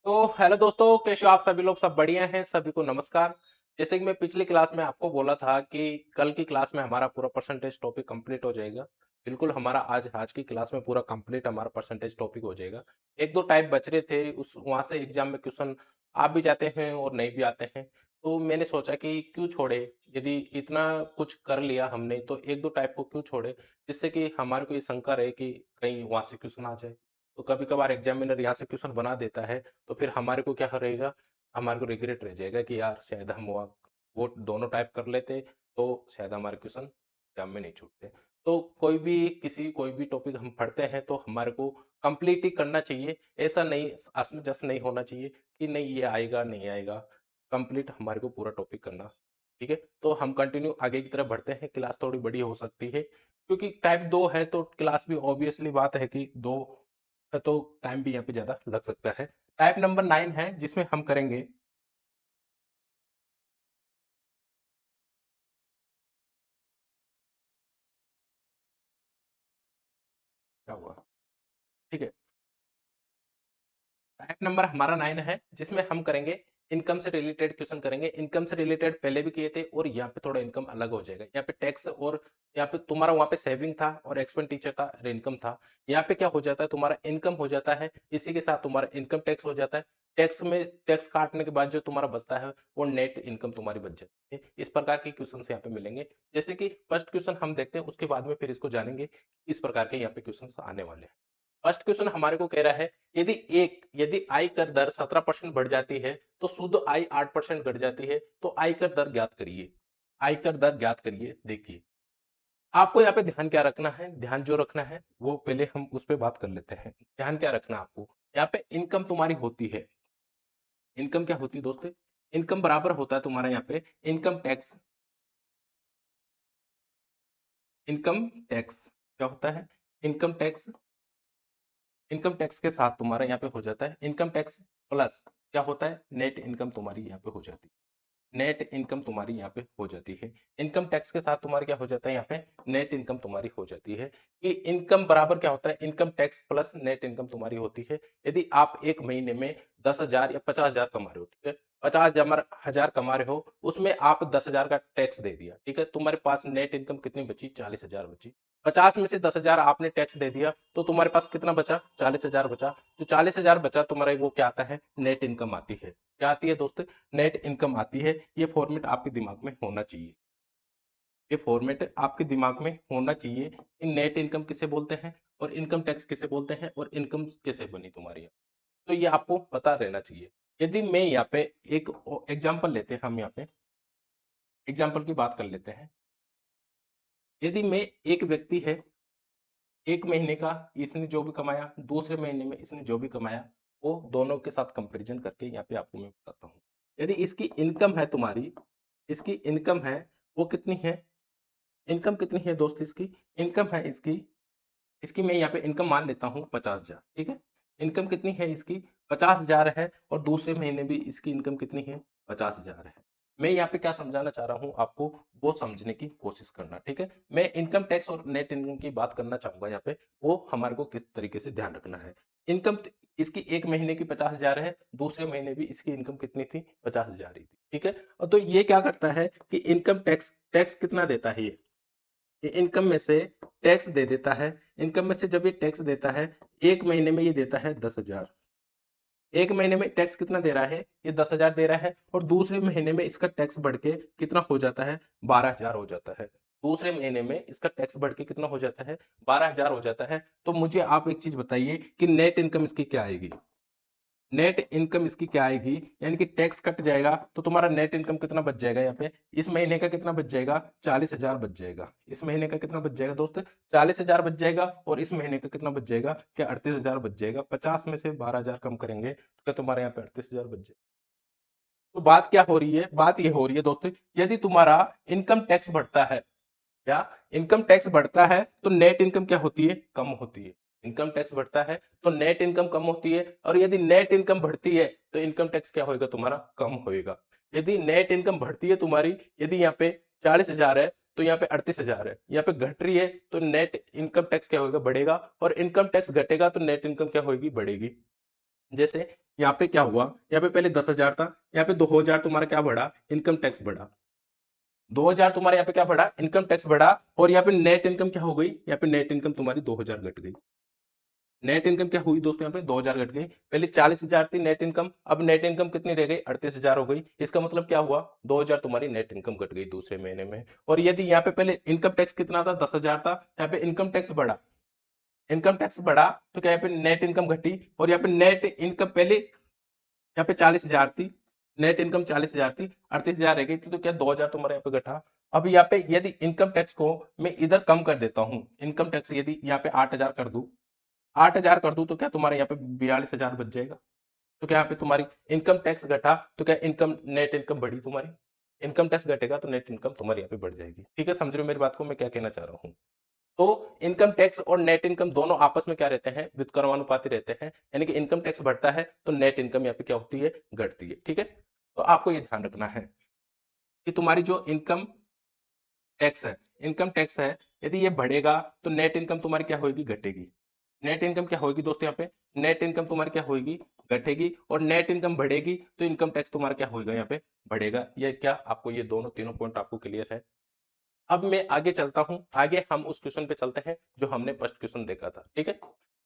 तो हेलो दोस्तों, कैसे हो आप सभी लोग? सब बढ़िया हैं? सभी को नमस्कार। जैसे कि मैं पिछली क्लास में आपको बोला था कि कल की क्लास में हमारा पूरा परसेंटेज टॉपिक कंप्लीट हो जाएगा। बिल्कुल हमारा आज आज की क्लास में पूरा कंप्लीट हमारा परसेंटेज टॉपिक हो जाएगा। एक दो टाइप बच रहे थे, उस वहां से एग्जाम में क्वेश्चन आ भी जाते हैं और नहीं भी आते हैं। तो मैंने सोचा कि क्यों छोड़े, यदि इतना कुछ कर लिया हमने तो एक दो टाइप को क्यों छोड़े, जिससे कि हमारे को ये शंका रहे कि कहीं वहां से क्वेश्चन आ जाए। तो कभी कभार एग्जामिनर यहाँ से क्वेश्चन बना देता है, तो फिर हमारे को क्या रहेगा, हमारे को रिग्रेट रह जाएगा कि यार शायद हम वो दोनों टाइप कर लेते तो शायद हमारे क्वेश्चन एग्जाम में नहीं छूटते। तो कोई भी टॉपिक हम पढ़ते हैं तो हमारे को कंप्लीट ही करना चाहिए। ऐसा नहीं, असमंजस नहीं होना चाहिए कि नहीं ये आएगा नहीं आएगा। कंप्लीट हमारे को पूरा टॉपिक करना। ठीक है, तो हम कंटिन्यू आगे की तरफ बढ़ते हैं। क्लास थोड़ी बड़ी हो सकती है क्योंकि टाइप 2 है, तो क्लास भी ऑब्वियसली बात है कि दो है, तो टाइम भी यहाँ पे ज्यादा लग सकता है। टाइप नंबर 9 है जिसमें हम करेंगे। क्या हुआ? ठीक है, टाइप नंबर हमारा 9 है जिसमें हम करेंगे इनकम से रिलेटेड क्वेश्चन करेंगे। इनकम से रिलेटेड पहले भी किए थे और यहाँ पे थोड़ा इनकम अलग हो जाएगा। यहाँ पे टैक्स और यहाँ पे तुम्हारा वहां पे सेविंग था और एक्सपेंडिचर था और इनकम था। यहाँ पे क्या हो जाता है, तुम्हारा इनकम हो जाता है, इसी के साथ तुम्हारा इनकम टैक्स हो जाता है। टैक्स में टैक्स काटने के बाद जो तुम्हारा बचता है वो नेट इनकम तुम्हारी बच जाती है। इस प्रकार के क्वेश्चन यहाँ पे मिलेंगे। जैसे कि फर्स्ट क्वेश्चन हम देखते हैं, उसके बाद में फिर इसको जानेंगे। इस प्रकार के यहाँ पे क्वेश्चन आने वाले हैं। फर्स्ट क्वेश्चन हमारे को कह रहा है, यदि आय कर दर 17% बढ़ जाती है तो शुद्ध आय 8% घट जाती है, तो आय कर दर ज्ञात करिए। आय कर दर ज्ञात करिए। देखिए, आपको यहाँ पे ध्यान क्या रखना है, ध्यान जो रखना है वो पहले हम उस पर बात कर लेते हैं। ध्यान क्या रखना है आपको, यहाँ पे इनकम तुम्हारी होती है। इनकम क्या होती है दोस्तों? इनकम बराबर होता है तुम्हारा यहाँ पे इनकम टैक्स। इनकम टैक्स क्या होता है? Income tax. इनकम टैक्स के साथ तुम्हारा यहाँ पे हो जाता है इनकम टैक्स प्लस क्या होता है, नेट इनकम तुम्हारी यहाँ पे हो जाती है। नेट इनकम तुम्हारी यहाँ पे हो जाती है। इनकम टैक्स के साथ तुम्हारी क्या हो जाता है, यहाँ पे नेट इनकम तुम्हारी हो जाती है। कि इनकम बराबर क्या होता है, income tax plus net income तुम्हारी होती है। यदि आप एक महीने में 10,000 या 50,000 कमा रहे हो, ठीक है, 50,000 कमा रहे हो, उसमें आप 10,000 का टैक्स दे दिया, ठीक है, तुम्हारे पास नेट इनकम कितनी बची? 40,000 बची। 50 में से 10,000 आपने टैक्स दे दिया तो तुम्हारे पास कितना बचा? 40,000 बचा। जो 40,000 बचा तुम्हारा वो क्या आता है? नेट इनकम आती है। क्या आती है दोस्तों? नेट इनकम आती है। ये फॉर्मेट आपके दिमाग में होना चाहिए। ये फॉर्मेट आपके दिमाग में होना चाहिए कि नेट इनकम किसे बोलते हैं और इनकम टैक्स किसे बोलते हैं और इनकम कैसे बनी तुम्हारी। तो ये आपको पता रहना चाहिए। यदि मैं यहाँ पे एक एग्जांपल लेते हैं, हम यहाँ पे एग्जांपल की बात कर लेते हैं। यदि मैं एक व्यक्ति है, एक महीने का इसने जो भी कमाया, दूसरे महीने में इसने जो भी कमाया, वो दोनों के साथ कंपैरिजन करके यहाँ पे आपको मैं बताता हूँ। यदि इसकी इनकम है तुम्हारी, इसकी इनकम है, वो कितनी है? इनकम कितनी है दोस्त इसकी? इनकम है इसकी, इसकी मैं यहाँ पे इनकम मान लेता हूँ 50,000, ठीक है। इनकम कितनी है इसकी? 50,000 है और दूसरे महीने भी इसकी इनकम कितनी है? 50,000 है। मैं यहाँ पे क्या समझाना चाह रहा हूँ आपको, वो समझने की कोशिश करना, ठीक है। मैं इनकम टैक्स और नेट इनकम की बात करना चाहूंगा यहाँ पे, वो हमारे को किस तरीके से ध्यान रखना है। इनकम इसकी एक महीने की 50,000 है, दूसरे महीने भी इसकी इनकम कितनी थी? 50,000 ही थी, ठीक है। और तो ये क्या करता है कि इनकम टैक्स टैक्स कितना देता है ये इनकम में से टैक्स दे देता है। इनकम में से जब ये टैक्स देता है, एक महीने में ये देता है 10,000। एक महीने में टैक्स कितना दे रहा है? ये 10,000 दे रहा है और दूसरे महीने में इसका टैक्स बढ़ के कितना हो जाता है? 12,000 हो जाता है। दूसरे महीने में इसका टैक्स बढ़ के कितना हो जाता है? 12,000 हो जाता है। तो मुझे आप एक चीज बताइए कि नेट इनकम इसकी क्या आएगी? नेट इनकम इसकी क्या आएगी? यानी कि टैक्स कट जाएगा तो तुम्हारा नेट इनकम कितना बच जाएगा यहाँ पे? इस महीने का कितना बच जाएगा? 40,000 बच जाएगा। इस महीने का कितना बच जाएगा दोस्त? 40,000 बच जाएगा। और इस महीने का कितना बच जाएगा? क्या 38,000 बच जाएगा। 50 में से 12,000 कम करेंगे तो क्या तुम्हारे यहाँ पे 38,000 बच जाएगा। तो बात क्या हो रही है? बात ये हो रही है दोस्तों, यदि तुम्हारा इनकम टैक्स बढ़ता है, क्या इनकम टैक्स बढ़ता है तो नेट इनकम क्या होती है? कम होती है। इनकम टैक्स बढ़ता है तो नेट इनकम कम होती है। और यदि नेट इनकम बढ़ती है तो इनकम टैक्स क्या होगा तुम्हारा? कम होएगा। यदि नेट इनकम बढ़ती है तुम्हारी, यदि यहाँ पे 40,000 है तो यहाँ पे 38,000 है, यहाँ पे घट रही है तो नेट इनकम टैक्स क्या होगा? बढ़ेगा। और इनकम टैक्स घटेगा तो नेट इनकम क्या होगी? बढ़ेगी। जैसे यहाँ पे क्या हुआ, यहाँ पे पहले 10,000 था, यहाँ पे 2,000 तुम्हारा क्या बढ़ा, इनकम टैक्स बढ़ा। 2,000 तुम्हारे यहाँ पे क्या बढ़ा, इनकम टैक्स बढ़ा। और यहाँ पे नेट इनकम क्या हो गई, यहाँ पे नेट इनकम तुम्हारी 2,000 घट गई। नेट इनकम क्या हुई दोस्तों, यहाँ पे 2,000 घट गई। पहले 40,000 थी नेट इनकम, अब नेट इनकम कितनी रह गई, 38,000 हो गई। इसका मतलब क्या हुआ, 2,000 तुम्हारी नेट इनकम घट गई दूसरे महीने में। और यदि यहाँ पे पहले इनकम टैक्स कितना था, 10,000 था, यहाँ पे इनकम टैक्स बढ़ा, इनकम टैक्स बढ़ा, तो क्या यहाँ पे नेट इनकम घटी। और यहाँ पे नेट इनकम पहले यहाँ पे 40,000 थी, नेट इनकम 40,000 थी, 38,000 रह गई थी, तो क्या 2,000 तुम्हारे यहाँ पे घटा। अब यहाँ पे यदि इनकम टैक्स को मैं इधर कम कर देता हूँ, इनकम टैक्स यदि यहाँ पे 8,000 कर दूं, 8,000 कर दूं, तो क्या तुम्हारे यहाँ पे 42,000 बच जाएगा। तो क्या यहाँ पे तुम्हारी इनकम टैक्स घटा, तो क्या इनकम नेट इनकम बढ़ी तुम्हारी। इनकम टैक्स घटेगा तो नेट इनकम तुम्हारी यहाँ पे बढ़ जाएगी। ठीक है, समझ रहे हो मेरी बात को, मैं क्या कहना चाह रहा हूँ। तो इनकम टैक्स और नेट इनकम दोनों आपस में क्या रहते हैं, व्युत्क्रमानुपाती रहते हैं। यानी कि इनकम टैक्स बढ़ता है तो नेट इनकम यहाँ पे क्या होती है, घटती है। ठीक है, तो आपको ये ध्यान रखना है कि तुम्हारी जो इनकम टैक्स है, इनकम टैक्स है, यदि ये बढ़ेगा तो नेट इनकम तुम्हारी क्या होगी, घटेगी। नेट इनकम क्या होगी दोस्तों, यहाँ पे नेट इनकम तुम्हारी क्या होगी, घटेगी। और नेट इनकम बढ़ेगी तो इनकम टैक्स तुम्हारा क्या होगा, यहाँ पे बढ़ेगा। ये क्या आपको, ये दोनों तीनों पॉइंट आपको क्लियर है। अब मैं आगे चलता हूं, आगे हम उस क्वेश्चन पे चलते हैं जो हमने फर्स्ट क्वेश्चन देखा था। ठीक है,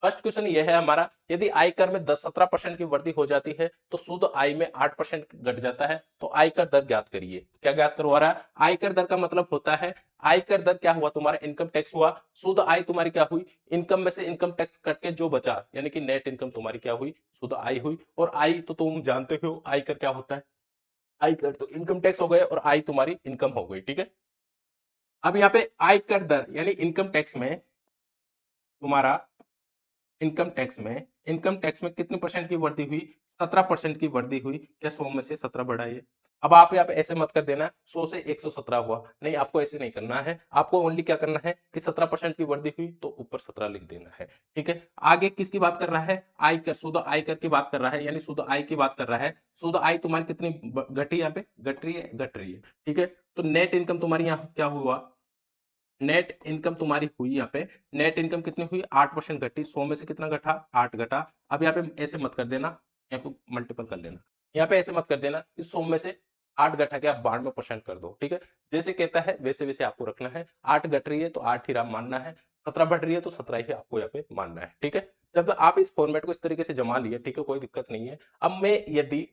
फर्स्ट क्वेश्चन ये है हमारा, यदि आयकर में 10-17% की वृद्धि हो जाती है तो शुद्ध आय में 8% घट जाता है, तो आयकर दर ज्ञात करिए। क्या ज्ञात करवा रहा है, आयकर दर का मतलब होता है, आयकर दर क्या हुआ तुम्हारा, इनकम टैक्स हुआ, शुद्ध आय तुम्हारी क्या हुई, इनकम में से इनकम टैक्स कट के जो बचा, यानी कि नेट इनकम तुम्हारी क्या हुई, शुद्ध आय हुई। और आय तो तुम जानते हो आयकर क्या होता है, आयकर तो इनकम टैक्स हो गए और आय तुम्हारी इनकम हो गई। ठीक है, अब यहाँ पे आयकर दर यानी इनकम टैक्स में तुम्हारा, इनकम टैक्स में कितने परसेंट की वृद्धि हुई, 17% की वृद्धि हुई। क्या 100 में से 17 बढ़ा ये। अब आप यहाँ पे ऐसे मत कर देना 100 से 117 हुआ, नहीं, आपको ऐसे नहीं करना है। आपको ओनली क्या करना है कि 17% की वृद्धि हुई तो ऊपर 17 लिख देना है। ठीक है, आगे किसकी बात कर रहा है, आयकर, शुद्ध आयकर की बात कर रहा है, यानी शुद्ध आय की बात कर रहा है। शुद्ध आय तुम्हारी कितनी घटी, यहाँ पे घट रही है, घट रही है। ठीक है, तो नेट इनकम तुम्हारी यहाँ क्या हुआ, नेट इनकम तुम्हारी हुई, यहाँ पे नेट इनकम कितनी हुई, 8% घटी। 100 में से कितना घटा, 8 घटा। अब यहाँ पे ऐसे मत कर देना, यहाँ पे मल्टीपल कर लेना। यहाँ पे ऐसे मत कर देना कि 100 में से 8 घटा के आप 92% कर दो। ठीक है, जैसे कहता है वैसे वैसे आपको रखना है। 8 घट रही है तो 8 ही आप मानना है, 17 बढ़ रही है तो 17 ही आपको यहाँ पे मानना है। ठीक है, जब आप इस फॉर्मेट को इस तरीके से जमा लिए, ठीक है, कोई दिक्कत नहीं है। अब मैं यदि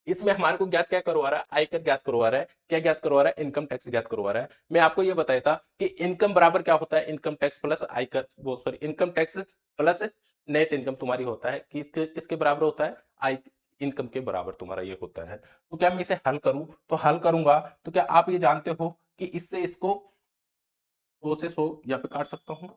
इसमें हमारे को ज्ञात क्या करवा रहा है, आयकर ज्ञात करवा रहा है, क्या ज्ञात करवा रहा है, इनकम टैक्स ज्ञात करवा रहा है। मैं आपको ये बताया था कि इनकम बराबर क्या होता है, इनकम टैक्स प्लस आयकर, वो sorry, income tax plus net income तुम्हारी होता है, किसके किसके बराबर होता है, आई इनकम के बराबर तुम्हारा ये होता है। तो क्या मैं इसे हल करूं, तो हल करूंगा तो क्या आप ये जानते हो कि इससे इसको 100 से 100 यहाँ पे काट सकता हूँ,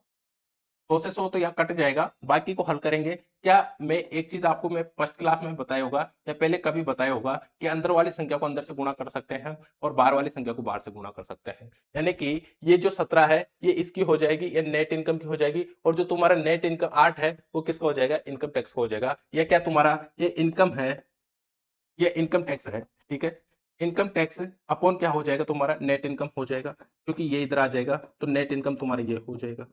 100 से 100 तो यहाँ कट जाएगा, बाकी को हल करेंगे। क्या मैं एक चीज आपको मैं फर्स्ट क्लास में बताया होगा या पहले कभी बताया होगा कि अंदर वाली संख्या को अंदर से गुणा कर सकते हैं और बाहर वाली संख्या को बाहर से गुणा कर सकते हैं। यानी कि ये जो 17 है ये इसकी हो जाएगी, ये नेट इनकम की हो जाएगी। और जो तुम्हारा नेट इनकम 8 है वो किसका हो जाएगा, इनकम टैक्स का हो जाएगा। ये क्या तुम्हारा, ये इनकम है, ये इनकम टैक्स है। ठीक है, इनकम टैक्स अपॉन क्या हो जाएगा, तुम्हारा नेट इनकम हो जाएगा, क्योंकि ये इधर आ जाएगा तो नेट इनकम तुम्हारा ये हो जाएगा।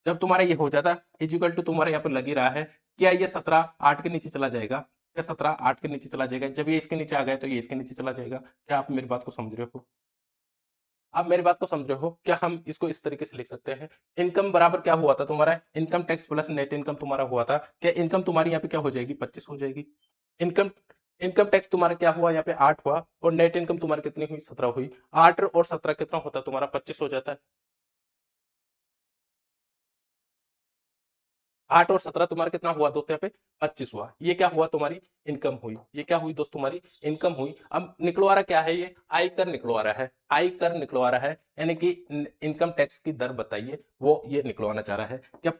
जब तुम्हारा ये हो जाता इजिकल टू तुम्हारे यहाँ पर लग ही रहा है, क्या ये 17 8 के नीचे चला जाएगा, क्या 17 8 के नीचे चला जाएगा। जब ये इसके नीचे आ गया तो ये इसके नीचे चला जाएगा। क्या आप मेरी बात को समझ रहे हो, आप मेरी बात को समझ रहे हो। क्या हम इसको इस तरीके से लिख सकते हैं, इनकम बराबर क्या हुआ था तुम्हारा, income tax plus net income तुम्हारा हुआ था। क्या इनकम तुम्हारी यहाँ पे क्या हो जाएगी, 25 हो जाएगी। इनकम इनकम टैक्स तुम्हारा क्या हुआ, यहाँ पे 8 हुआ। और नेट इनकम तुम्हारी कितनी हुई, 17 हुई। 8 और 17 कितना होता है तुम्हारा, 25 हो जाता है। 8 और 17 तुम्हारा कितना हुआ दोस्त, यहाँ पे 25 हुआ। ये क्या हुआ, तुम्हारी इनकम हुई। ये क्या हुई दोस्त, तुम्हारी इनकम हुई। अब निकलवा रहा क्या है, ये आयकर निकलवा रहा है, आयकर निकलवा रहा है, यानी कि इनकम टैक्स की दर बताइए, वो ये निकलवाना चाह रहा है। क्या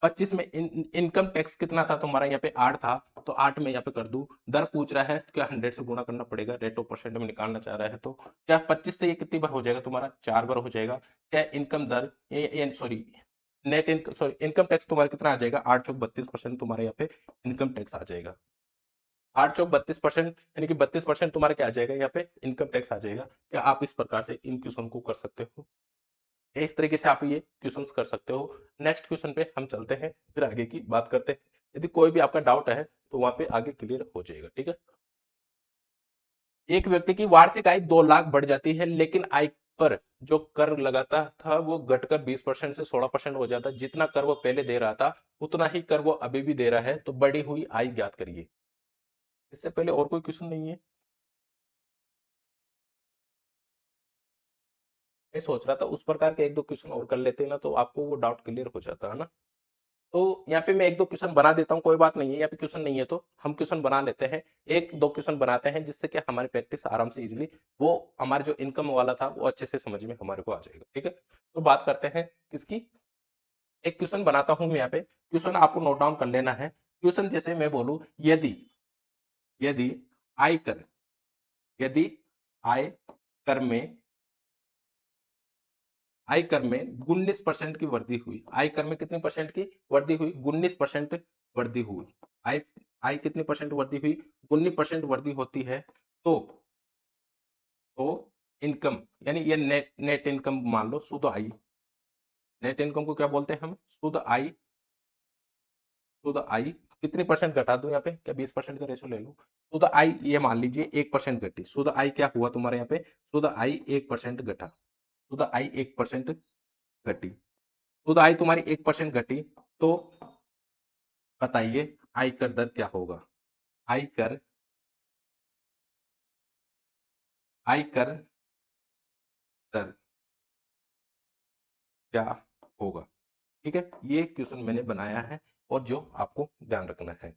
25 में इनकम टैक्स कितना था तुम्हारा, यहाँ पे 8 था, तो 8 में यहाँ पे कर दूं। दर पूछ रहा है तो क्या 100 से गुणा करना पड़ेगा, रेट ऑफ परसेंट में निकालना चाह रहा है। तो क्या 25 से ये कितनी बार हो जाएगा तुम्हारा, 4 बार हो जाएगा। क्या इनकम दर, sorry, net income, sorry, income tax तुम्हारा कितना आ जाएगा, 8 चौक 32% तुम्हारे यहाँ पे इनकम टैक्स आ जाएगा। 8 चौक 32%, यानी कि 32% तुम्हारा क्या आ जाएगा, यहाँ पे इनकम टैक्स आ जाएगा। क्या आप इस प्रकार से इन क्वेश्चन को कर सकते हो, इस तरीके से आप ये क्वेश्चंस कर सकते हो। नेक्स्ट क्वेश्चन पे हम चलते हैं, फिर आगे की बात करते हैं। यदि कोई भी आपका डाउट है तो वहां पे आगे क्लियर हो जाएगा। ठीक है, एक व्यक्ति की वार्षिक आय 2 लाख बढ़ जाती है, लेकिन आय पर जो कर लगाता था वो घटकर 20% से 16% हो जाता है। जितना कर वो पहले दे रहा था उतना ही कर वो अभी भी दे रहा है, तो बढ़ी हुई आय ज्ञात करिए। इससे पहले और कोई क्वेश्चन नहीं है? मैं सोच रहा था उस प्रकार के एक दो क्वेश्चन और कर लेते ना, तो आपको वो डाउट क्लियर हो जाता है ना। तो यहाँ पे मैं एक दो क्वेश्चन बना देता हूँ, कोई बात नहीं है, यहाँ पे क्वेश्चन नहीं है तो हम क्वेश्चन बना लेते हैं। एक दो क्वेश्चन बनाते हैं जिससे कि हमारी प्रैक्टिस आराम से इजीली, वो हमारे जो इनकम वाला था वो अच्छे से समझ में हमारे को आ जाएगा। ठीक है, तो बात करते हैं किसकी। एक क्वेश्चन बनाता हूं मैं यहाँ पे, क्वेश्चन आपको नोट डाउन कर लेना है। क्वेश्चन जैसे मैं बोलूं, यदि यदि आयकर यदि आय कर में आयकर में 19% की वृद्धि हुई, आयकर में कितनी परसेंट की वृद्धि हुई? 19% वृद्धि हुई। आय आय कितनी परसेंट वृद्धि हुई? 19% वृद्धि होती है। तो तो इनकम, यानी ये नेट नेट इनकम मान लो, शुद्ध आय। नेट इनकम को क्या बोलते हैं हम? शुद्ध आय। शुद्ध आय कितनी परसेंट घटा दूं यहाँ पे? क्या 20% का रेशो ले लूं? शुद्ध आय ये मान लीजिए 1% घटी। शुद्ध आय क्या हुआ तुम्हारे यहाँ पे? शुद्ध आय 1% घटा। शुद्ध आय 1% घटी। शुद्ध आय तुम्हारी 1% घटी, तो बताइए आयकर दर क्या होगा? आयकर आयकर दर क्या होगा? ठीक है, ये क्वेश्चन मैंने बनाया है और जो आपको ध्यान रखना है,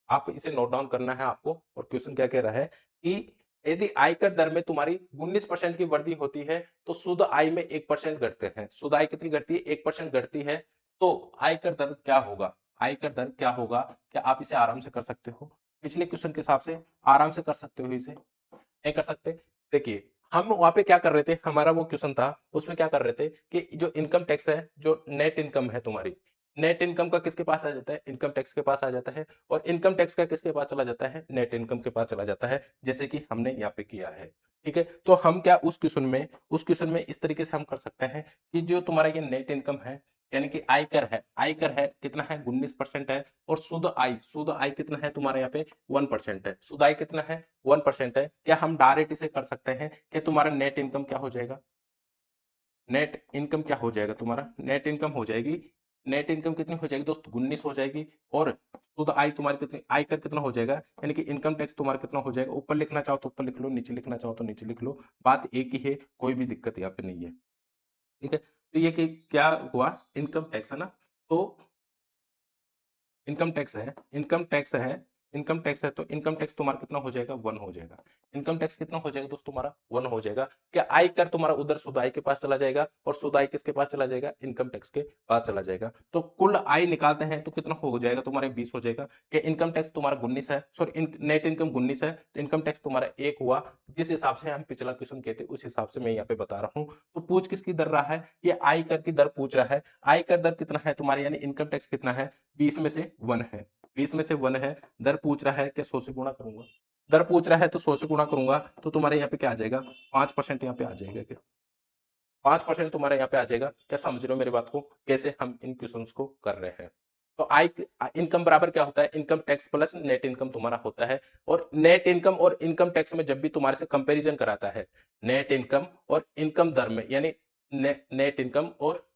आप इसे नोट डाउन करना है आपको। और क्वेश्चन क्या कह रहा है कि यदि आयकर दर में तुम्हारी 19% की वृद्धि होती है तो शुद्ध आय में 1% घटते हैं। शुद्ध आय कितनी घटती है? 1% घटती है। तो आयकर दर क्या होगा? आयकर दर क्या होगा? क्या आप इसे आराम से कर सकते हो? पिछले क्वेश्चन के हिसाब से आराम से कर सकते हो इसे? नहीं कर सकते? देखिए, हम वहां पे क्या कर रहे थे, हमारा वो क्वेश्चन था, उसमें क्या कर रहे थे कि जो इनकम टैक्स है, जो नेट इनकम है तुम्हारी, नेट इनकम का किसके पास आ जाता है? इनकम टैक्स के पास आ जाता है। और इनकम टैक्स का किसके पास चला जाता है? नेट इनकम के पास चला जाता है, जैसे कि हमने यहाँ पे किया है। ठीक है, तो हम क्या उस क्वेश्चन में इस तरीके से हम कर सकते हैं कि जो तुम्हारा ये नेट इनकम है, यानी कि आयकर है कितना है? 19% है। और शुद्ध आय कितना है तुम्हारे यहाँ पे? 1% है। शुद्ध आय कितना है? 1% है। क्या हम डायरेक्ट इसे कर सकते हैं कि तुम्हारा नेट इनकम क्या हो जाएगा? नेट इनकम क्या हो जाएगा तुम्हारा? नेट इनकम हो जाएगी, नेट इनकम कितनी हो जाएगी दोस्त? 19 हो जाएगी। और शुद्ध आय तुम्हारी कितनी, आयकर कितना हो जाएगा, यानी कि इनकम टैक्स तुम्हारा कितना हो जाएगा? ऊपर लिखना चाहो तो ऊपर लिख लो, नीचे लिखना चाहो तो नीचे लिख लो, बात एक ही है, कोई भी दिक्कत यहाँ पे नहीं है। ठीक है, तो ये कि क्या हुआ? इनकम टैक्स है ना, तो इनकम टैक्स है तो इनकम टैक्स तुम्हारा कितना हो जाएगा? 1 हो जाएगा। इनकम टैक्स कितना हो जाएगा दोस्त तुम्हारा? 1 हो जाएगा। क्या आयकर तुम्हारा उधर शुद्ध आय के पास चला जाएगा, और शुद्ध आय किसके पास चला जाएगा? इनकम टैक्स के पास चला जाएगा। तो कुल आय निकालते हैं तो कितना हो जाएगा तुम्हारे? 20 हो जाएगा। क्या इनकम टैक्स तुम्हारा 19 है, सॉरी नेट इनकम 19 है, तो इनकम टैक्स तुम्हारा 1 हुआ। जिस हिसाब से हम पिछला क्वेश्चन कहते उस हिसाब से मैं यहाँ पे बता रहा हूँ। तो पूछ किसकी दर रहा है? ये आयकर की दर पूछ रहा है। आयकर दर कितना है तुम्हारी, यानी इनकम टैक्स कितना है? 20 में से 1 है। 20 में से 1 है। दर पूछ रहा है, क्या 100 से गुणा करूंगा? दर पूछ रहा है तो 100 से गुणा करूंगा, तो तुम्हारे यहाँ पे क्या आ जाएगा? 5% यहाँ पे आ जाएगा। क्या 5% तुम्हारे यहाँ पे आ जाएगा? क्या समझ रहे हो मेरी बात को, कैसे हम इन क्वेश्चन को कर रहे हैं? तो आय इनकम बराबर क्या होता है? Income tax plus net income तुम्हारा होता है। और नेट इनकम और इनकम टैक्स में जब भी तुम्हारे से कंपैरिजन कराता है, नेट इनकम और इनकम दर में, यानी नेट इनकम और,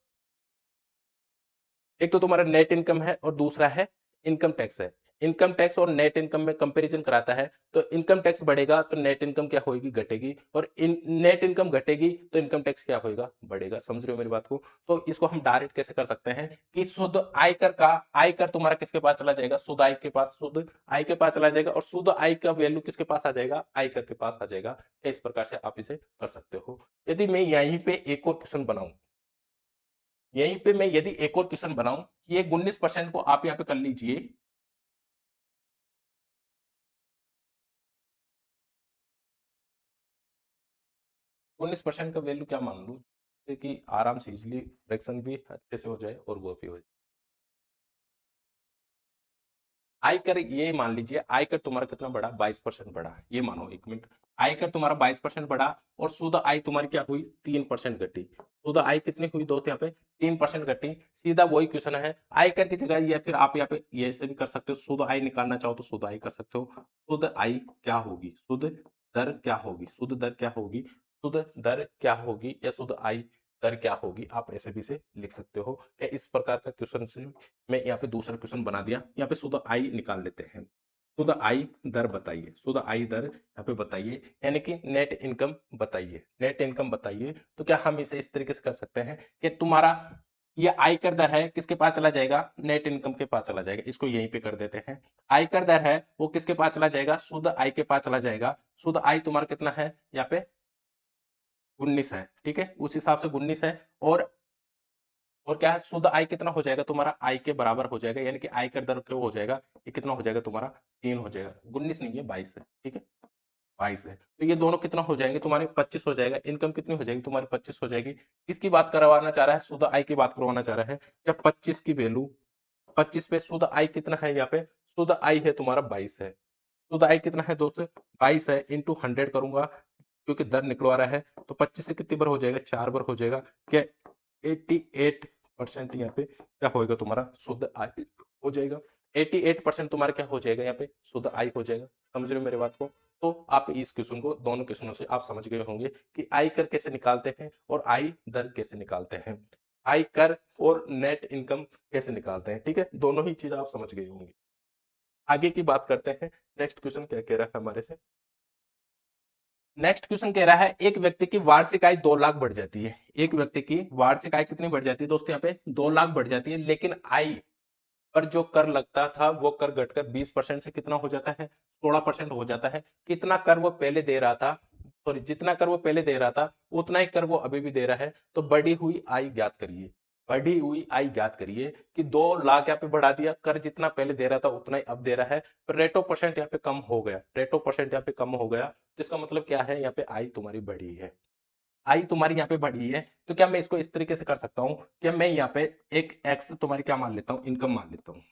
एक तो तुम्हारा नेट इनकम है और दूसरा है इनकम टैक्स है। इनकम टैक्स और नेट इनकम में कंपैरिजन कराता है, तो इनकम टैक्स बढ़ेगा तो नेट इनकम क्या होगी? घटेगी। और नेट इनकम घटेगी तो इनकम टैक्स क्या होगा? बढ़ेगा। समझ रहे हो मेरी बात को? तो इसको हम डायरेक्ट कैसे कर सकते हैं कि शुद्ध आयकर तुम्हारा किसके पास चला जाएगा? शुद्ध आय के पास चला जाएगा। और शुद्ध आय का वैल्यू किसके पास आ जाएगा? आयकर के पास आ जाएगा। इस प्रकार से आप इसे कर सकते हो। यदि मैं यहीं पे एक और क्वेश्चन बनाऊं, यहीं पे मैं यदि एक और क्वेश्चन बनाऊं, ये 19% को आप यहाँ पे कर लीजिए। 19% का वैल्यू क्या मान लूं, जैसे कि आराम से इजिली फ्रैक्शन भी अच्छे से हो जाए और वो भी हो जाए। आयकर ये मान लीजिए, आयकर तुम्हारा कितना बढ़ा? 22% बढ़ा, ये मानो। 1 मिनट, आयकर तुम्हारा 22% बढ़ा और शुद्ध आय तुम्हारी क्या हुई 3% घटी। शुद्ध आय कितनी हुई दोस्त यहाँ पे 3% घटी। सीधा वही क्वेश्चन है आयकर की जगह, या फिर आप यहाँ पे ये ऐसे भी कर सकते हो, शुद्ध आय निकालना चाहो तो शुद्ध आय कर सकते हो। शुद्ध आय क्या होगी, शुद्ध दर क्या होगी, शुद्ध दर क्या होगी, शुद्ध दर क्या होगी या शुद्ध आय दर क्या होगी, आप ऐसे भी से लिख सकते हो। क्या इस प्रकार का क्वेश्चन से मैं यहाँ पे दूसरा क्वेश्चन बना दिया। यहाँ पे शुद्ध आय निकाल लेते हैं। शुद्ध आय दर बताइए, शुद्ध आय दर यहाँ पे बताइए, यानी कि नेट इनकम बताइए, नेट इनकम बताइए। तो क्या हम इसे इस तरीके से कर सकते हैं कि तुम्हारा ये आयकर दर है किसके पास चला जाएगा, नेट इनकम के पास चला जाएगा। इसको यहीं पे कर देते हैं। आयकर दर है वो किसके पास चला जाएगा, शुद्ध आय के पास चला जाएगा। शुद्ध आय तुम्हारा कितना है यहाँ पे 19 है, ठीक है, उस हिसाब से 19 है। और क्या है, शुद्ध आय कितना हो जाएगा तुम्हारा, आय के बराबर हो जाएगा, यानी कि आयकर दर क्या हो जाएगा, ये कितना हो जाएगा तुम्हारा 3 हो जाएगा। 19 नहीं है 22 है, ठीक है 22 है। तो ये दोनों कितना हो जाएंगे तुम्हारे 25 हो जाएगा। इनकम कितनी हो जाएगी तुम्हारी 25 हो जाएगी। किसकी बात करवाना चाह रहा है, शुद्ध आय की बात करवाना चाह रहा है। या 25 की वैल्यू 25 पे शुद्ध आय कितना है, यहाँ पे शुद्ध आय है तुम्हारा 22 है। शुद्ध आय कितना है दोस्तों 22 है, इंटू 100 करूंगा क्योंकि दर निकलवा रहा है। तो 25 से कितनी बार हो जाएगा, 4 बार हो जाएगा। क्या 88% यहाँ पे क्या होएगा तुम्हारा शुद्ध आय हो जाएगा। 88% तुम्हारा क्या हो जाएगा यहाँ पे शुद्ध आय हो जाएगा। समझ रहे हो मेरी बात को। तो आप इस क्वेश्चन को, दोनों क्वेश्चनों से आप समझ गए होंगे कि आय कर कैसे निकालते हैं और आय दर कैसे निकालते हैं, आय कर और नेट इनकम कैसे निकालते हैं। ठीक है, दोनों ही चीज आप समझ गए होंगे। आगे की बात करते हैं। नेक्स्ट क्वेश्चन क्या कह रहा है हमारे से। नेक्स्ट क्वेश्चन कह रहा है एक व्यक्ति की वार्षिक आय 2 लाख बढ़ जाती है। एक व्यक्ति की वार्षिक आय कितनी बढ़ जाती है दोस्तों, यहाँ पे 2 लाख बढ़ जाती है, लेकिन आय पर जो कर लगता था वो कर घटकर 20% से कितना हो जाता है, 16% हो जाता है। कितना कर वो पहले दे रहा था, सॉरी जितना कर वो पहले दे रहा था उतना ही कर वो अभी भी दे रहा है। तो बढ़ी हुई आय ज्ञात करिए। बढ़ी हुई आय ज्ञात करिए कि 2 लाख यहाँ पे बढ़ा दिया, कर जितना पहले दे रहा था उतना ही अब दे रहा है, पर रेट ऑफ परसेंट यहाँ पे कम हो गया, रेट ऑफ परसेंट यहाँ पे कम हो गया। तो इसका मतलब क्या है, यहाँ पे आय तुम्हारी बढ़ी है, आई तुम्हारी यहाँ पे बढ़ी है। तो क्या मैं इसको इस तरीके से कर सकता हूँ कि मैं यहाँ पे एक एक्स तुम्हारी क्या मान लेता हूँ, इनकम मान लेता हूँ।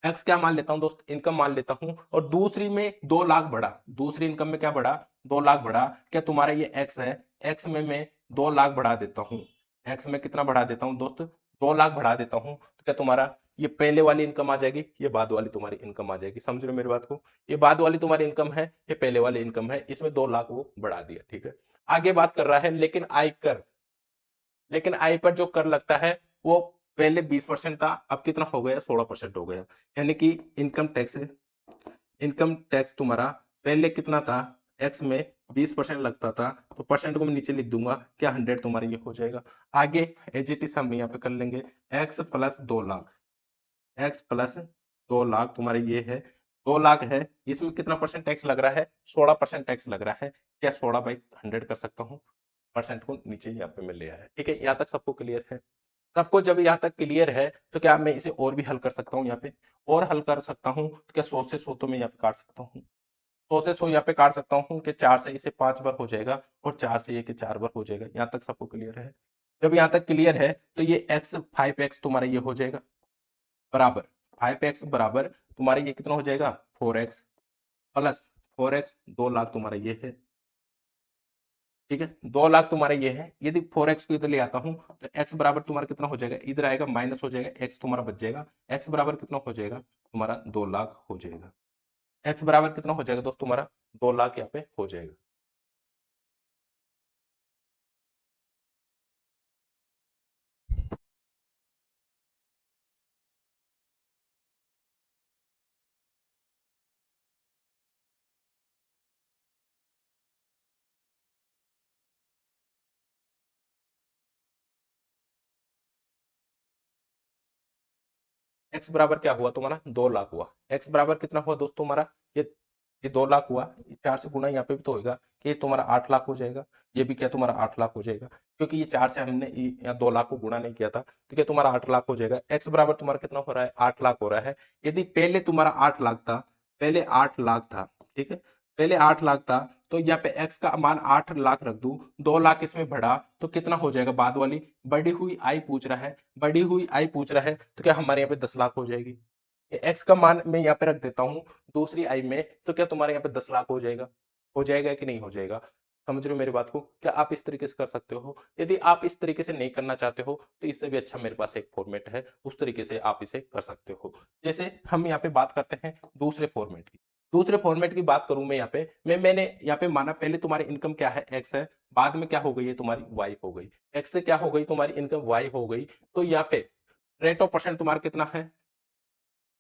एक्स क्या मान लेता हूँ दोस्त, इनकम मान लेता हूँ। और दूसरी में 2 लाख बढ़ा, दूसरी इनकम में क्या बढ़ा 2 लाख बढ़ा। क्या तुम्हारा ये एक्स है, एक्स में मैं 2 लाख बढ़ा देता हूँ। एक्स में कितना बढ़ा देता हूँ दोस्त, 2 लाख बढ़ा देता हूँ। तो क्या तुम्हारा ये पहले वाली इनकम आ जाएगी, ये बाद वाली तुम्हारी इनकम आ जाएगी। समझ रहे हो मेरी बात को। ये बाद वाली तुम्हारी इनकम है, ये पहले वाली इनकम है, इसमें 2 लाख वो बढ़ा दिया। ठीक है, आगे बात कर रहा है लेकिन आयकर, लेकिन आय पर जो कर लगता है वो पहले 20% था, अब कितना हो गया 16% हो गया। यानी कि इनकम टैक्स, इनकम टैक्स तुम्हारा पहले कितना था, एक्स में 20% लगता था, तो परसेंट को मैं नीचे लिख दूंगा, क्या 100 तुम्हारा ये हो जाएगा। आगे एज इट इज हम यहाँ पे कर लेंगे, x plus 2 lakh, x plus 2 lakh तुम्हारे ये है, 2 लाख है, इसमें कितना परसेंट टैक्स लग रहा है, 16% टैक्स लग रहा है। क्या 16/100 कर सकता हूँ, परसेंट को नीचे यहाँ पे मैं ले आया। ठीक है, यहाँ तक सबको क्लियर है। सबको जब यहाँ तक क्लियर है तो क्या मैं इसे और भी हल कर सकता हूँ, यहाँ पे और हल कर सकता हूँ। तो क्या 100 से 100 तो मैं यहाँ पे काट सकता हूँ, 100 से 100 यहाँ पे काट सकता हूँ कि 4 से इसे 5 बार हो जाएगा और 4 से ये कि 4 बार हो जाएगा। यहाँ तक सबको क्लियर है। जब यहाँ तक क्लियर है तो ये x 5x तुम्हारा ये हो जाएगा बराबर, 5x बराबर तुम्हारा ये कितना हो जाएगा 4x प्लस 4x, 2 लाख तुम्हारा ये है। ठीक है, 2 लाख तुम्हारा ये है। यदि 4x को इधर ले आता हूं तो x बराबर तुम्हारा कितना हो जाएगा, इधर आएगा माइनस हो जाएगा, x तुम्हारा बच जाएगा। x बराबर कितना हो जाएगा तुम्हारा 2 लाख हो जाएगा। x बराबर कितना हो जाएगा दोस्त तुम्हारा 2 लाख यहाँ पे हो जाएगा। x बराबर क्या हुआ तुम्हारा 2 लाख हुआ। x बराबर कितना हुआ दोस्त तुम्हारा, ये 2 लाख हुआ। 4 से गुना यहाँ पे भी तो होगा कि ये तुम्हारा 8 लाख हो जाएगा। ये भी क्या तुम्हारा 8 लाख हो जाएगा, क्योंकि ये 4 से हमने यहाँ 2 लाख को गुणा नहीं किया था। तो क्या तुम्हारा 8 लाख हो जाएगा। x बराबर तुम्हारा कितना हो रहा है 8 लाख हो रहा है। यदि पहले तुम्हारा 8 लाख था, पहले 8 लाख था, ठीक है, पहले 8 लाख था, तो यहाँ पे x का मान 8 लाख रख दूं, 2 लाख इसमें बढ़ा तो कितना हो जाएगा, बाद वाली बढ़ी हुई आय पूछ रहा है, बढ़ी हुई आय पूछ रहा है। तो क्या हमारे यहाँ पे 10 लाख हो जाएगी। एक्स का मान मैं यहाँ पे रख देता हूँ दूसरी आई में, तो क्या तुम्हारे यहाँ पे 10 लाख हो जाएगा। हो जाएगा कि नहीं हो जाएगा? समझ रहे हो मेरी बात को? क्या आप इस तरीके से कर सकते हो? यदि आप इस तरीके से नहीं करना चाहते हो तो इससे भी अच्छा मेरे पास एक फॉर्मेट है, उस तरीके से आप इसे कर सकते हो। जैसे हम यहाँ पे बात करते हैं दूसरे फॉर्मेट की। दूसरे फॉर्मेट की बात करूं मैं यहाँ पे, मैंने यहाँ पे माना पहले तुम्हारी इनकम क्या है, एक्स है, बाद में क्या हो गई है तुम्हारी वाई हो गई। एक्स से क्या हो गई तुम्हारी इनकम, वाई हो गई। तो यहाँ पे रेट ऑफ परसेंट तुम्हारा कितना है,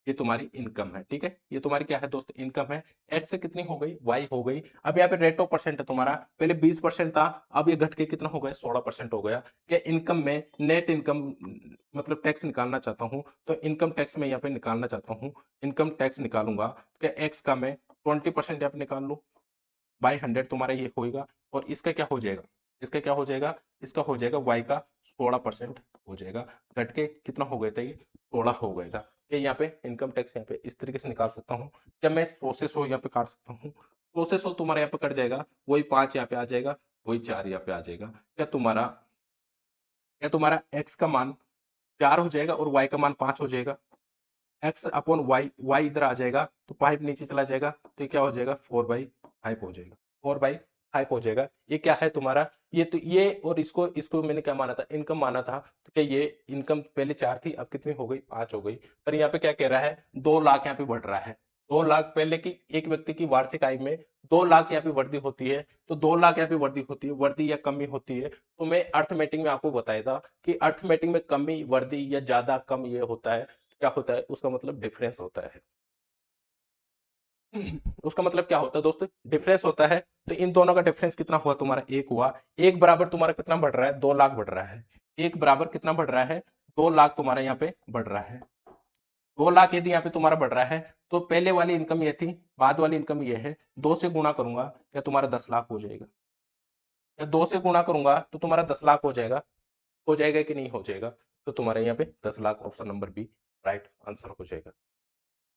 ये तुम्हारी इनकम है, ठीक है, ये तुम्हारी क्या है दोस्त, इनकम है। एक्स से कितनी हो गई, वाई हो गई। अब यहाँ पे रेट ऑफ परसेंट है तुम्हारा, पहले 20% था, अब ये घट के कितना हो गया, 16% हो गया। क्या इनकम में नेट इनकम मतलब टैक्स निकालना चाहता हूं, तो इनकम टैक्स में यहाँ पे निकालना चाहता हूँ, इनकम टैक्स निकालूंगा। क्या एक्स का मैं 20% यहाँ पे निकाल लूं, बाई 100 तुम्हारा ये होगा। और इसका क्या हो जाएगा, इसका क्या हो जाएगा, इसका हो जाएगा वाई का 16% हो जाएगा। घट के कितना हो गया था, ये 16 हो गएगा। क्या यहाँ पे इनकम टैक्स यहाँ पे इस तरीके से निकाल सकता हूँ। क्या मैं 100 से 100 यहाँ पे काट सकता हूँ, 100 से 100 तुम्हारा यहाँ पे कट जाएगा, वही 5 यहाँ पे आ जाएगा, वही 4 यहाँ पे आ जाएगा। क्या तुम्हारा एक्स का मान 4 हो जाएगा और वाई का मान 5 हो जाएगा। एक्स अपॉन वाई, वाई इधर आ जाएगा तो 5 नीचे चला जाएगा, तो ये क्या हो जाएगा, 4/5 हो जाएगा, 4/5 हो जाएगा। ये क्या है तुम्हारा, ये तो ये, और इसको इसको मैंने क्या माना था, इनकम माना था। तो क्या ये इनकम पहले 4 थी, अब कितनी हो गई, 5 हो गई। पर यहाँ पे क्या कह रहा है, 2 लाख यहाँ पे बढ़ रहा है। 2 लाख पहले की एक व्यक्ति की वार्षिक आय में 2 लाख यहाँ पे वृद्धि होती है, तो 2 लाख यहाँ पे वृद्धि होती है, वृद्धि या कमी होती है। तो मैं अर्थमेटिक में आपको बताया था कि अर्थमेटिक में कमी, वृद्धि या ज्यादा कम ये होता है, क्या होता है, उसका मतलब डिफरेंस होता है। उसका मतलब क्या होता है दोस्त, डिफरेंस होता है। तो इन दोनों का डिफरेंस कितना हुआ तुम्हारा, एक हुआ। एक बराबर तुम्हारा कितना बढ़ रहा है, 2 लाख बढ़ रहा है। एक बराबर कितना बढ़ रहा है, 2 लाख तुम्हारा यहाँ पे बढ़ रहा है। 2 लाख यदि यहाँ पे तुम्हारा बढ़ रहा है, तो पहले वाली इनकम ये थी, बाद वाली इनकम ये है, 2 से गुणा करूंगा क्या तुम्हारा 10 लाख हो जाएगा। या 2 से गुणा करूंगा तो तुम्हारा 10 लाख हो जाएगा कि नहीं हो जाएगा। तो तुम्हारे यहाँ पे 10 lakh, option number b right answer हो जाएगा।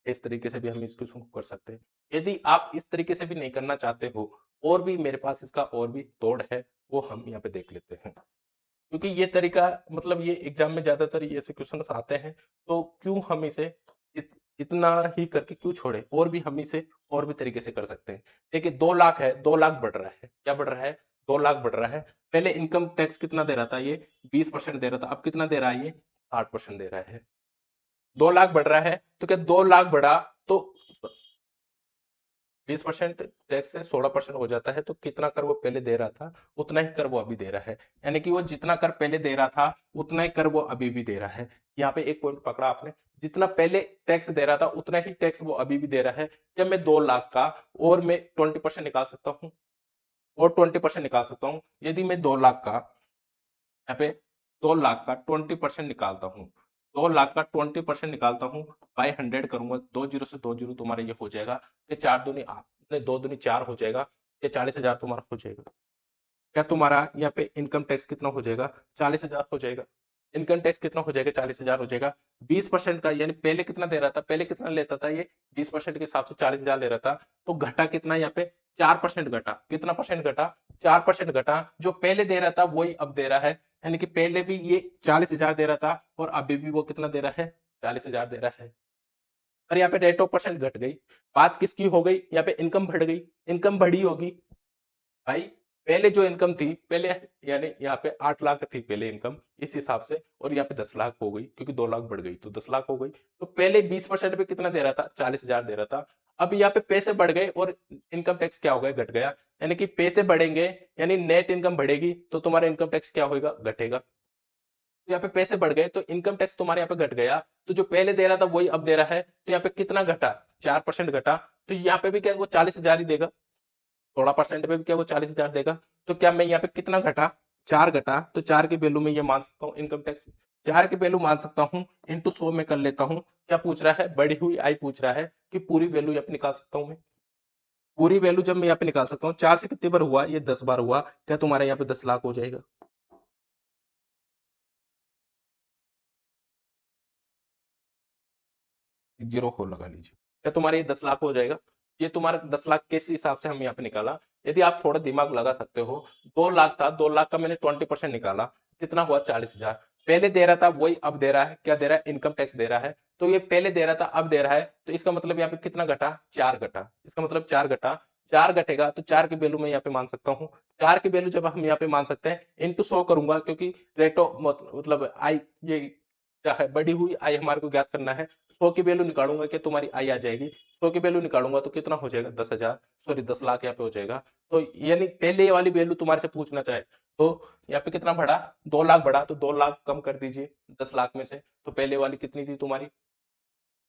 इस तरीके से भी हम इस क्वेश्चन को कर सकते हैं। यदि आप इस तरीके से भी नहीं करना चाहते हो, और भी मेरे पास इसका और भी तोड़ है, वो हम यहाँ पे देख लेते हैं। क्योंकि ये तरीका मतलब ये एग्जाम में ज्यादातर ये ऐसे क्वेश्चन आते हैं, तो क्यों हम इसे इतना ही करके क्यों छोड़े, और भी हम इसे और भी तरीके से कर सकते हैं। देखिए 2 लाख है, 2 लाख बढ़ रहा है, क्या बढ़ रहा है, 2 लाख बढ़ रहा है। पहले इनकम टैक्स कितना दे रहा था, ये 20% दे रहा था, अब कितना दे रहा है, ये 60% दे रहा है। 2 लाख बढ़ रहा है, तो क्या 2 लाख बढ़ा तो 20% टैक्स से 16% हो जाता है, तो कितना कर वो पहले दे रहा था उतना ही कर वो अभी दे रहा है। यानी कि वो जितना कर पहले दे रहा था उतना ही कर वो अभी भी दे रहा है। यहाँ पे एक पॉइंट पकड़ा आपने, जितना पहले टैक्स दे रहा था उतना ही टैक्स वो अभी भी दे रहा है। जब मैं 2 लाख का और मैं 20% निकाल सकता हूँ, और 20% निकाल सकता हूँ। यदि मैं 2 लाख का यहाँ पे 2 लाख का 20% निकालता हूँ, 2 लाख का 20% निकालता हूँ, बाई 100 करूंगा, 2 जीरो से 2 जीरो तुम्हारा ये हो जाएगा। ये 4 दूनी 8, 2 दूनी 4 हो जाएगा। ये 40,000 तुम्हारा हो जाएगा। क्या तुम्हारा यहाँ पे इनकम टैक्स कितना हो जाएगा, 40,000 हो जाएगा। इनकम टैक्स कितना हो जाएगा, 40,000 हो जाएगा। 20% का, यानी पहले कितना दे रहा था, पहले कितना लेता था ये, 20% के हिसाब से 40,000 ले रहा था। तो घटा कितना यहाँ पे, 4% घटा, कितना परसेंट घटा, 4% घटा। जो पहले दे रहा था वही अब दे रहा है, यानी कि पहले भी ये 40,000 दे रहा था और अभी भी वो कितना दे रहा है, 40,000 दे रहा है। और यहाँ पे रेट ऑफ परसेंट घट गई, बात किसकी हो गई, यहाँ पे इनकम बढ़ गई, इनकम बढ़ी होगी भाई। पहले जो इनकम थी पहले, यानी यहाँ पे 8 लाख थी पहले इनकम इस हिसाब से, और यहाँ पे 10 लाख हो गई, क्योंकि 2 लाख बढ़ गई तो 10 लाख हो गई। तो पहले 20% पे कितना दे रहा था, 40,000 दे रहा था। अब यहाँ पे पैसे बढ़ गए और इनकम टैक्स क्या हो गया, घट गया। यानी कि पैसे बढ़ेंगे यानी नेट इनकम बढ़ेगी, तो तुम्हारा इनकम टैक्स क्या होगा, घटेगा। तो यहाँ पे पैसे बढ़ गए तो इनकम टैक्स तुम्हारे यहाँ पे घट गया। तो जो पहले दे रहा था वही अब दे रहा है, तो यहाँ पे कितना घटा, 4% घटा। तो यहाँ पे भी क्या वो 40,000 ही देगा, 16% पे भी क्या वो 40,000 देगा। तो क्या मैं यहाँ पे कितना घटा, 4 घटा, तो 4 की वैल्यू में ये मान सकता हूँ इनकम टैक्स, 4 की वैल्यू मान सकता हूँ, इंटू 100 में कर लेता हूँ। क्या पूछ रहा है, बढ़ी हुई आय पूछ रहा है, कि पूरी वैल्यू यहाँ पे निकाल सकता हूँ मैं। पूरी वैल्यू जब मैं यहाँ पे निकाल सकता हूँ, 4 से कितनी बार हुआ, ये 10 बार हुआ। क्या तुम्हारे यहाँ पे 10 लाख हो जाएगा। जीरो हो लगा लीजिए, क्या तुम्हारे ये 10 लाख हो जाएगा। ये तुम्हारा 10 लाख किस हिसाब से हम यहाँ पे निकाला, यदि आप थोड़ा दिमाग लगा सकते हो। 2 लाख था, 2 लाख का मैंने 20% निकाला, कितना हुआ, 40,000। पहले दे रहा था वही अब दे रहा है, क्या दे रहा है, इनकम टैक्स दे रहा है। तो ये पहले दे रहा था अब दे रहा है, तो इसका मतलब यहाँ पे कितना घटा, 4 घटा, इसका मतलब 4 घटा। 4 घटेगा तो 4 की वैल्यू मैं यहाँ पे मान सकता हूँ। 4 की वैल्यू जब हम यहाँ पे मान सकते हैं इनटू 100 करूंगा, क्योंकि रेट ऑफ मतलब आई, ये क्या है, बढ़ी हुई आई हमारे को ज्ञात करना है। 100 की वैल्यू निकालूंगा कि तुम्हारी आई आ जाएगी। 100 की वैल्यू निकालूंगा तो कितना हो जाएगा, 10,000, सॉरी 10 लाख यहाँ पे हो जाएगा। तो यानी पहले वाली वैल्यू तुम्हारे से पूछना चाहे तो यहाँ पे कितना बढ़ा, 2 लाख बढ़ा, तो 2 लाख कम कर दीजिए 10 लाख में से। तो पहले वाली कितनी थी तुम्हारी,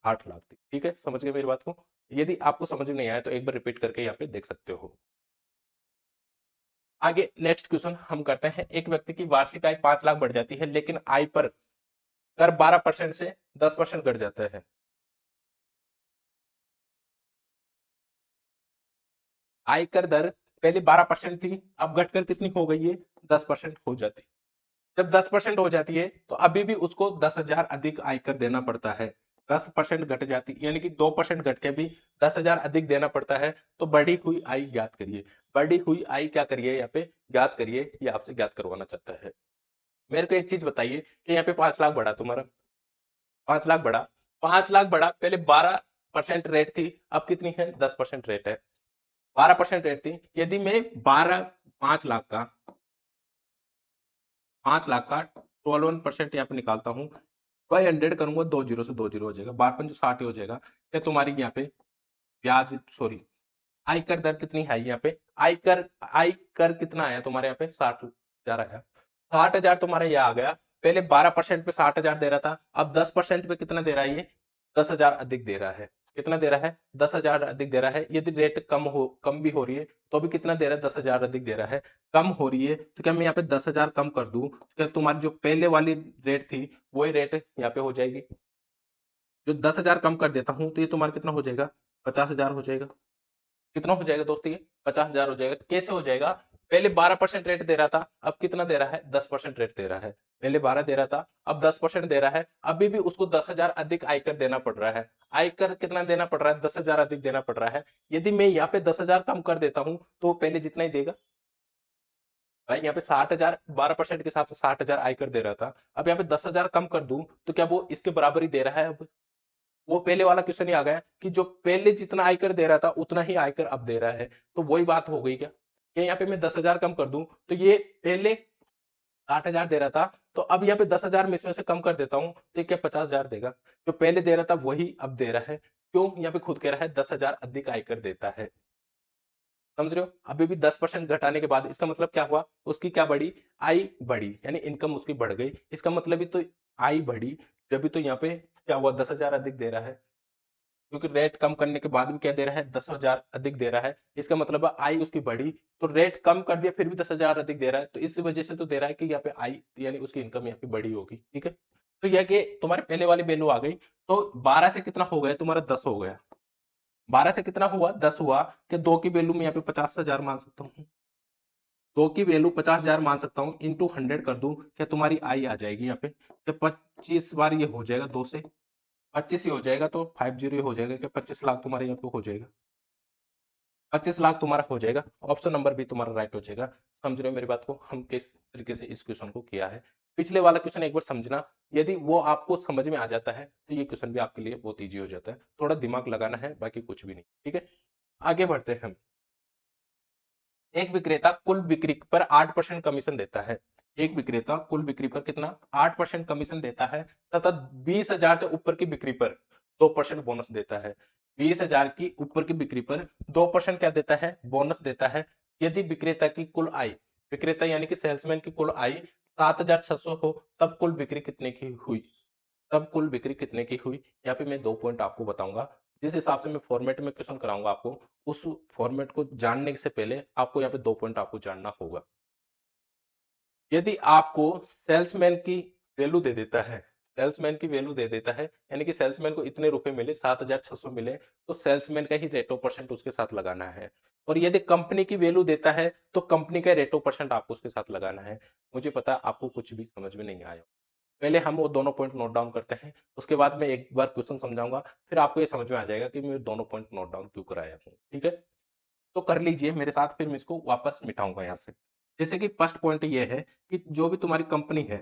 8 लाख थी। ठीक है, समझ गए मेरी बात को। यदि आपको समझ में नहीं आया तो एक बार रिपीट करके यहाँ पे देख सकते हो। आगे नेक्स्ट क्वेश्चन हम करते हैं। एक व्यक्ति की वार्षिक आय 5 लाख बढ़ जाती है, लेकिन आय पर कर 12% से 10% घट जाता है। आयकर दर पहले 12% थी, अब घटकर कितनी हो गई है, 10% हो जाती है। जब 10% हो जाती है तो अभी भी उसको 10,000 अधिक आयकर देना पड़ता है। 10% घट जाती यानी कि 2% घट के भी 10,000 अधिक देना पड़ता है। तो बढ़ी हुई आय ज्ञात करिए। बढ़ी हुई आय क्या करिए, यहाँ पे ज्ञात करिए, ये आपसे ज्ञात करवाना चाहता है। मेरे को एक चीज बताइए कि यहाँ पे 5 लाख बढ़ा तुम्हारा, 5 लाख बढ़ा, 5 लाख बढ़ा, पहले 12% रेट थी, अब कितनी है, 10% रेट है। 12% रेट थी, यदि मैं 5 लाख का 12% यहाँ पे निकालता हूँ, 500 करूंगा, 2 जीरो से 2 जीरो हो जाएगा, 12×5 60 हो जाएगा। क्या तुम्हारी यहाँ पे ब्याज, सॉरी, आयकर दर कितनी है यहाँ पे, आयकर आयकर कितना आया तुम्हारे यहाँ पे, 60,000 आया। 60,000 तुम्हारा ये आ गया। पहले 12% पे 60,000 दे रहा था, अब 10% पे कितना दे रहा है, ये 10,000 अधिक दे रहा है। कितना दे रहा है, 10,000 अधिक दे रहा है। यदि रेट कम भी हो रही है तो भी कितना दे रहा है, 10,000 अधिक दे रहा है। कम हो रही है तो क्या मैं यहाँ पे 10,000 कम कर दूं, तो क्या तुम्हारी जो पहले वाली रेट थी वही रेट यहाँ पे हो जाएगी। जो 10,000 कम कर देता हूं तो ये तुम्हारा कितना हो जाएगा, 50,000 हो जाएगा। कितना हो जाएगा दोस्तों, ये 50,000 हो जाएगा। कैसे हो जाएगा, पहले 12% रेट दे रहा था, अब कितना दे रहा है, 10% रेट दे रहा है। पहले 12 दे रहा था, अब 10% दे रहा है। अभी भी उसको 10,000 अधिक आयकर देना पड़ रहा है। आयकर कितना देना पड़ रहा है, 10,000 अधिक देना पड़ रहा है। यदि मैं यहाँ पे 10,000 कम कर देता हूं तो वो पहले जितना ही देगा। भाई यहाँ पे 60,000, 12% के हिसाब से 60,000 आयकर दे रहा था, अब यहाँ पे 10,000 कम कर दूं तो क्या वो इसके बराबर ही दे रहा है। अब वो पहले वाला क्वेश्चन ही आ गया कि जो पहले जितना आयकर दे रहा था उतना ही आयकर अब दे रहा है। तो वही बात हो गई क्या, कि यहाँ पे मैं 10,000 कम कर दूं तो ये पहले 60,000 दे रहा था, तो अब यहाँ पे 10,000 में इसमें से कम कर देता हूं तो ये क्या 50,000 देगा। जो पहले दे रहा था वही अब दे रहा है। क्यों, यहाँ पे खुद कह रहा है 10,000 अधिक आयकर देता है। समझ रहे हो, अभी भी 10% घटाने के बाद इसका मतलब क्या हुआ, उसकी क्या बढ़ी, आई बढ़ी, यानी इनकम उसकी बढ़ गई। इसका मतलब ही तो आई बढ़ी, जब भी तो यहाँ पे क्या हुआ, 10,000 अधिक दे रहा है। क्योंकि रेट कम करने के बाद भी क्या दे रहा है, 10,000 अधिक दे रहा है। इसका मतलब है आई उसकी बढ़ी, तो रेट कम कर दिया फिर भी 10,000 अधिक दे रहा है, तो इस वजह से तो दे रहा है कि यहाँ पे आई यानी उसकी इनकम यहाँ पे बढ़ी होगी। ठीक है, तो यह कि तुम्हारे पहले वाली वैल्यू आ गई। तो 12 से कितना हो गया तुम्हारा, 10 हो गया। 12 से कितना हुआ, 10 हुआ। कि 2 की वैल्यू में यहाँ पे 50,000 मान सकता हूँ, 2 की वैल्यू 50,000 मान सकता हूँ, इंटू 100 कर दूं, क्या तुम्हारी आई आ जाएगी यहाँ पे। क्या 25 बार ये हो जाएगा, 2 से 25 ही हो जाएगा, तो 50 हो जाएगा। क्या 25 लाख तुम्हारे यहाँ पे हो जाएगा, 25 लाख तुम्हारा हो जाएगा। ऑप्शन नंबर भी तुम्हारा राइट हो जाएगा। समझ रहे हो मेरी बात को, हम किस तरीके से इस क्वेश्चन को किया है। पिछले वाला क्वेश्चन एक बार समझना, यदि वो आपको समझ में आ जाता है तो ये क्वेश्चन भी आपके लिए बहुत ईजी हो जाता है। थोड़ा दिमाग लगाना है, बाकी कुछ भी नहीं। ठीक है, आगे बढ़ते हैं हम। एक विक्रेता कुल बिक्री पर 8% कमीशन देता है। एक विक्रेता कुल बिक्री पर कितना, 8% कमीशन देता है, तथा 20,000 से ऊपर की बिक्री पर 2% बोनस देता है। 20,000 की ऊपर की बिक्री पर 2% क्या देता है, बोनस देता है। यदि विक्रेता की कुल आय, विक्रेता यानी कि सेल्समैन की कुल आय 7,600 हो, तब कुल बिक्री कितने की हुई, तब कुल बिक्री कितने की हुई। यहाँ पे मैं 2 पॉइंट आपको बताऊंगा। जिस हिसाब से मैं फॉर्मेट में क्वेश्चन कराऊंगा आपको, उस फॉर्मेट को जानने से पहले आपको यहाँ पे 2 पॉइंट आपको जानना होगा। यदि आपको सेल्समैन की वैल्यू दे देता है, सेल्समैन की वैल्यू दे देता है, यानी कि सेल्समैन को इतने रुपए मिले, 7,600 मिले, तो सेल्समैन का ही रेट ऑफ परसेंट उसके साथ लगाना है। और यदि कंपनी की वैल्यू देता है तो कंपनी का रेट ऑफ परसेंट आपको उसके साथ लगाना है। मुझे पता है आपको कुछ भी समझ में नहीं आया। पहले हम वो दोनों पॉइंट नोट डाउन करते हैं, उसके बाद मैं एक बार क्वेश्चन समझाऊंगा, फिर आपको ये समझ में आ जाएगा कि मैं दोनों पॉइंट नोट डाउन क्यों कराया हूँ। ठीक है, तो कर लीजिए मेरे साथ, फिर मैं इसको वापस मिटाऊंगा यहाँ से। जैसे कि फर्स्ट पॉइंट ये है कि जो भी तुम्हारी कंपनी है,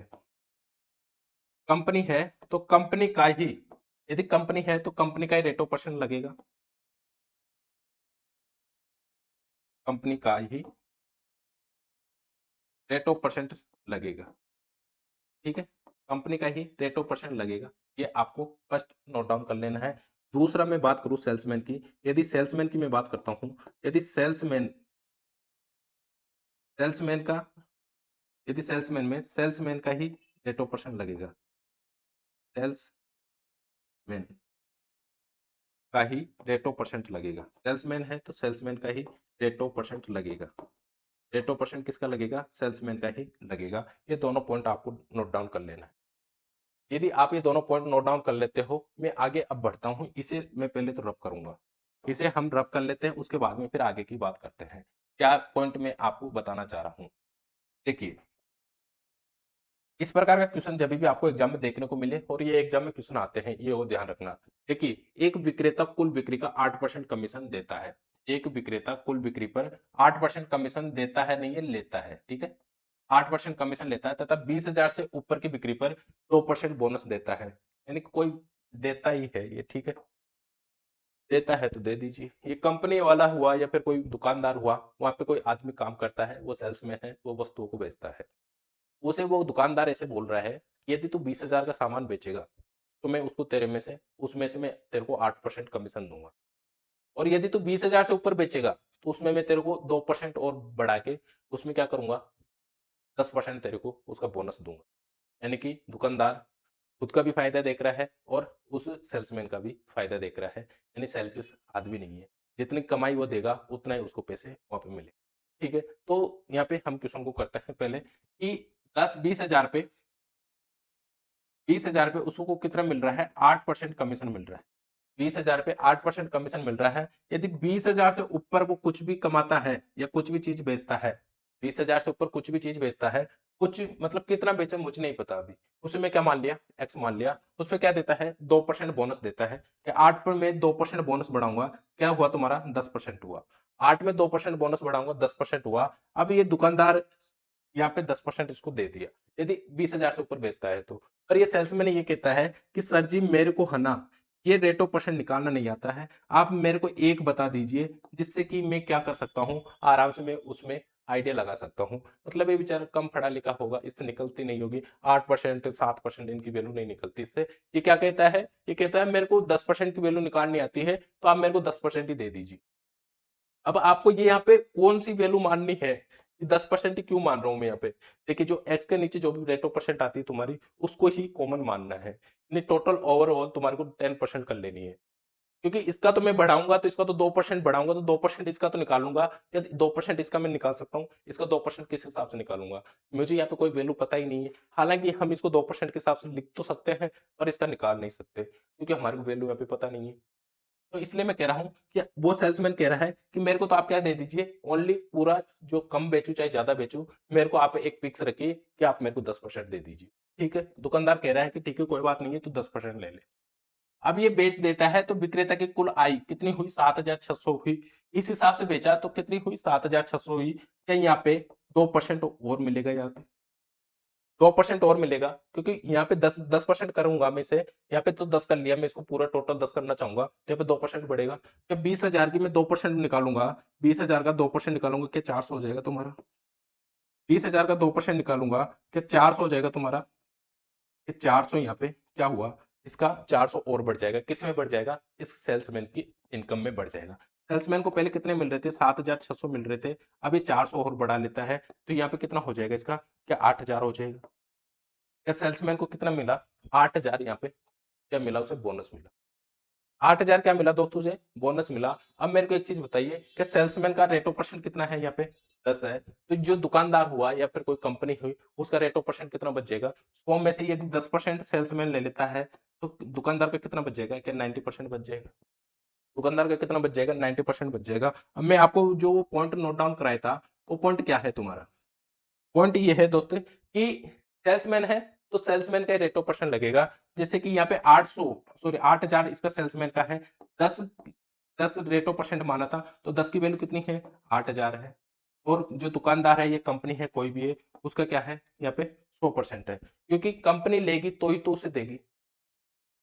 कंपनी है तो कंपनी का ही, यदि कंपनी है तो कंपनी का ही रेट ऑफ परसेंट लगेगा। कंपनी का ही रेट ऑफ परसेंट लगेगा। ठीक है, कंपनी का ही रेट ऑफ परसेंट लगेगा। ये आपको फर्स्ट नोट डाउन कर लेना है। दूसरा मैं बात करूं सेल्समैन की, यदि सेल्समैन की मैं बात करता हूं, यदि सेल्समैन का यदि सेल्समैन का ही रेट ऑफ परसेंट लगेगा। सेल्समैन का ही रेट ऑफ परसेंट लगेगा। सेल्समैन है तो सेल्समैन का ही रेट ऑफ परसेंट लगेगा। रेट ऑफ परसेंट किसका लगेगा? सेल्समैन का ही लगेगा। ये दोनों पॉइंट आपको नोट डाउन कर लेना है। यदि आप ये दोनों पॉइंट नोट डाउन कर लेते हो, मैं आगे अब बढ़ता हूं। इसे मैं पहले तो रब करूंगा, इसे हम रब कर लेते हैं, उसके बाद में फिर आगे की बात करते हैं। क्या पॉइंट मैं आपको बताना चाह रहा हूं, देखिए इस प्रकार का क्वेश्चन जब भी आपको एग्जाम में देखने को मिले, और ये एग्जाम में क्वेश्चन आते हैं, ये वो ध्यान रखना। देखिए, एक विक्रेता कुल बिक्री का 8% कमीशन देता है। एक विक्रेता कुल बिक्री पर 8% कमीशन देता है, नहीं है लेता है। ठीक है, 8% कमीशन लेता है तथा 20,000 से ऊपर की बिक्री पर 2% बोनस देता है। यानी कि कोई देता ही है ये। ठीक है, देता है तो दे दीजिए। ये कंपनी वाला हुआ या फिर कोई दुकानदार हुआ, वहां पे कोई आदमी काम करता है, वो सेल्समैन है, वो वस्तुओं को बेचता है। उसे वो दुकानदार ऐसे बोल रहा है कि यदि तू 20,000 का सामान बेचेगा तो मैं उसको तेरे में से उसमें से मैं तेरे को 8% कमीशन दूंगा, और यदि तू 20,000 से ऊपर बेचेगा तो उसमें मैं तेरे को 2% और बढ़ा के उसमें क्या करूंगा, 10% तेरे को उसका बोनस दूंगा। यानी कि दुकानदार खुद का भी फायदा देख रहा है और उस सेल्समैन का भी फायदा देख रहा है। यानी सेल्फिश आदमी नहीं है, जितनी कमाई वो देगा उतना ही उसको पैसे वहां पे मिले। ठीक है, तो यहाँ पे हम क्वेश्चन को करते हैं पहले कि 10-20,000 पे 20,000 पे उसको कितना मिल रहा है? 8% कमीशन मिल रहा है। 20,000 पे 8% कमीशन मिल रहा है। यदि 20,000 से ऊपर वो कुछ भी कमाता है या कुछ भी चीज बेचता है, 20,000 से ऊपर कुछ भी चीज बेचता है, कुछ मतलब कितना बेचा मुझे नहीं पता अभी, उसमें क्या मान लिया, एक्स मान लिया, उसमें क्या देता है? 2% बोनस देता है कि 8 पर मैं 2% बोनस बढ़ाऊंगा, क्या हुआ तुम्हारा? 10% हुआ। 8 में 2% बोनस बढ़ाऊंगा, 10% हुआ। अब ये दुकानदार यहाँ पे 10% इसको दे दिया, यदि 20,000 से ऊपर बेचता है तो। और ये सेल्समैन ये कहता है कि सर जी मेरे को है ना ये रेट ऑफ परसेंट निकालना नहीं आता है, आप मेरे को एक बता दीजिए जिससे कि मैं क्या कर सकता हूँ, आराम से मैं उसमें आइडिया लगा सकता हूँ। मतलब ये बेचारा कम पढ़ा लिखा होगा, इससे निकलती नहीं होगी 8% 7%, इनकी वैल्यू नहीं निकलती इससे। ये क्या कहता है? ये कहता है मेरे को 10% की वैल्यू निकालनी आती है, तो आप मेरे को 10% ही दे दीजिए। अब आपको ये यहाँ पे कौन सी वैल्यू माननी है? 10% ही क्यों मान रहा हूं मैं यहाँ पे? देखिए, जो एक्स के नीचे जो भी रेट ऑफ परसेंट आती है तुम्हारी, उसको ही कॉमन मानना है। नहीं, टोटल ओवरऑल तुम्हारे को 10% कर लेनी है, क्योंकि इसका तो मैं बढ़ाऊंगा तो इसका तो 2% बढ़ाऊंगा तो 2% इसका तो निकालूंगा, या 2% इसका मैं निकाल सकता हूँ, इसका 2% किस हिसाब से निकालूंगा? मुझे यहाँ पे कोई वैल्यू पता ही नहीं है। हालांकि हम इसको 2% के हिसाब से लिख तो सकते हैं, पर इसका निकाल नहीं सकते, क्योंकि हमारे को वैल्यू यहाँ पे पता नहीं है। तो इसलिए मैं कह रहा हूं कि वो सेल्समैन कह रहा है कि मेरे को तो आप क्या दे दीजिए, ओनली पूरा जो कम बेचू चाहे ज्यादा बेचू, मेरे को आप एक फिक्स रखिए कि आप मेरे को 10% दे दीजिए। ठीक है, दुकानदार कह रहा है कि ठीक है कोई बात नहीं है, तू 10% ले ले। अब ये बेच देता है तो विक्रेता की कुल आय कितनी हुई? 7,600 हुई। इस हिसाब से बेचा तो कितनी हुई? 7,600 हुई। क्या यहाँ पे 2% और मिलेगा? यहाँ पे 2% और मिलेगा, क्योंकि यहाँ पे 10% करूंगा मैं इसे, यहाँ पे तो 10 कर लिया, मैं इसको पूरा टोटल 10 करना चाहूंगा, तो यहाँ पे 2% बढ़ेगा। तो 20,000 की मैं 2% निकालूंगा, 20,000 का 2% निकालूंगा, क्या 400 हो जाएगा तुम्हारा? 20,000 का 2% निकालूंगा, क्या 400 हो जाएगा तुम्हारा? ये 400 यहाँ पे क्या हुआ? इसका 400 और बढ़ जाएगा। किस में बढ़ जाएगा? इस सेल्समैन की इनकम में बढ़ जाएगा। सेल्समैन को पहले कितने मिल रहे थे? 7,600 मिल रहे थे। अब ये 400 और बढ़ा लेता है, तो यहाँ पे कितना हो जाएगा इसका? क्या 8,000 हो जाएगा? या सेल्समैन को कितना मिला? 8,000 यहाँ पे क्या मिला उसे? बोनस मिला। 8,000 क्या मिला दोस्तों से? बोनस मिला। अब मेरे को एक चीज बताइए कि सेल्समैन का रेट ऑफ परसेंट कितना है? यहाँ पे 10 है। तो जो दुकानदार हुआ या फिर कोई कंपनी हुई, उसका रेट ऑफ परसेंट कितना बच जाएगा? 100 में से यदि 10% सेल्समैन ले लेता है तो दुकानदार का कितना बच जाएगा? क्या 90% बच जाएगा? दुकानदार का कितना बच जाएगा? 90% बच जाएगा। अब मैं आपको जो पॉइंट नोट डाउन कराया था, वो पॉइंट क्या है तुम्हारा? पॉइंट ये है दोस्तों कि सेल्समैन है तो सेल्समैन का रेट ऑफ परसेंट लगेगा। जैसे कि यहाँ पे 800, सॉरी 8,000 इसका सेल्समैन का है, 10 10 रेट ऑफ परसेंट माना था, तो 10 की वैल्यू कितनी है? 8,000 है। और जो दुकानदार है, ये कंपनी है कोई भी है, उसका क्या है यहाँ पे? 100% है, क्योंकि कंपनी लेगी तो ही तो उसे देगी।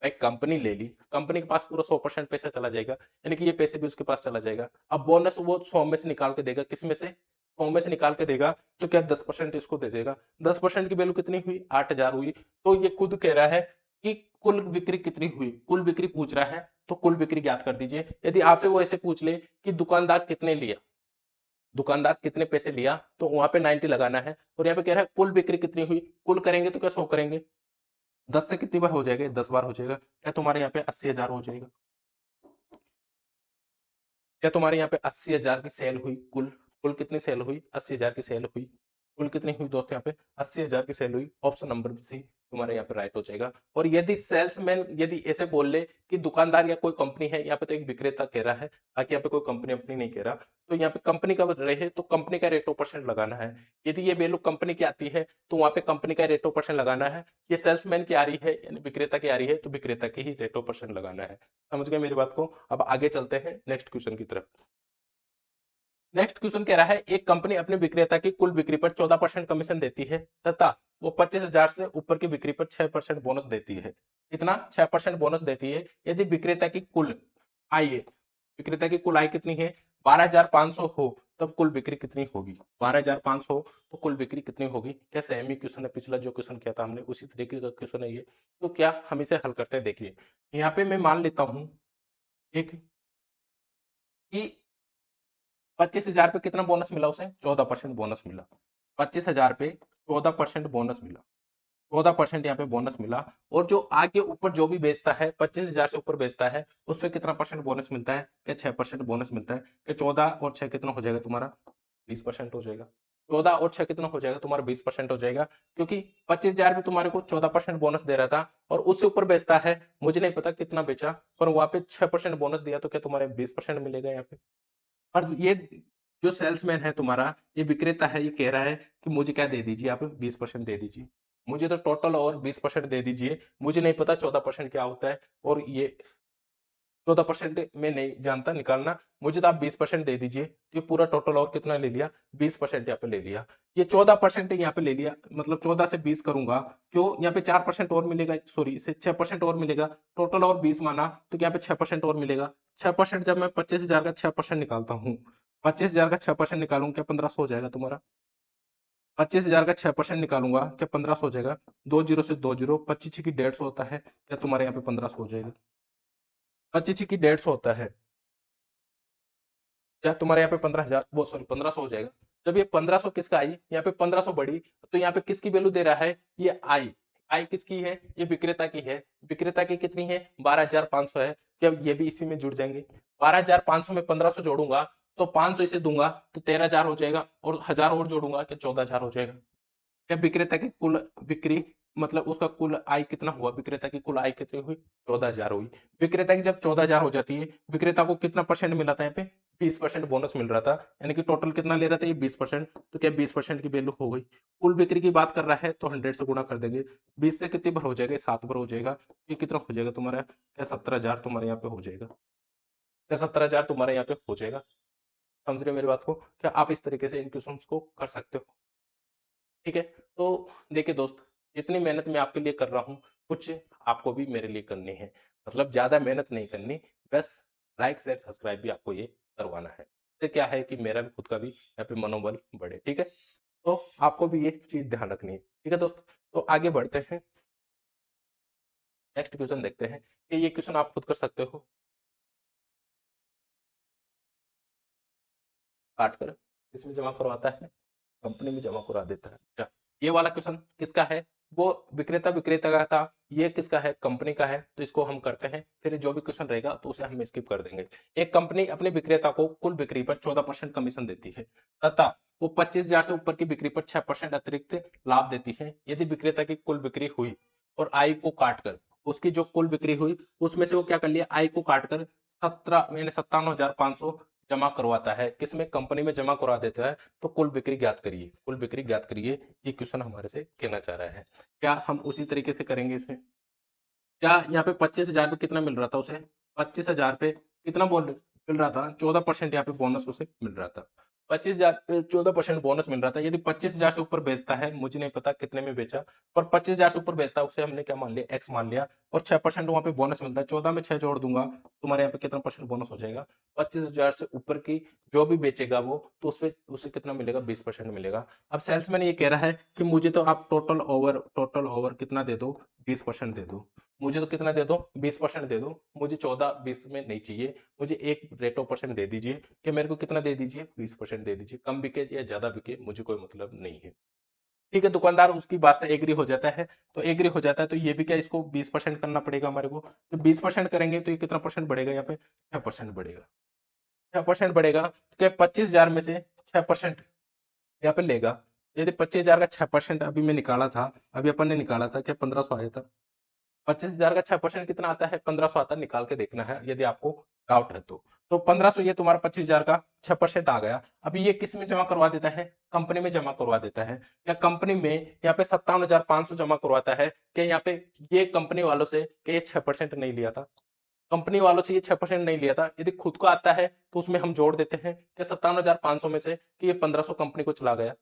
एक कंपनी ले ली, कंपनी के पास पूरा 100% पैसा चला जाएगा, यानी कि ये पैसे भी उसके पास चला जाएगा। अब बोनस वो 100 में से निकाल के देगा, किस में से? 100 में से निकाल के देगा, तो क्या 10% इसको दे देगा। 10% की वैल्यू कितनी हुई? 8,000 हुई। तो ये खुद कह रहा है कि कुल बिक्री कितनी हुई, कुल बिक्री पूछ रहा है, तो कुल बिक्री ज्ञात कर दीजिए। यदि आपसे वो ऐसे पूछ ले कि दुकानदार कितने लिया, दुकानदार कितने पैसे लिया, तो वहां पे 90 लगाना है। और यहाँ पे कह रहा है कुल बिक्री कितनी हुई, कुल करेंगे तो क्या 100 करेंगे, 10 से कितनी बार हो जाएगा, 10 बार हो जाएगा। क्या तुम्हारे यहाँ पे 80,000 हो जाएगा? क्या तुम्हारे यहाँ पे 80,000 की सेल हुई? कुल कुल कितनी सेल हुई? 80,000 की सेल हुई। कुल कितनी हुई दोस्त? यहाँ पे 80,000 की सेल हुई। ऑप्शन नंबर सी तुम्हारे यहाँ पे राइट हो जाएगा। और यदि सेल्समैन यदि ऐसे बोल ले कि दुकानदार या कोई कंपनी है, यहाँ पे तो एक विक्रेता कह रहा है, बाकी यहाँ पे कोई कंपनी अपनी नहीं कह रहा, तो यहाँ पे कंपनी का रहे तो कंपनी का रेट ऑफ परसेंट लगाना है। यदि ये वैल्यू कंपनी की आती है तो वहां पे कंपनी का रेट ऑफ परसेंट लगाना है। ये सेल्समैन की आ रही है यानी विक्रेता की आ रही है, तो विक्रेता की ही रेट ऑफ परसेंट लगाना है। समझ गए मेरी बात को? अब आगे चलते हैं नेक्स्ट क्वेश्चन की तरफ। नेक्स्ट क्वेश्चन कह रहा है एक कंपनी अपने विक्रेता की कुल बिक्री पर 14% कमीशन देती है तथा वो 25,000 से ऊपर की बिक्री पर 6% बोनस देती है। कितना? 6% बोनस देती है। यदि विक्रेता की कुल आय, विक्रेता की कुल आय कितनी है? 12,500 हो, तब कुल बिक्री कितनी होगी? 12,500 तो कुल बिक्री कितनी होगी? क्या सेम ही क्वेश्चन है? पिछला जो क्वेश्चन किया था हमने उसी तरीके का क्वेश्चन है ये। तो क्या हम इसे हल करते हैं? देखिए यहाँ पे मैं मान लेता हूं एक कि 25,000 पे कितना बोनस मिला उसे? 14% बोनस मिला। 25,000 पे 14% बोनस मिला। 14% यहाँ पे बोनस मिला। और जो आगे ऊपर जो भी बेचता है, 25,000 से ऊपर बेचता है, उस पर कितना परसेंट बोनस मिलता है? क्या 6% बोनस मिलता है। क्या 14 और 6 कितना हो जाएगा तुम्हारा? 20% हो जाएगा। 14 और 6 कितना हो जाएगा तुम्हारा? 20% हो जाएगा। क्योंकि 25,000 में तुम्हारे को 14% बोनस दे रहा था और उससे ऊपर बेचता है, मुझे नहीं पता कितना बेचा, पर वहां पे 6% बोनस दिया, तो क्या तुम्हारे 20% मिलेगा यहाँ पे। और ये जो सेल्समैन है तुम्हारा, ये विक्रेता है, ये कह रहा है कि मुझे क्या दे दीजिए आप? 20% दे दीजिए। मुझे तो टोटल और 20% दे दीजिए। मुझे नहीं पता 14% क्या होता है, और ये 14% मैं नहीं जानता निकालना। मुझे तो आप 20% दे दीजिए। ये पूरा टोटल और कितना ले लिया? 20% यहाँ पे ले लिया। ये 14% यहाँ पे ले लिया, मतलब 14 से 20 करूंगा, क्यों? यहाँ पे 4% और मिलेगा, सॉरी इसे 6% और मिलेगा। टोटल और 20 माना, तो यहाँ पे 6% और मिलेगा। 6% जब मैं 25,000 का 6% निकालता हूँ, 25,000 का 6% निकालूंगा, क्या 1,500 हो जाएगा तुम्हारा? 25,000 का 6% निकालूंगा, क्या 1,500 हो जाएगा? 2 जीरो से 2 जीरो, 25 की 150 होता है, क्या तुम्हारे यहाँ पे 1,500 हो जाएगा? 25 की 150 होता है, क्या तुम्हारे यहाँ पे 15,000 वो सॉरी 1,500 हो जाएगा। जब ये 1,500 किसका आई, यहाँ पे 1,500 बढ़ी, तो यहाँ पे किसकी वैल्यू दे रहा है? ये आई। आई किसकी है? ये विक्रेता की है। विक्रेता की कितनी है? 12,500 है। क्या ये भी इसी में जुड़ जाएंगे? 12,500 में 1,500 जोड़ूंगा तो 500 इसे दूंगा तो 13,000 हो जाएगा, और 1,000 और जोड़ूंगा कि 14,000 हो जाएगा। क्या विक्रेता की कुल बिक्री, मतलब उसका कुल आय कितना हुआ? विक्रेता की कुल आय कितनी हुई? 14,000 हुई। विक्रेता की जब 14,000 हो जाती है, विक्रेता को कितना परसेंट मिला था यहाँ पे? 20% बोनस मिल रहा था, यानी कि टोटल कितना ले रहा था ये? 20%। तो क्या 20% की वैल्यू हो गई? कुल बिक्री की बात कर रहा है तो 100 से गुणा कर देंगे। 20 से कितनी बार हो जाएगा? 7 बार हो जाएगा। ये कितना हो जाएगा तुम्हारा? क्या 17,000 तुम्हारे यहाँ पे हो जाएगा? क्या 17,000 तुम्हारे यहाँ पे हो जाएगा? समझ रहे हो मेरी बात को? क्या आप इस तरीके से इन क्वेश्चन को कर सकते हो? ठीक है। तो देखिए दोस्त, जितनी मेहनत मैं आपके लिए कर रहा हूँ, कुछ आपको भी मेरे लिए करनी है। मतलब ज्यादा मेहनत नहीं करनी, बस लाइक शेयर सब्सक्राइब भी आपको ये करवाना है। इससे क्या है कि मेरा भी खुद का भी यहाँ पे मनोबल बढ़े। ठीक है, तो आपको भी ये चीज ध्यान रखनी है। ठीक है दोस्त, तो आगे बढ़ते हैं। नेक्स्ट क्वेश्चन देखते हैं कि ये क्वेश्चन आप खुद कर सकते हो काट कर। इसमें जमा करवाता है, कंपनी में जमा करा देता है। क्या ये वाला क्वेश्चन किसका है? वो विक्रेता का था। ये किसका है? कंपनी का है। तो इसको हम करते हैं, फिर जो भी क्वेश्चन रहेगा तो उसे हम स्किप कर देंगे। एक कंपनी अपने विक्रेता को कुल बिक्री पर 14% कमीशन देती है तथा वो 25,000 से ऊपर की बिक्री पर 6% अतिरिक्त लाभ देती है। यदि विक्रेता की कुल बिक्री हुई और आय को काटकर, उसकी जो कुल बिक्री हुई उसमें से वो क्या कर लिया? आय को काटकर 57,500 जमा करवाता है, किसमें? कंपनी में जमा करवा देता है। तो कुल बिक्री ज्ञात करिए, कुल बिक्री ज्ञात करिए, ये क्वेश्चन हमारे से कहना चाह रहा है। क्या हम उसी तरीके से करेंगे इसमें? क्या यहाँ पे 25,000 पे कितना मिल रहा था उसे? 25,000 पे कितना बोनस मिल रहा था? 14% यहाँ पे बोनस उसे मिल रहा था। 25,000 14% बोनस मिल रहा था। यदि 25,000 से ऊपर बेचता है, मुझे नहीं पता कितने में बेचा, पर 25,000 से ऊपर बेचता है, उसे हमने क्या मान लिया, एक्स मान लिया, और 6% वहां पे बोनस मिलता है। 14 में 6 जोड़ दूंगा, तुम्हारे यहाँ पे कितना परसेंट बोनस हो जाएगा, 25,000 से ऊपर की जो भी बेचेगा वो, तो उसपे उसे कितना मिलेगा, 20% मिलेगा। अब सेल्समैन ये कह रहा है कि मुझे तो आप टोटल ओवर कितना दे दो, 20% दे दो। मुझे तो कितना दे दो, 20% दे दो। मुझे 14-20 में नहीं चाहिए, मुझे एक रेट ऑफ परसेंट दे दीजिए, कि मेरे को कितना दे दीजिए, 20% दे दीजिए। कम बिके या ज्यादा बिके मुझे कोई मतलब नहीं है। ठीक है, दुकानदार उसकी बात से एग्री हो जाता है। तो एग्री हो जाता है तो ये भी क्या, इसको 20% करना पड़ेगा हमारे को। तो 20% करेंगे तो ये कितना परसेंट बढ़ेगा, यहाँ पे 6% बढ़ेगा। 6% बढ़ेगा तो क्या, 25,000 में से 6% यहाँ पे लेगा। यदि 25,000 का 6% अभी मैं निकाला था, अभी अपन ने निकाला था, क्या 1,500 आया था। 25,000 का 6% कितना आता है, 1,500 आता है। निकाल के देखना है यदि आपको डाउट है तो 1,500, ये तुम्हारा 25,000 का 6% आ गया। अभी ये किस में जमा करवा देता है, कंपनी में जमा करवा देता है। या कंपनी में यहाँ पे 57,500 जमा करवाता है, कि यहाँ पे ये कंपनी वालों से कि ये 6% नहीं लिया था, कंपनी वालों से ये 6% नहीं लिया था। यदि खुद को आता है तो उसमें हम जोड़ देते हैं कि 57,500 में से कि ये 1,500 कंपनी को चला गया।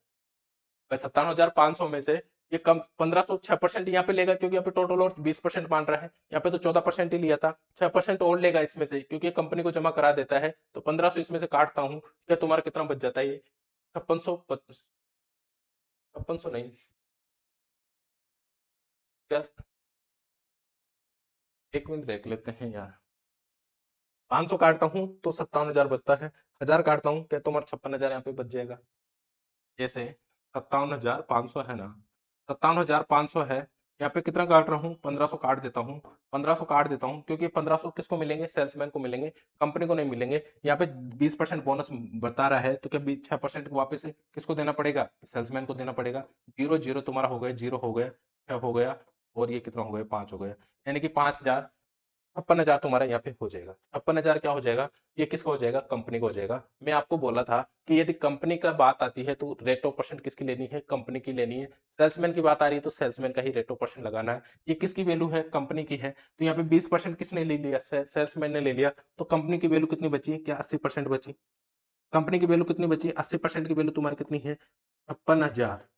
57,500 में से ये कम 1,500 6% यहाँ पे लेगा, क्योंकि यहाँ पे टोटल और 20% मान रहा है। यहाँ पे तो 14% ही लिया था, 6% और लेगा इसमें से, क्योंकि ये कंपनी को जमा करा देता है। तो 1,500 इसमें से काटता हूँ, क्या तुम्हारा कितना बच जाता है, ये 5600, 5600 नहीं, क्या, एक मिनट देख लेते हैं यार। 500 काटता हूँ तो 57,000 बचता है, 1,000 काटता हूँ क्या तुम्हारा 56,000 यहाँ पे बच जाएगा। जैसे 57,500 है ना, 57,500 है। यहाँ पे कितना काट रहा हूँ, 1,500 काट देता हूँ, 1,500 काट देता हूँ, क्योंकि 1,500 किसको मिलेंगे, सेल्समैन को मिलेंगे, कंपनी को नहीं मिलेंगे। यहाँ पे 20% बोनस बता रहा है, तो क्या 6% वापस किसको देना पड़ेगा, सेल्समैन को देना पड़ेगा। जीरो जीरो तुम्हारा हो गया, जीरो हो गया, 6 हो गया, और ये कितना हो गया, 5 हो गया। यानी कि 5,000, 56,000 तुम्हारा यहाँ पे हो जाएगा। 56,000 क्या हो जाएगा, ये किसका हो जाएगा, कंपनी का हो जाएगा। मैं आपको बोला था कि यदि कंपनी का बात आती है तो रेट ऑफ परसेंट किसकी लेनी है, कंपनी की लेनी है। सेल्समैन की बात आ रही है तो सेल्समैन का ही रेट ऑफ परसेंट लगाना है। ये किसकी वैल्यू है, कंपनी की है। तो यहाँ पे 20% किसने ले लिया, सेल्समैन ने ले लिया। तो कंपनी की वैल्यू कितनी बची, क्या 80% बची। कंपनी की वैल्यू कितनी बची, 80% की वैल्यू तुम्हारी कितनी है, 56,000।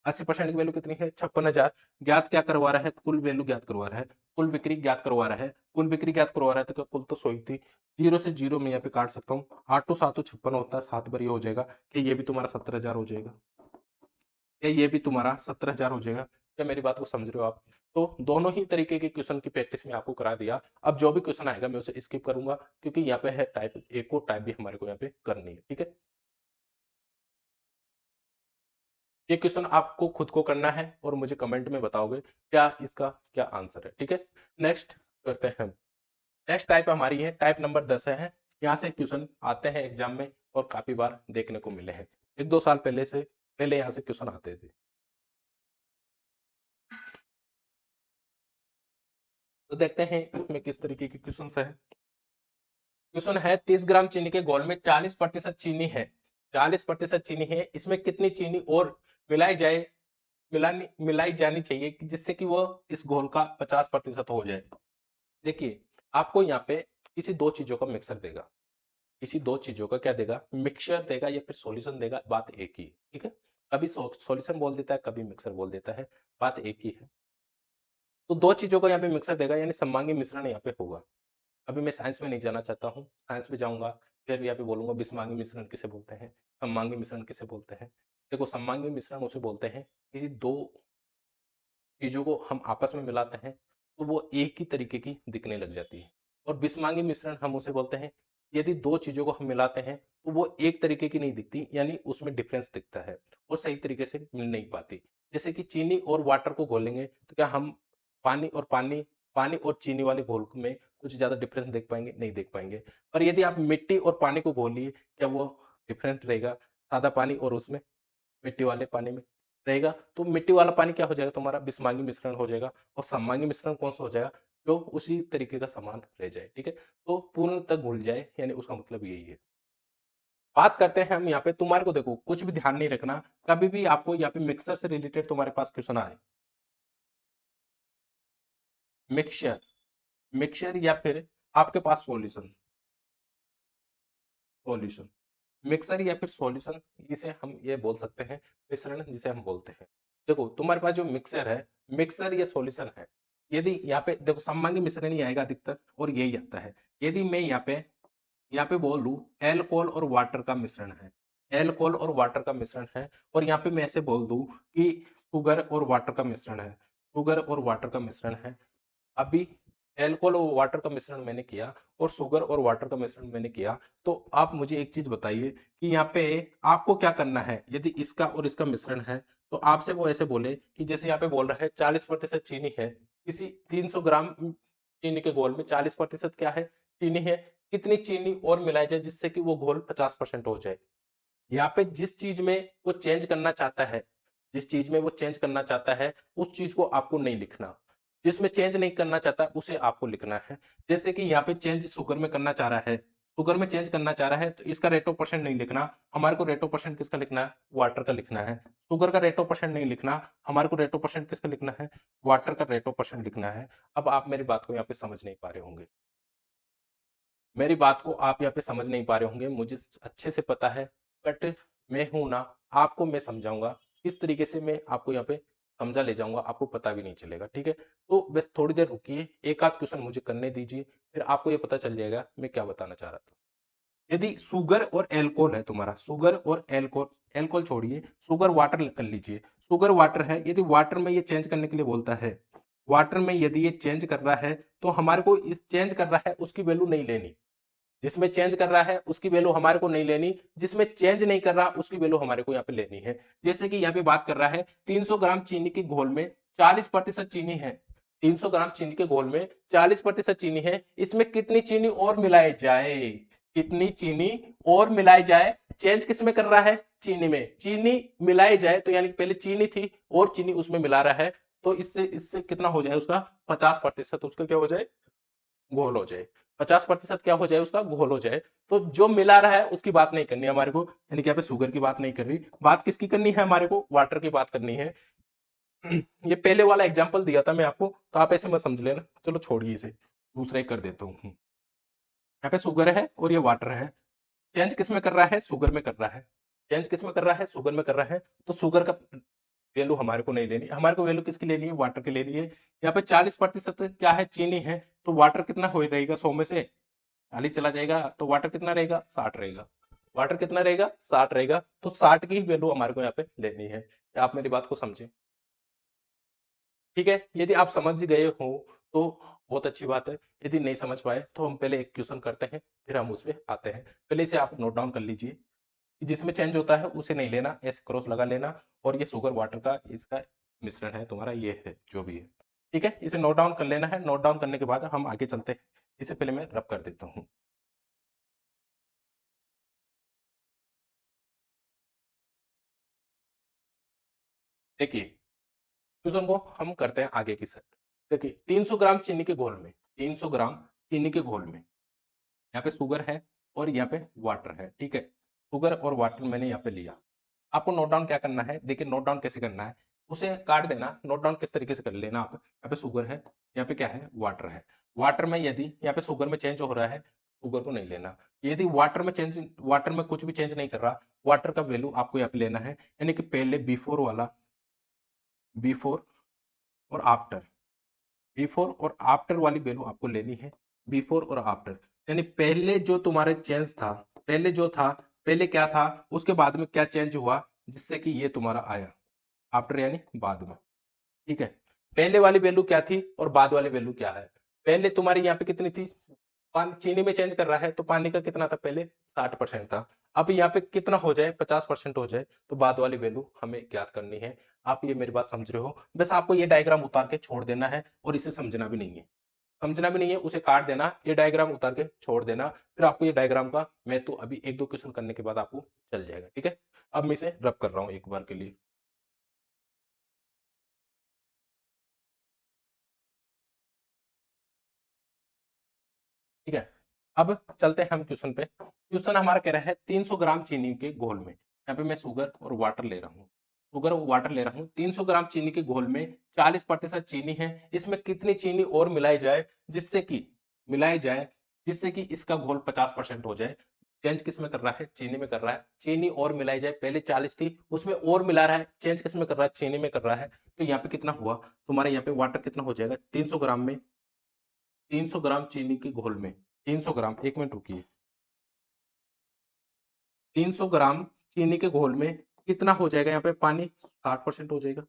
80% की वैल्यू कितनी है, 56,000। ज्ञात क्या करवा रहा है, कुल वैल्यू ज्ञात करवा रहा है, कुल बिक्री ज्ञात करवा रहा है। कुल बिक्री ज्ञात करवा रहा है, तो क्या कुल तो 100 ही थी। जीरो से जीरो में यहाँ पे काट सकता हूँ, 8 2 56 होता है, 7 बार ये हो जाएगा, कि ये भी तुम्हारा 17,000 हो जाएगा। क्या ये भी तुम्हारा 17,000 हो जाएगा। क्या मेरी बात को समझ रहे हो आप। तो दोनों ही तरीके के क्वेश्चन की प्रैक्टिस में आपको करा दिया। अब जो भी क्वेश्चन आएगा मैं उसे स्किप करूंगा, क्योंकि यहाँ पे है टाइप, एक और टाइप भी हमारे को यहाँ पे करनी है। ठीक है, ये क्वेश्चन आपको खुद को करना है और मुझे कमेंट में बताओगे क्या इसका क्या आंसर है। ठीक है, नेक्स्ट करते हैं। नेक्स्ट टाइप हमारी है टाइप नंबर 10 है। यहाँ से क्वेश्चन आते हैं एग्जाम में और काफी बार देखने को मिले हैं, 1 2 साल पहले यहाँ से क्वेश्चन आते थे। तो देखते हैं इसमें किस तरीके के क्वेश्चन है। क्वेश्चन है, 30 ग्राम चीनी के घोल में 40% चीनी है, 40% चीनी है, इसमें कितनी चीनी और मिलाई जाए, मिलाई जानी चाहिए कि जिससे कि वो इस घोल का 50% हो जाए। देखिए, आपको यहाँ पे किसी दो चीजों का मिक्सर देगा, किसी दो चीजों का क्या देगा, मिक्सचर देगा या फिर सॉल्यूशन देगा, बात एक ही है। ठीक है, कभी सॉल्यूशन बोल देता है, कभी मिक्सर बोल देता है, बात एक ही है। तो दो चीजों का यहाँ पे मिक्सर देगा, यानी सममांगी मिश्रण यहाँ पे होगा। अभी मैं साइंस में नहीं जाना चाहता हूँ, साइंस में जाऊंगा फिर यहाँ पे बोलूंगा विषमांगी मिश्रण किसे बोलते हैं, सममांगी मिश्रण किसे बोलते हैं। देखो, सममांगी मिश्रण उसे बोलते हैं किसी दो चीजों को हम आपस में मिलाते हैं तो वो एक ही तरीके की दिखने लग जाती है। और बिस्मांगी मिश्रण हम उसे बोलते हैं यदि दो चीजों को हम मिलाते हैं तो वो एक तरीके की नहीं दिखती, यानी उसमें डिफरेंस दिखता है और सही तरीके से मिल नहीं पाती। जैसे कि चीनी और वाटर को घोलेंगे तो क्या हम पानी और चीनी वाले घोल में कुछ ज्यादा डिफरेंस देख पाएंगे, नहीं देख पाएंगे। पर यदि आप मिट्टी और पानी को घोलिए, क्या वो डिफरेंट रहेगा, सादा पानी और उसमें मिट्टी वाले पानी में रहेगा। तो मिट्टी वाला पानी क्या हो जाएगा, तुम्हारा बिस्मांगी मिश्रण हो जाएगा। और सम्मांगी मिश्रण कौन सा हो जाएगा, जो उसी तरीके का समान रह जाए। ठीक है, तो पूर्ण तक घुल जाए, यानी उसका मतलब यही है। बात करते हैं हम यहाँ पे, तुम्हारे को देखो कुछ भी ध्यान नहीं रखना, कभी भी आपको यहाँ पे मिक्सर से रिलेटेड तुम्हारे पास क्वेश्चन आए, मिक्सचर मिक्सचर या फिर आपके पास सॉल्यूशन, सॉल्यूशन मिक्सर या फिर सॉल्यूशन, इसे हम ये बोल सकते हैं मिश्रण जिसे हम बोलते हैं। देखो तुम्हारे पास जो मिक्सर है, मिक्सर या सॉल्यूशन है, यदि यहाँ पे देखो सममांगी मिश्रण ही आएगा अधिकतर और यही आता है। यदि मैं यहाँ पे बोल दूं एल्कोहल और वाटर का मिश्रण है, एल्कोहल और वाटर का मिश्रण है, और यहाँ पे मैं ऐसे बोल दूं कि शुगर और वाटर का मिश्रण है, शुगर और वाटर का मिश्रण है। अभी एल्कोहल और वाटर का मिश्रण मैंने किया और शुगर और वाटर का मिश्रण मैंने किया, तो आप मुझे एक चीज बताइए कि यहाँ पे आपको क्या करना है। यदि इसका और इसका मिश्रण है तो आपसे वो ऐसे बोले कि जैसे यहाँ पे बोल रहा है 40% चीनी है, किसी 300 ग्राम चीनी के घोल में 40% क्या है, चीनी है। कितनी चीनी और मिलाई जाए जिससे कि वो घोल 50% हो जाए। यहाँ पे जिस चीज में वो चेंज करना चाहता है, जिस चीज में वो चेंज करना चाहता है उस चीज को आपको नहीं लिखना, जिसमें चेंज नहीं करना चाहता उसे आपको लिखना है। जैसे कि यहाँ पे चेंज शुगर में करना चाह रहा है, शुगर में चेंज करना चाह रहा है, तो इसका रेट ऑफ परसेंट नहीं लिखना, हमारे को रेट ऑफ परसेंट किसका लिखना है, वाटर का लिखना है। शुगर का रेट ऑफ परसेंट नहीं लिखना, हमारे को रेट ऑफ परसेंट किसका लिखना है, वाटर का रेट ऑफ परसेंट लिखना है। अब आप मेरी बात को यहाँ पे समझ नहीं पा रहे होंगे, मेरी बात को आप यहाँ पे समझ नहीं पा रहे होंगे, मुझे अच्छे से पता है, बट मैं हूं ना, आपको मैं समझाऊंगा किस तरीके से, मैं आपको यहाँ पे समझा ले जाऊंगा, आपको पता भी नहीं चलेगा। ठीक है, तो बस थोड़ी देर रुकिए, एक आध क्वेश्चन मुझे करने दीजिए, फिर आपको ये पता चल जाएगा मैं क्या बताना चाह रहा था। यदि शुगर और एल्कोहल है तुम्हारा, शुगर और एल्कोहल, एल्कोहल छोड़िए, शुगर वाटर कर लीजिए, शुगर वाटर है, यदि वाटर में ये चेंज करने के लिए बोलता है, वाटर में यदि ये चेंज कर रहा है तो हमारे को इस चेंज कर रहा है उसकी वैल्यू नहीं लेनी, जिसमें चेंज कर रहा है उसकी वैल्यू हमारे को नहीं लेनी, जिसमें चेंज नहीं कर रहा उसकी वैल्यू हमारे को यहाँ पे लेनी है। जैसे कि यहाँ पे बात कर रहा है 300 ग्राम चीनी के घोल में 40% चीनी है, 300 ग्राम चीनी के घोल में 40% चीनी है, इसमें कितनी चीनी और मिलाई जाए, कितनी चीनी और मिलाई जाए। चेंज किस में कर रहा है, चीनी में, चीनी मिलाई जाए, तो यानी पहले चीनी थी और चीनी उसमें मिला रहा है, तो इससे इससे कितना हो जाए उसका 50%, उसका क्या हो जाए, घोल हो जाए। 50% क्या हो जाए, उसका घोल हो जाए। तो जो मिला रहा है उसकी बात नहीं करनी है हमारे को, यानी कि यहाँ पे शुगर की बात नहीं कर रही, बात किसकी करनी है, हमारे को वाटर की बात करनी है। ये पहले वाला एग्जांपल दिया था मैं आपको, तो आप ऐसे मत समझ लेना, चलो छोड़िए इसे, दूसरा एक कर देता हूँ। यहाँ पे शुगर है और ये वाटर है, चेंज किस में कर रहा है, शुगर में कर रहा है, चेंज किस में कर रहा है, शुगर में कर रहा है, तो शुगर का वैल्यू हमारे को नहीं लेनी, हमारे को वैल्यू किसकी लेनी है, वाटर की लेनी है। यहाँ पे 40% क्या है, चीनी है, तो वाटर कितना हो रहेगा, 100 में से 40 चला जाएगा, तो वाटर कितना रहेगा, 60 रहेगा, वाटर कितना रहेगा, 60 रहेगा, तो 60 की वैल्यू हमारे को यहाँ पे लेनी है। क्या आप मेरी बात को समझे, ठीक है। यदि आप समझ गए हो तो बहुत अच्छी बात है, यदि नहीं समझ पाए तो हम पहले एक क्वेश्चन करते हैं, फिर हम उस पर आते हैं। पहले इसे आप नोट डाउन कर लीजिए, जिसमें चेंज होता है उसे नहीं लेना, ऐसे क्रॉस लगा लेना, और ये शुगर वाटर का इसका मिश्रण है तुम्हारा, ये है जो भी है, ठीक है, इसे नोट डाउन कर लेना है। नोट डाउन करने के बाद हम आगे चलते हैं, इससे पहले मैं रब कर देता हूँ। देखिए क्वेश्चन को हम करते हैं आगे की साइड। देखिए 300 ग्राम चीनी के घोल में, 300 ग्राम चीनी के घोल में, यहाँ पे शुगर है और यहाँ पे वाटर है, ठीक है, शुगर और वाटर मैंने यहाँ पे लिया। आपको नोट डाउन क्या करना है, देखिए नोट डाउन कैसे करना है, उसे काट देना, नोट डाउन किस तरीके से कर लेना आप। यहाँ पे शुगर है, यहाँ पे क्या है, वाटर है, वाटर में यदि यहाँ पे शुगर में चेंज हो रहा है, शुगर को नहीं लेना। यदि वाटर में चेंज, वाटर में कुछ भी चेंज नहीं कर रहा, वाटर का वैल्यू आपको यहाँ पे लेना है, यानी कि पहले बिफोर वाला, बिफोर और आफ्टर, बिफोर और आफ्टर वाली वैल्यू आपको लेनी है, बिफोर और आफ्टर, यानी पहले जो तुम्हारे चेंज था, पहले जो था, पहले क्या था, उसके बाद में क्या चेंज हुआ जिससे कि ये तुम्हारा आया, आफ्टर यानी बाद में, ठीक है। पहले वाली वैल्यू क्या थी और बाद वाली वैल्यू क्या है, पहले तुम्हारी यहाँ पे कितनी थी, चीनी में चेंज कर रहा है तो पानी का कितना था, पहले 60% था, अब यहाँ पे कितना हो जाए, 50% हो जाए, तो बाद वाली वैल्यू हमें ज्ञात करनी है। आप ये मेरी बात समझ रहे हो, बस आपको ये डायग्राम उतार के छोड़ देना है और इसे समझना भी नहीं है, समझना भी नहीं है, उसे काट देना, ये डायग्राम उतार के छोड़ देना, फिर आपको ये डायग्राम का मैं तो अभी एक दो क्वेश्चन करने के बाद आपको चल जाएगा, ठीक है। अब मैं इसे रब कर रहा हूँ एक बार के लिए, ठीक है। अब चलते हैं हम क्वेश्चन पे, क्वेश्चन हमारा कह रहा है 300 ग्राम चीनी के घोल में, यहाँ पे मैं शुगर और वाटर ले रहा हूँ, शुगर और वाटर ले रहा हूँ, 300 ग्राम चीनी के घोल में 40% चीनी है, इसमें कितनी चीनी और मिलाई जाए जिससे कि, मिलाई जाए जिससे कि इसका घोल 50% हो जाए। चेंज किस में कर रहा है, चीनी में कर रहा है। चीनी और मिलाई जाए, पहले 40 थी उसमें और मिला रहा है, चेंज किस में कर रहा है, चीनी में कर रहा है। तो यहाँ पे कितना हुआ तुम्हारे, यहाँ पे वाटर कितना हो जाएगा 300 ग्राम में, 300 ग्राम चीनी के घोल में 300 ग्राम, एक मिनट रुकिए, 300 ग्राम चीनी के घोल में कितना हो जाएगा यहाँ पे पानी, 60% हो जाएगा।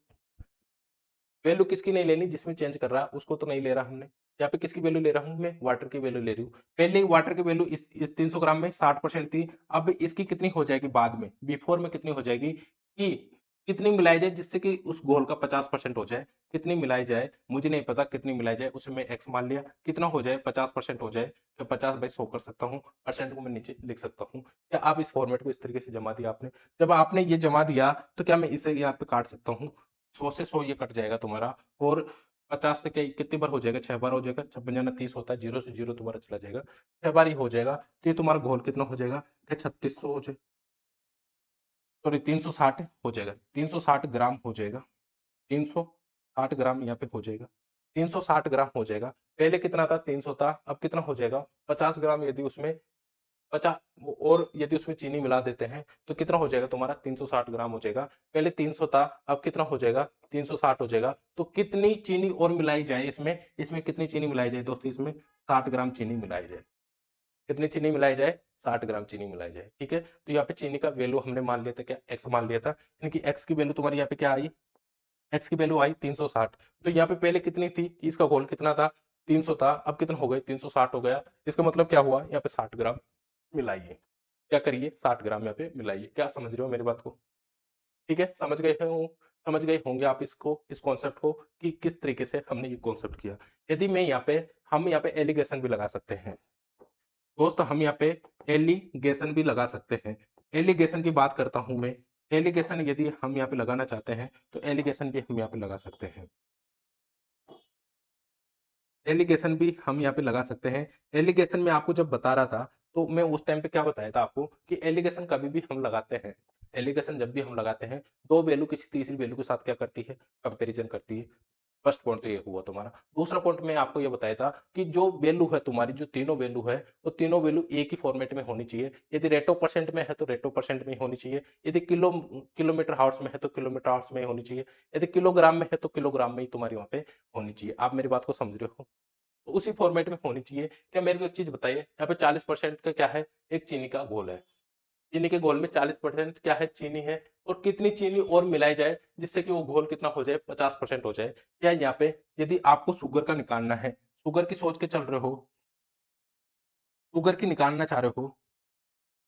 वैल्यू किसकी नहीं लेनी, जिसमें चेंज कर रहा है उसको तो नहीं ले रहा हमने। यहाँ पे किसकी वैल्यू ले रहा हूं मैं, वाटर की वैल्यू ले रही हूँ। पहले वाटर की वैल्यू इस 300 ग्राम में 60% थी, अब इसकी कितनी हो जाएगी बाद में, बिफोर में कितनी हो जाएगी कि कितनी मिलाई जाए जिससे कि उस घोल का 50% हो जाए। कितनी मिलाई जाए मुझे नहीं पता, कितनी मिलाई जाए उसमें एक्स मान लिया, कितना हो जाए 50% हो जाए, तो 50/100 कर सकता हूँ, परसेंट को मैं नीचे लिख सकता हूँ। क्या आप इस फॉर्मेट को इस तरीके से जमा दिया आपने, जब आपने ये जमा दिया तो क्या मैं इसे यहाँ पे काट सकता हूँ, 100 से 100 ये कट जाएगा तुम्हारा, और 50 से कितनी बार हो जाएगा, 6 बार हो जाएगा, 56 होता है, 0 से 0 तुम्हारा चला जाएगा, 6 बार ही हो जाएगा। तो ये तुम्हारा घोल कितना हो जाएगा, 3600 हो जाए, सॉरी 360 हो जाएगा, 360 ग्राम हो जाएगा, 360 ग्राम यहाँ पे हो जाएगा, 360 ग्राम हो जाएगा। पहले कितना था, 300 था, अब कितना हो जाएगा 50 ग्राम, यदि उसमें 50 और यदि उसमें चीनी मिला देते हैं तो कितना हो जाएगा तुम्हारा 360 ग्राम हो जाएगा। पहले 300 था, अब कितना हो जाएगा 360 हो जाएगा। तो कितनी चीनी और मिलाई जाए इसमें, इसमें कितनी चीनी मिलाई जाए दोस्तों, इसमें 60 ग्राम चीनी मिलाई जाए। कितनी चीनी मिलाई जाए, 60 ग्राम चीनी मिलाई जाए, ठीक है। तो यहाँ पे चीनी का वैल्यू हमने मान लिया था, क्या एक्स मान लिया था, क्योंकि एक्स की वैल्यू तुम्हारी यहाँ पे क्या आई, एक्स की वैल्यू आई 360। तो यहाँ पे पहले कितनी थी, इसका घोल कितना था 300 था, अब कितना हो गया 360 हो गया। इसका मतलब क्या हुआ, यहाँ पे 60 ग्राम मिलाइए, क्या करिए 60 ग्राम यहाँ पे मिलाइए। क्या समझ रहे हो मेरी बात को, ठीक है, समझ गए होंगे आप इसको, इस कॉन्सेप्ट को, कि किस तरीके से हमने ये कॉन्सेप्ट किया। यदि मैं यहाँ पे, हम यहाँ पे एलिगेशन भी लगा सकते हैं दोस्त, हम यहाँ पे एलिगेशन भी लगा सकते हैं। एलिगेशन की बात करता हूं मैं, एलिगेशन यदि हम यहाँ पे लगाना चाहते हैं तो एलिगेशन भी हम यहाँ पे लगा सकते हैं, एलिगेशन भी हम यहाँ पे लगा सकते हैं। एलिगेशन में आपको जब बता रहा था तो मैं उस टाइम पे क्या बताया था आपको, कि एलिगेशन कभी भी हम लगाते हैं, एलिगेशन जब भी हम लगाते हैं, दो वैल्यू किसी तीसरी वैल्यू के साथ क्या करती है, कंपैरिजन करती है। फर्स्ट पॉइंट तो ये हुआ तुम्हारा। दूसरा पॉइंट मैं आपको ये बताया था कि जो वैल्यू है तुम्हारी, जो तीनों वैल्यू है, वो तीनों वैल्यू एक ही फॉर्मेट में होनी चाहिए। यदि रेटो परसेंट में है तो रेटो परसेंट में होनी चाहिए, यदि किलोमीटर हावर्स में है तो किलोमीटर हावर्स में होनी चाहिए, यदि किलोग्राम में है तो किलोग्राम में ही तुम्हारी वहां पे होनी चाहिए। आप मेरी बात को समझ रहे हो, तो उसी फॉर्मेट में होनी चाहिए। क्या मेरे को एक चीज बताइए, यहाँ पे 40% का क्या है, एक चीनी का घोल है, चीनी के घोल में 40% क्या है, चीनी है, और कितनी चीनी और मिलाई जाए जिससे कि वो घोल कितना हो जाए, 50% हो जाए। क्या यहाँ पे यदि आपको शुगर का निकालना है, शुगर की सोच के चल रहे हो, शुगर की निकालना चाह रहे हो,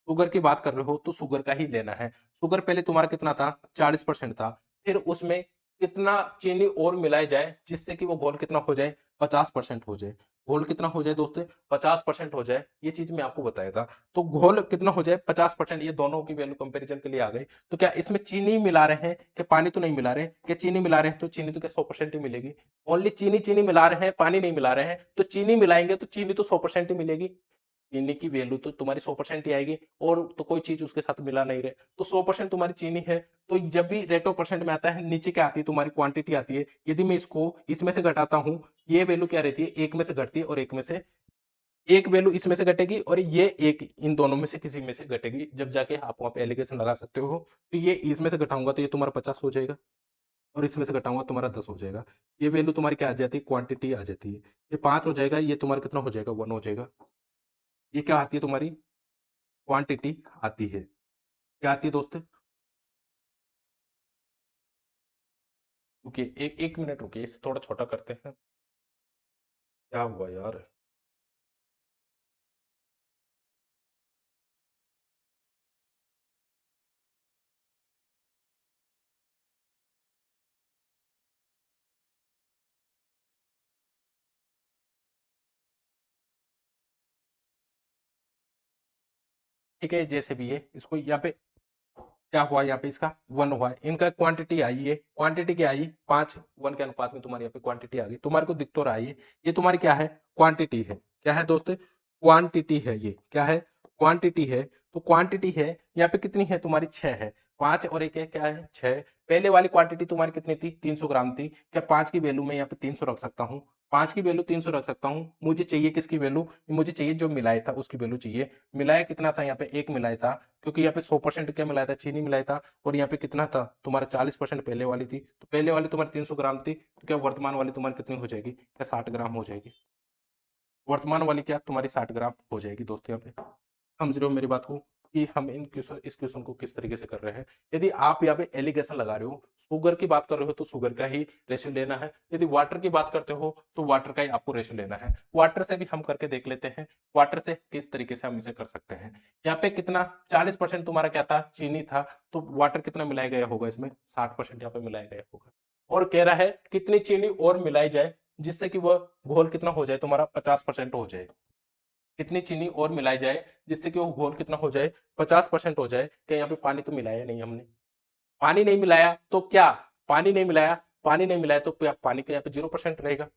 शुगर की बात कर रहे हो तो शुगर का ही लेना है। शुगर पहले तुम्हारा कितना था, 40% था, फिर उसमें कितना चीनी और मिलाई जाए जिससे कि वो घोल कितना हो जाए, 50% हो जाए। घोल कितना हो जाए दोस्तों, 50% हो जाए, ये चीज मैं आपको बताया था। तो घोल कितना हो जाए 50%, ये दोनों की वैल्यू कंपैरिजन के लिए आ गई। तो क्या इसमें चीनी मिला रहे हैं, क्या पानी तो नहीं मिला रहे, क्या चीनी मिला रहे हैं तो चीनी तो क्या 100% ही मिलेगी। ओनली चीनी चीनी मिला रहे हैं, पानी नहीं मिला रहे हैं, तो चीनी मिलाएंगे तो चीनी तो 100% ही मिलेगी। चीनी की वैल्यू तो तुम्हारी 100% ही आएगी, और तो कोई चीज उसके साथ मिला नहीं रहे, तो 100% तुम्हारी चीनी है। तो जब भी रेटो परसेंट में आता है, नीचे क्या आती है तुम्हारी, क्वांटिटी आती है। यदि मैं इसको इसमें से घटाता हूं, ये वैल्यू क्या रहती है, एक में से घटती है, और एक में से, एक वैल्यू इसमें से घटेगी और ये एक इन दोनों में से किसी में से घटेगी, जब जाके आप वहां पे एलिगेशन लगा सकते हो। तो ये इसमें से घटाऊंगा तो ये तुम्हारा 50 हो जाएगा, और इसमें से घटाऊंगा तुम्हारा 10 हो जाएगा। ये वैल्यू तुम्हारी क्या आ जाती है, क्वांटिटी आ जाती है। ये 5 हो जाएगा, ये तुम्हारा कितना हो जाएगा, 1 हो जाएगा। ये क्या आती है तुम्हारी, क्वांटिटी आती है। क्या आती है दोस्त, रुकिए एक एक मिनट रुकिए, इसे थोड़ा छोटा करते हैं। क्या हुआ यार, ठीक है जैसे भी है, इसको यहाँ पे क्या हुआ, यहाँ पे इसका 1 हुआ है, इनका क्वांटिटी आई है, क्वांटिटी क्या आई, 5:1 के अनुपात में तुम्हारी यहाँ पे क्वांटिटी आ गई, तुम्हारे को दिख तो रहा है ये तुम्हारी क्या है, क्वांटिटी है। क्या है दोस्त, क्वांटिटी है, ये क्या है, क्वांटिटी है। तो क्वांटिटी है, यहाँ पे कितनी है तुम्हारी, 6 है, 5 और एक है क्या है, 6। पहले वाली क्वांटिटी तुम्हारी कितनी थी, 300 ग्राम थी। क्या 5 की वैल्यू में यहाँ पे 300 रख सकता हूँ, 5 की वैल्यू 300 रख सकता हूँ। मुझे चाहिए किसकी वैल्यू, मुझे चाहिए जो मिलाया था उसकी वैल्यू चाहिए। मिलाया कितना था यहाँ पे, 1 मिलाया था, क्योंकि यहाँ पे 100% क्या मिलाया था, चीनी मिलाया था। और यहाँ पे कितना था तुम्हारा, 40% पहले वाली थी, तो पहले वाली तुम्हारी 300 ग्राम थी, तो क्या वर्तमान वाली तुम्हारी कितनी हो जाएगी, क्या 60 ग्राम हो जाएगी। वर्तमान वाली क्या तुम्हारी 60 ग्राम हो जाएगी दोस्तों। यहाँ पे समझ रहे हो मेरी बात को, कि हम इस क्वेश्चन को किस तरीके से कर रहे हैं। यदि आप यहाँ पे एलिगेशन लगा रहे हो, शुगर की बात कर रहे हो तो शुगर का ही रेशियो लेना है। यदि वाटर की बात करते हो तो वाटर का ही आपको रेशियो लेना है। वाटर से भी हम करके देख लेते हैं, वाटर से किस तरीके से हम इसे कर सकते हैं। यहाँ पे कितना 40% तुम्हारा क्या था, चीनी था, तो वाटर कितना मिलाया गया होगा इसमें, 60% यहाँ पे मिलाया गया होगा। और कह रहा है कितनी चीनी और मिलाई जाए जिससे कि वह घोल कितना हो जाए तुम्हारा, 50% हो जाए। कितनी चीनी और मिलाई जाए जिससे कि वो घोल कितना हो जाए, 50% हो जाए। क्या यहाँ पे पानी तो मिलाया नहीं हमने, पानी नहीं मिलाया तो क्या, पानी नहीं मिलाया, पानी नहीं मिलाया तो क्या पानी का यहाँ पे 0% रहेगा।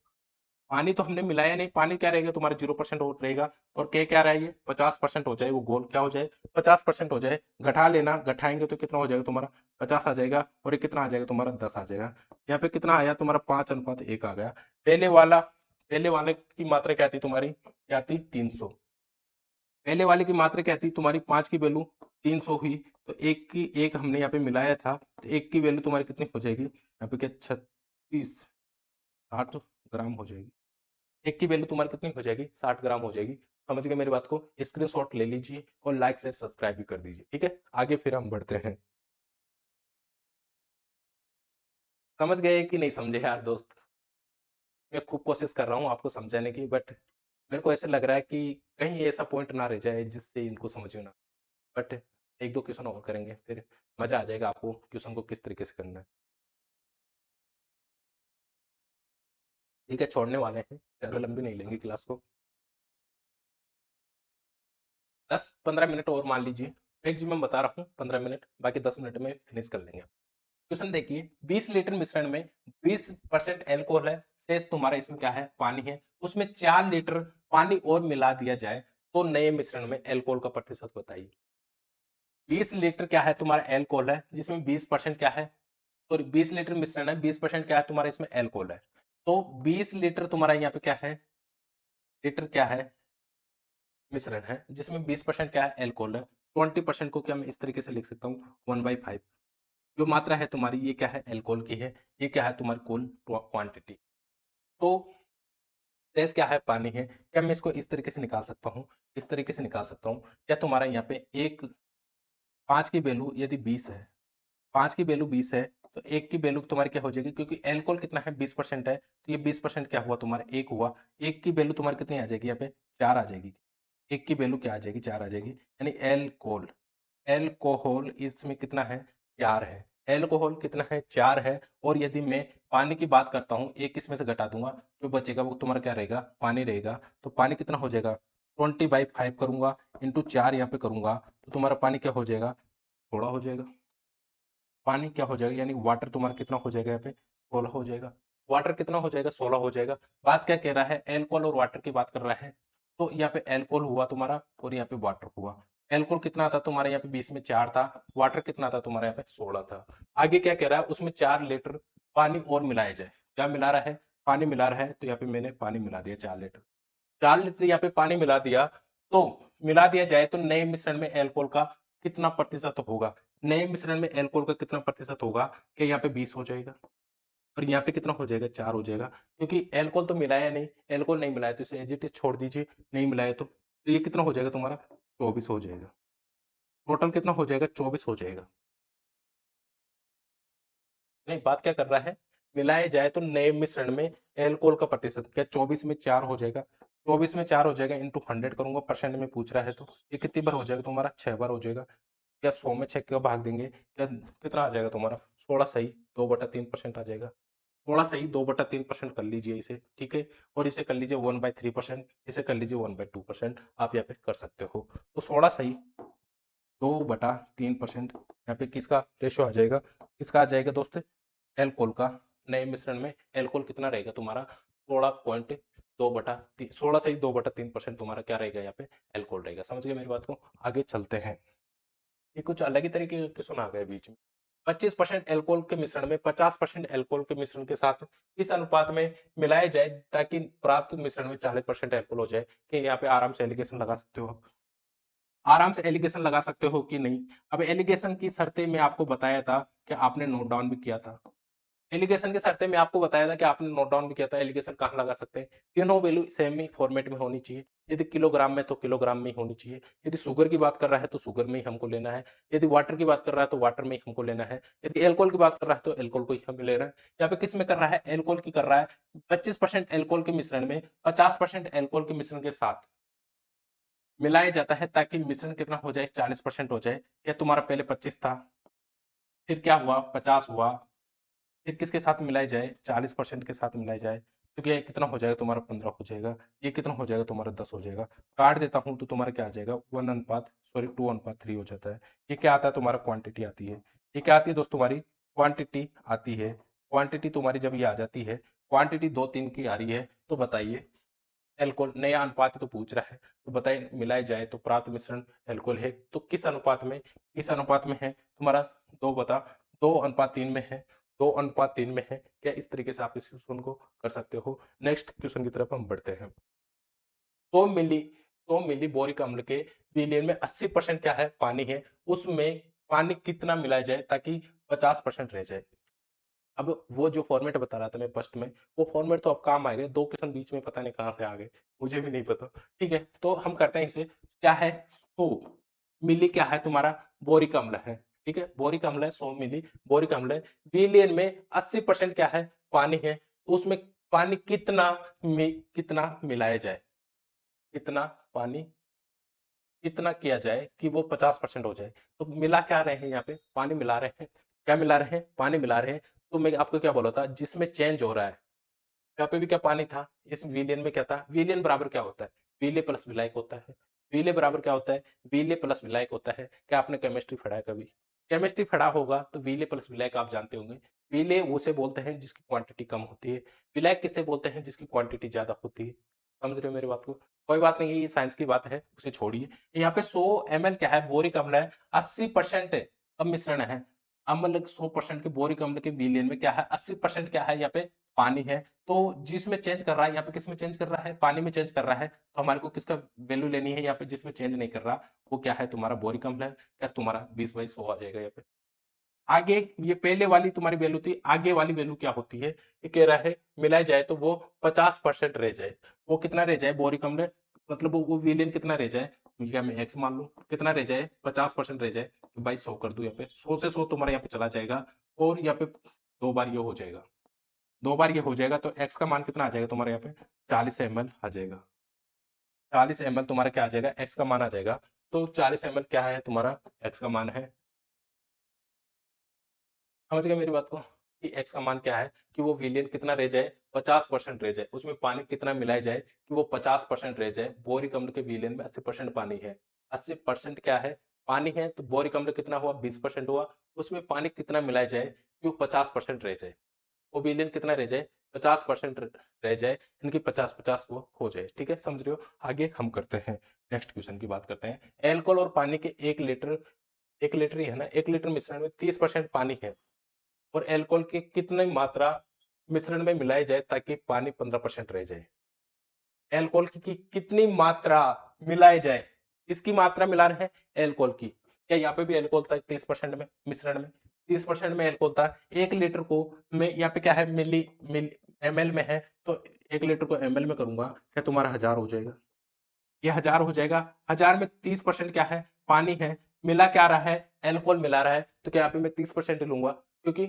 पानी तो हमने मिलाया नहीं, पानी क्या रहेगा तुम्हारा, 0% रहेगा। और क्या रहा है ये, 50% हो जाए, वो गोल क्या हो जाए, 50% हो जाए। घटा लेना, घटाएंगे तो कितना हो जाएगा तुम्हारा, 50 आ जाएगा। और ये कितना आ जाएगा तुम्हारा, 10 आ जाएगा। यहाँ पे कितना आया तुम्हारा, 5:1 आ गया। पहले वाले की मात्रा क्या थी तुम्हारी, क्या थी, 300। पहले वाले की मात्रा क्या थी तुम्हारी, 5 की वैल्यू 300 हुई, तो एक हमने यहाँ पे मिलाया था, तो एक की वैल्यू तुम्हारी कितनी हो जाएगी, यहाँ पे क्या 36 60 ग्राम हो जाएगी। एक की वैल्यू तुम्हारी कितनी हो जाएगी, 60 ग्राम हो जाएगी। समझ गए मेरी बात को, स्क्रीनशॉट ले लीजिए और लाइक शेयर सब्सक्राइब भी कर दीजिए, ठीक है। आगे फिर हम बढ़ते हैं। समझ गए कि नहीं समझे यार दोस्त, मैं खूब कोशिश कर रहा हूँ आपको समझाने की, बट मेरे को ऐसे लग रहा है कि कहीं ऐसा पॉइंट ना रह जाए जिससे इनको समझ में ना। बट एक दो क्वेश्चन और करेंगे, फिर मजा आ जाएगा आपको क्वेश्चन को किस तरीके से करना है। ठीक है, छोड़ने वाले हैं, ज्यादा लंबी नहीं लेंगे क्लास को। 10-15 मिनट और मान लीजिए, मैक्सिमम बता रहा हूँ 15 मिनट, बाकी 10 मिनट में फिनिश कर लेंगे। क्वेश्चन देखिए, 20 लीटर मिश्रण में 20% एल्कोहल है, शेष तुम्हारा इसमें क्या है, पानी है। उसमें 4 लीटर पानी और मिला दिया जाए तो नए मिश्रण में एल्कोहल का प्रतिशत बताइए। 20 लीटर क्या है तुम्हारा, एल्कोहल है, जिसमें 20% क्या है, तो 20 लीटर मिश्रण है, 20% क्या है तुम्हारा इसमें, एल्कोहल है। तो 20 लीटर तुम्हारा यहाँ पे क्या है, लीटर क्या है, मिश्रण है, जिसमें 20% क्या है, एल्कोहल है। 20% को क्या मैं इस तरीके से लिख सकता हूँ, 1/5। जो मात्रा है तुम्हारी ये क्या है, एल्कोहल की है, ये क्या है तुम्हारी कुल क्वांटिटी। तो शेष क्या है, पानी है। क्या मैं इसको इस तरीके से निकाल सकता हूँ, इस तरीके से निकाल सकता हूँ। क्या तुम्हारा यहाँ पे एक, 5 की वैल्यू यदि 20 है, 5 की वैल्यू 20 है, तो एक की वैल्यू तुम्हारी क्या हो जाएगी, क्योंकि एल्कोहल कितना है, 20% है, तो ये 20% क्या हुआ तुम्हारा, एक हुआ। एक की वैल्यू तुम्हारी कितनी आ जाएगी, यहाँ पे 4 आ जाएगी। एक की वैल्यू क्या आ जाएगी, 4 आ जाएगी, यानी एल्कोहल, एल्कोहल इसमें कितना है, 4 है। एल्कोहल कितना है, 4 है। और यदि मैं पानी की बात करता हूँ, एक इसमें से घटा दूंगा, जो बचेगा वो तुम्हारा क्या रहेगा, पानी रहेगा। तो पानी कितना हो जाएगा, 20/5 करूंगा, इंटू 4 यहाँ पे करूंगा, तो तुम्हारा पानी क्या हो जाएगा, थोड़ा हो जाएगा। पानी क्या हो जाएगा, यानी वाटर तुम्हारा कितना हो जाएगा, यहाँ पे 16 हो जाएगा। वाटर कितना हो जाएगा, 16 हो जाएगा। बात क्या कह रहा है, एल्कोहल और वाटर की बात कर रहा है। तो यहाँ पे एल्कोहल हुआ तुम्हारा, और यहाँ पे वाटर हुआ। एल्कोहल कितना था तुम्हारे यहाँ पे, 20 में 4 था। वाटर कितना था तुम्हारे यहाँ पे, 16 था। आगे क्या कह रहा है, उसमें 4 लीटर पानी और मिलाया जाए। क्या मिला रहा है, पानी मिला रहा है, तो यहाँ पे मैंने पानी मिला दिया 4 लीटर। 4 लीटर यहाँ पे पानी मिला दिया, तो मिला दिया जाए तो नए मिश्रण में एल्कोहल का कितना प्रतिशत होगा। नए मिश्रण में एल्कोहल का कितना प्रतिशत होगा, कि यहाँ पे 20 हो जाएगा, और यहाँ पे कितना हो जाएगा, 4 हो जाएगा। क्योंकि एल्कोहल तो मिलाया नहीं, एल्कोहल नहीं मिलाया तो इसे एज इट इज छोड़ दीजिए, नहीं मिलाया तो ये कितना हो जाएगा तुम्हारा, 24 हो जाएगा। टोटल कितना हो जाएगा, 24 हो जाएगा। नहीं, बात क्या कर रहा है, मिलाए जाए तो नए मिश्रण में एल्कोहल का प्रतिशत, क्या 24 में 4 हो जाएगा, 24 में 4 हो जाएगा, इंटू 100 करूंगा, परसेंट में पूछ रहा है तो ये कितनी बार हो जाएगा तुम्हारा, 6 बार हो जाएगा। क्या 100 में 6 क्यों भाग देंगे, क्या कितना आ जाएगा तुम्हारा, 16 सही 2/3% आ जाएगा। 16 सही 2/3% कर लीजिए इसे, ठीक है। और इसे कर लीजिए 1/3%, इसे कर लीजिए 1/2%, आप यहाँ पे कर सकते हो। तो 16 सही 2/3%, यहाँ पे किसका रेशो आ जाएगा, किसका आ जाएगा दोस्त, एल्कोहल का। नए मिश्रण में एल्कोहल कितना रहेगा तुम्हारा, 16.2/3 तुम्हारा क्या रहेगा, यहाँ पे एल्कोहल रहेगा। समझ गए मेरी बात को, आगे चलते हैं। ये कुछ अलग ही तरीके के सुना गए बीच में। 25% अल्कोहल के मिश्रण में 50% अल्कोहल के मिश्रण के साथ इस अनुपात में मिलाया जाए ताकि प्राप्त मिश्रण में 40% अल्कोहल हो जाए। कि यहाँ पे आराम से एलिगेशन लगा सकते हो, आराम से एलिगेशन लगा सकते हो कि नहीं। अब एलिगेशन की शर्तें मैं आपको बताया था कि आपने नोट डाउन भी किया था। एलिगेशन की शर्तें मैं आपको बताया था कि आपने नोट डाउन भी किया था। एलिगेशन कहाँ लगा सकते हैं? तीनों वैल्यू सेम ही फॉर्मेट में होनी चाहिए। यदि किलोग्राम में तो किलोग्राम में ही होनी चाहिए। यदि शुगर की बात कर रहा है तो शुगर में ही हमको लेना है। यदि वाटर की बात कर रहा है तो वाटर में ही हमको लेना है। यदि अल्कोहल की बात कर रहा है तो अल्कोहल को ही हमें लेना है। यहाँ पे किस में कर रहा है? अल्कोहल की कर रहा है। 25% अल्कोहल के मिश्रण में 50% अल्कोहल के मिश्रण के साथ मिलाया जाता है ताकि मिश्रण कितना हो जाए? 40% हो जाए। या तुम्हारा पहले 25 था, फिर क्या हुआ? 50 हुआ, फिर किसके साथ मिलाया जाए? 40% के साथ मिलाया जाए। तो क्या ये कितना हो जाएगा तुम्हारा? 15 हो जाएगा। ये कितना हो जाएगा तुम्हारा? 10 हो जाएगा। काट देता हूं तो तुम्हारा क्या आ जाएगा? 2:3 हो जाता है। ये क्या आता है? तुम्हारा क्वांटिटी आती है। ये क्या आती है दोस्त? तुम्हारी क्वांटिटी आती है। क्वांटिटी तुम्हारी जब ये आ जाती है, क्वांटिटी 2:3 की आ रही है, तो बताइए एल्कोहल नया अनुपात तो पूछ रहा है, तो बताइए मिलाया जाए तो प्राप्त मिश्रण एल्कोहल है तो किस अनुपात में? इस अनुपात में है तुम्हारा 2:2:3 में है। 2:3 में है। क्या इस तरीके से आप इस क्वेश्चन को कर सकते हो? नेक्स्ट क्वेश्चन की तरफ हम बढ़ते हैं। 100 मिली 100 मिली बोरिक अम्ल के विलयन में 80% क्या है? पानी है। उसमें पानी कितना मिलाया जाए ताकि 50% रह जाए? अब वो जो फॉर्मेट बता रहा था मैं फर्स्ट में, वो फॉर्मेट तो अब काम आएगा। 2 क्वेश्चन बीच में पता नहीं कहाँ से आ गए, मुझे भी नहीं पता। ठीक है, तो हम करते हैं इसे। क्या है? 100 मिली क्या है तुम्हारा? बोरिक अम्ल है। ठीक है, बोरिक अम्ल है, 100 मिली बोरिक अम्ल है। विलयन में 80% क्या है? पानी है। तो उसमें पानी कितना मिलाया जाए? कितना पानी कितना किया जाए कि वो 50% हो जाए? तो मिला क्या रहे हैं यहाँ पे? पानी मिला रहे हैं। क्या मिला रहे हैं? पानी मिला रहे हैं। तो मैं आपको क्या बोला था? जिसमें चेंज हो रहा है, यहाँ पे भी क्या पानी था? इस विलेन में क्या था? विलेन बराबर क्या होता है? विले प्लस विलायक होता है। विले बराबर क्या होता है? विले प्लस विलायक होता है। क्या आपने केमिस्ट्री पढ़ा है कभी? केमिस्ट्री पढ़ा होगा तो विले प्लस विलायक आप जानते होंगे। विले उसे बोलते हैं जिसकी क्वांटिटी कम होती है। विलायक किससे बोलते हैं? जिसकी क्वांटिटी ज्यादा होती है। समझ रहे हो मेरी बात को? कोई बात नहीं, ये साइंस की बात है, उसे छोड़िए। यहाँ पे 100 ml क्या है? बोरिक अम्ल है। 80% अब मिश्रण है। अम्ल 100% के बोरिक अम्ल के विलयन में क्या है? 80% क्या है? यहाँ पे पानी है। तो जिसमें चेंज कर रहा है, यहाँ पे किसमें चेंज कर रहा है? पानी में चेंज कर रहा है। तो हमारे को किसका वैल्यू लेनी है? यहाँ पे जिसमें चेंज नहीं कर रहा, वो क्या है? तुम्हारा बोरिक अम्ल है। क्या तुम्हारा 20/100 आ जाएगा यहाँ पे। आगे ये पहले वाली तुम्हारी वैल्यू थी, आगे वाली वैल्यू क्या होती है? ये कह रहा है मिलाया जाए तो वो 50% रह जाए। वो कितना रह जाए? बोरिक अम्ल मतलब वो विलेन कितना रह जाए? क्या मैं एक्स मान लूं? कितना रह जाए? 50% रह जाए। तो भाई 100 कर दूं यहाँ पे। 100 से 100 तुम्हारे यहाँ पे चला जाएगा। और यहाँ पे 2 बार ये हो जाएगा। 2 बार ये हो जाएगा तो एक्स का मान कितना आ जाएगा तुम्हारे यहाँ पे? 40 ml आ जाएगा। 40 ml तुम्हारा क्या आ जाएगा? एक्स का मान आ जाएगा। तो 40 ml क्या है तुम्हारा? एक्स का मान है। समझ गए मेरी बात को? कि एक्स का मान क्या है? कि वो विलियन कितना रह जाए? 50% रह जाए। उसमें पानी कितना मिलाया जाए कि वो 50% रह जाए? बोरिक अम्ल के विलियन में 80% पानी है। 80% क्या है? पानी है। तो बोरिक अम्ल कितना हुआ? 20% हुआ। उसमें पानी कितना मिलाया जाए कि वो 50% रह जाए? वो विलियन कितना रह जाए? 50% रह जाए। इनकी 50-50 वो हो जाए। ठीक है, समझ रहे हो? आगे हम करते हैं, नेक्स्ट क्वेश्चन की बात करते हैं। एल्कोहल और पानी के 1 लीटर ही है ना, 1 लीटर मिश्रण में 30% पानी है। और अल्कोहल की कितनी मात्रा मिश्रण में मिलाई जाए ताकि पानी 15% रह जाए? अल्कोहल की कितनी मात्रा मिलाई जाए? इसकी मात्रा मिला रहे हैं अल्कोहल की। क्या यहाँ पे भी अल्कोहल था 30% में मिश्रण में? 30% में अल्कोहल था। 1 लीटर को मैं यहाँ पे क्या है? मिली ml में है। तो 1 लीटर को ml में करूंगा, क्या तुम्हारा 1000 हो जाएगा? ये 1000 हो जाएगा। 1000 में 30% क्या है? पानी है। मिला क्या रहा है? अल्कोहल मिला रहा है। तो क्या यहाँ पे मैं 30% लूंगा? क्योंकि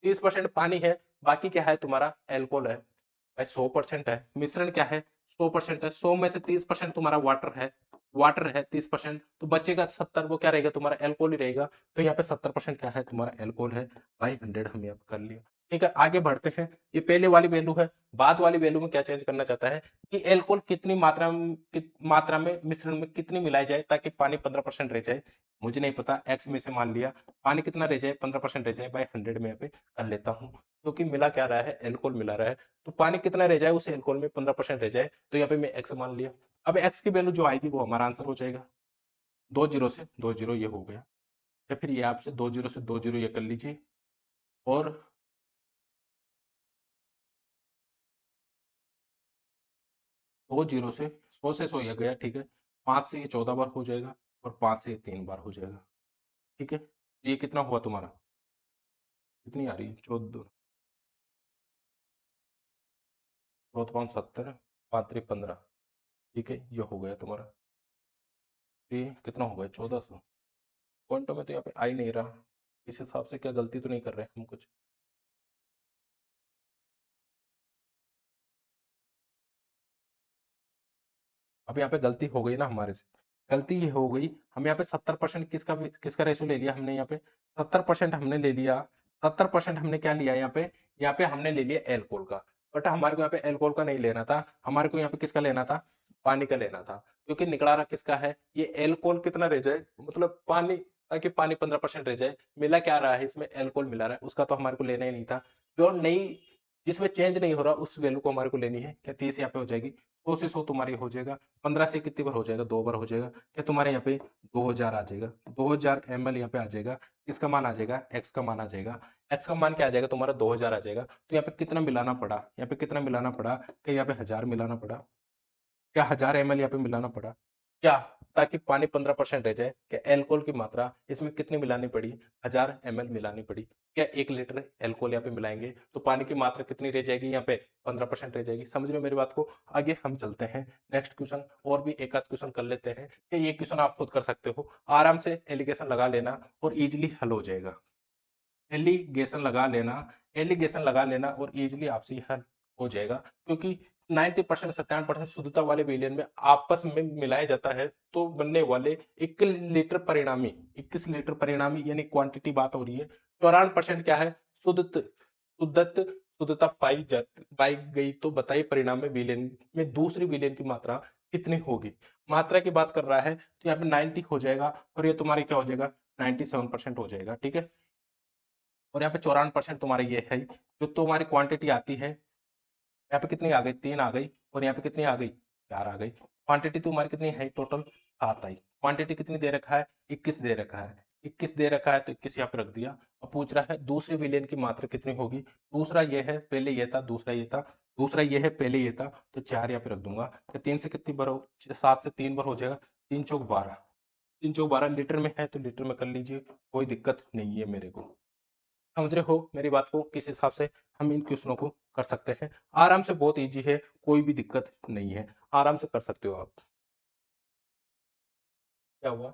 30% पानी है, बाकी क्या है तुम्हारा? अल्कोहल है। भाई 100% है, मिश्रण क्या है? 100% है। 100 में से 30% तुम्हारा वाटर है 30%। तो बचेगा 70, वो क्या रहेगा? तुम्हारा अल्कोहल ही रहेगा। तो यहाँ पे 70% क्या है? तुम्हारा अल्कोहल है। भाई 100 हम यहाँ पे कर लिया। ठीक है, आगे बढ़ते हैं। ये पहले वाली वैल्यू है। बाद वाली वैल्यू में क्या चेंज करना चाहता है? कि अल्कोहल कितनी मात्रा में मिश्रण में कितनी मिलाई जाए ताकि पानी 15% रह जाए? मुझे नहीं पता, एक्स में से मान लिया। पानी कितना रह जाए? 15% रह जाए। भाई 100 में यहाँ पे कर लेता हूँ। क्योंकि मिला क्या रहा है? अल्कोहल मिला रहा है। तो पानी कितना रह जाए? उस अल्कोहल में 15% रह जाए। तो यहाँ पे मैं एक्स मान लिया। अब एक्स की वैल्यू जो आएगी वो हमारा आंसर हो जाएगा। 2 जीरो से 2 जीरो ये हो गया। या फिर ये आपसे 2 जीरो से 2 जीरो ये कर लीजिए, और 2 जीरो से 100 से 100 ये गया, ठीक है। 5 से ये 14 बार हो जाएगा, और 5 से ये 3 बार हो जाएगा, ठीक है। ये कितना हुआ तुम्हारा? कितनी आ रही है? 14, 14 पाँच 70, 5 3 15, ठीक है। ये हो गया तुम्हारा। ये कितना हो गया? 1400। पॉइंटों में तो यहाँ पे आ ही नहीं रहा। इस हिसाब से क्या गलती तो नहीं कर रहे हम कुछ? अब यहाँ पे गलती हो गई ना हमारे से। गलती ये हो गई, हम यहाँ पे 70% किसका रेशो ले लिया हमने यहाँ पे? 70% हमने ले लिया। 70% हमने क्या लिया यहाँ पे? यहाँ पे हमने ले लिया एल्कोहल का। बट हमारे को यहाँ पे एल्कोहल का नहीं लेना था, हमारे को यहाँ पे किसका लेना था? पानी का लेना था। क्योंकि निकला किसका है? ये एल्कोहल कितना रह जाए, मतलब पानी, ताकि पानी 15% रह जाए। मिला क्या रहा है इसमें? एल्कोहल मिला रहा है, उसका तो हमारे को लेना ही नहीं था। जो नहीं, जिसमें चेंज नहीं हो रहा उस वैल्यू को हमारे को लेनी है। क्या 30 यहाँ पे हो जाएगी? 100 से 100 तुम्हारी हो जाएगा। 15 से कितनी बार हो जाएगा? 2 बार हो जाएगा। क्या तुम्हारे यहाँ पे 2000 आ जाएगा? 2000 ml यहाँ पे आ जाएगा। इसका मान आ जाएगा, एक्स का मान आ जाएगा। एक्स का मान क्या आ जाएगा तुम्हारा? 2000 आ जाएगा। तो यहाँ पे कितना मिलाना पड़ा? यहाँ पे कितना मिलाना पड़ा? क्या यहाँ पे 1000 मिलाना पड़ा? क्या 1000 ml यहाँ पे मिलाना पड़ा? क्या? ताकि पानी 15% रह जाए। क्या एल्कोहल की मात्रा इसमें कितनी मिलानी पड़ी? 1000 ml मिलानी पड़ी। क्या 1 लीटर एल्कोहल यहाँ पे मिलाएंगे तो पानी की मात्रा कितनी रह जाएगी? यहाँ पे 15% रह जाएगी। समझ रहे हो मेरी बात को? आगे हम चलते हैं नेक्स्ट क्वेश्चन, और भी एक आध क्वेश्चन कर लेते हैं। कि ये क्वेश्चन आप खुद कर सकते हो, आराम से एलिगेशन लगा लेना और इजिली हल हो जाएगा। एलिगेशन लगा लेना, एलिगेशन लगा लेना और इजीली आपसे ये हल हो जाएगा। क्योंकि 90% 97% शुद्धता वाले विलयन में आपस में मिलाया जाता है तो बनने वाले 21 लीटर परिणामी यानी क्वांटिटी बात हो रही है। 94% क्या है? शुद्धत शुद्धता पाई गई। तो बताइए परिणाम में विलयन में दूसरी विलयन की मात्रा कितनी होगी? मात्रा की बात कर रहा है तो यहाँ पे 90 हो जाएगा, और ये तुम्हारे क्या हो जाएगा? 97% हो जाएगा, ठीक है। और यहाँ पे 94% तुम्हारी ये है। जो तुम्हारी क्वांटिटी आती है, यहाँ पे कितनी आ गई? 3 आ गई। और यहाँ पे कितनी आ गई? 4 आ गई। क्वांटिटी तुम्हारी कितनी है टोटल? 7 आई। क्वांटिटी कितनी दे रखा है? 21 दे रखा है। 21 दे रखा है तो 21 यहाँ पे रख दिया। अब पूछ रहा है दूसरे विलेन की मात्रा कितनी होगी? दूसरा ये है, पहले ये था, दूसरा ये था। दूसरा ये है, पहले ये था, तो 4 यहाँ पे रख दूंगा। तो 3 से कितनी बार हो? 7 से 3 बार हो जाएगा। 3 चौक 12। 3 चौक 12 लीटर में है तो लीटर में कर लीजिए, कोई दिक्कत नहीं है मेरे को। समझ रहे हो मेरी बात को? किस हिसाब से हम इन क्वेश्चनों को कर सकते हैं? आराम से, बहुत इजी है, कोई भी दिक्कत नहीं है, आराम से कर सकते हो आप। क्या हुआ?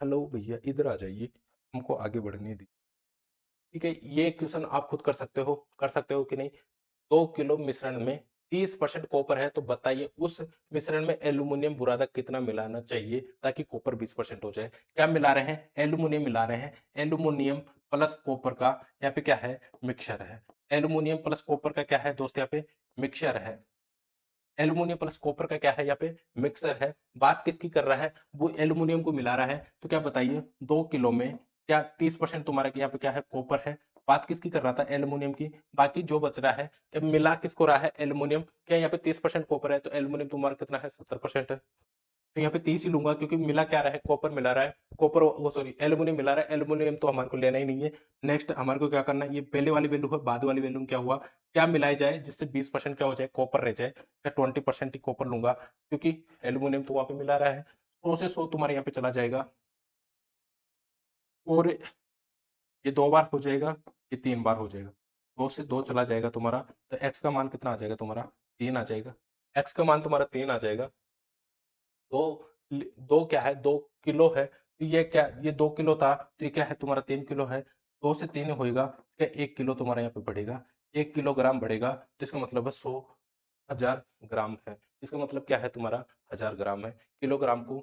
हेलो भैया, इधर आ जाइए, हमको आगे बढ़ने दी। ठीक है, ये क्वेश्चन आप खुद कर सकते हो कि नहीं? 2 किलो मिश्रण में 30% कॉपर है तो बताइए उस मिश्रण में एल्यूमिनियम बुरादा कितना मिलाना चाहिए ताकि कॉपर 20% हो जाए? क्या मिला रहे हैं? एल्यूमिनियम मिला रहे हैं। एल्यूमिनियम प्लस कॉपर का यहाँ पे क्या है? मिक्सचर है। एल्यूमिनियम प्लस कॉपर का क्या है दोस्त? यहाँ पे मिक्सचर है। एल्यूमिनियम प्लस कॉपर का क्या है? यहाँ पे मिक्सर है। बात किसकी कर रहा है? वो एल्यूमिनियम को मिला रहा है। तो क्या बताइए, 2 किलो में क्या 30% तुम्हारा यहाँ पे क्या है? कॉपर है। बात किसकी कर रहा था? एल्यूमिनियम की। बाकी जो बच रहा है, क्या मिला किसको रहा है? एल्यूमिनियम। क्या यहाँ पे 30% कॉपर है तो एल्यूमिनियम तुम्हारा कितना है? 70% है। तो यहाँ पे 30 ही लूंगा क्योंकि मिला क्या रहा है? कॉपर मिला रहा है। कॉपर, वो सॉरी, एल्यूमिनियम मिला रहा है। एल्यूमिनियम तो हमारे को लेना ही नहीं है। नेक्स्ट हमारे को क्या करना है? ये पहले वाली वैल्यू है, बाद वाली वैल्यू क्या हुआ? क्या मिलाई जाए जिससे 20% क्या हो जाए? कॉपर रह जाए। या 20% ही कॉपर लूंगा क्योंकि एल्यूमिनियम तो वहां पे मिला रहा है। 100 से 100 तुम्हारे यहाँ पे चला जाएगा, और ये 2 बार हो जाएगा, ये 3 बार हो जाएगा। 2 से 2 चला जाएगा तुम्हारा। तो एक्स का मान कितना आ जाएगा तुम्हारा? 3 आ जाएगा। एक्स का मान तुम्हारा 3 आ जाएगा। दो, दो क्या है? 2 किलो है तो ये क्या? ये 2 किलो था तो ये क्या है तुम्हारा? 3 किलो है। 2 से 3 होएगा क्या? 1 किलो तुम्हारा यहाँ पे बढ़ेगा। 1 किलोग्राम बढ़ेगा तो इसका मतलब है 100,000 ग्राम है। इसका मतलब क्या है तुम्हारा? 1000 ग्राम है। किलोग्राम को,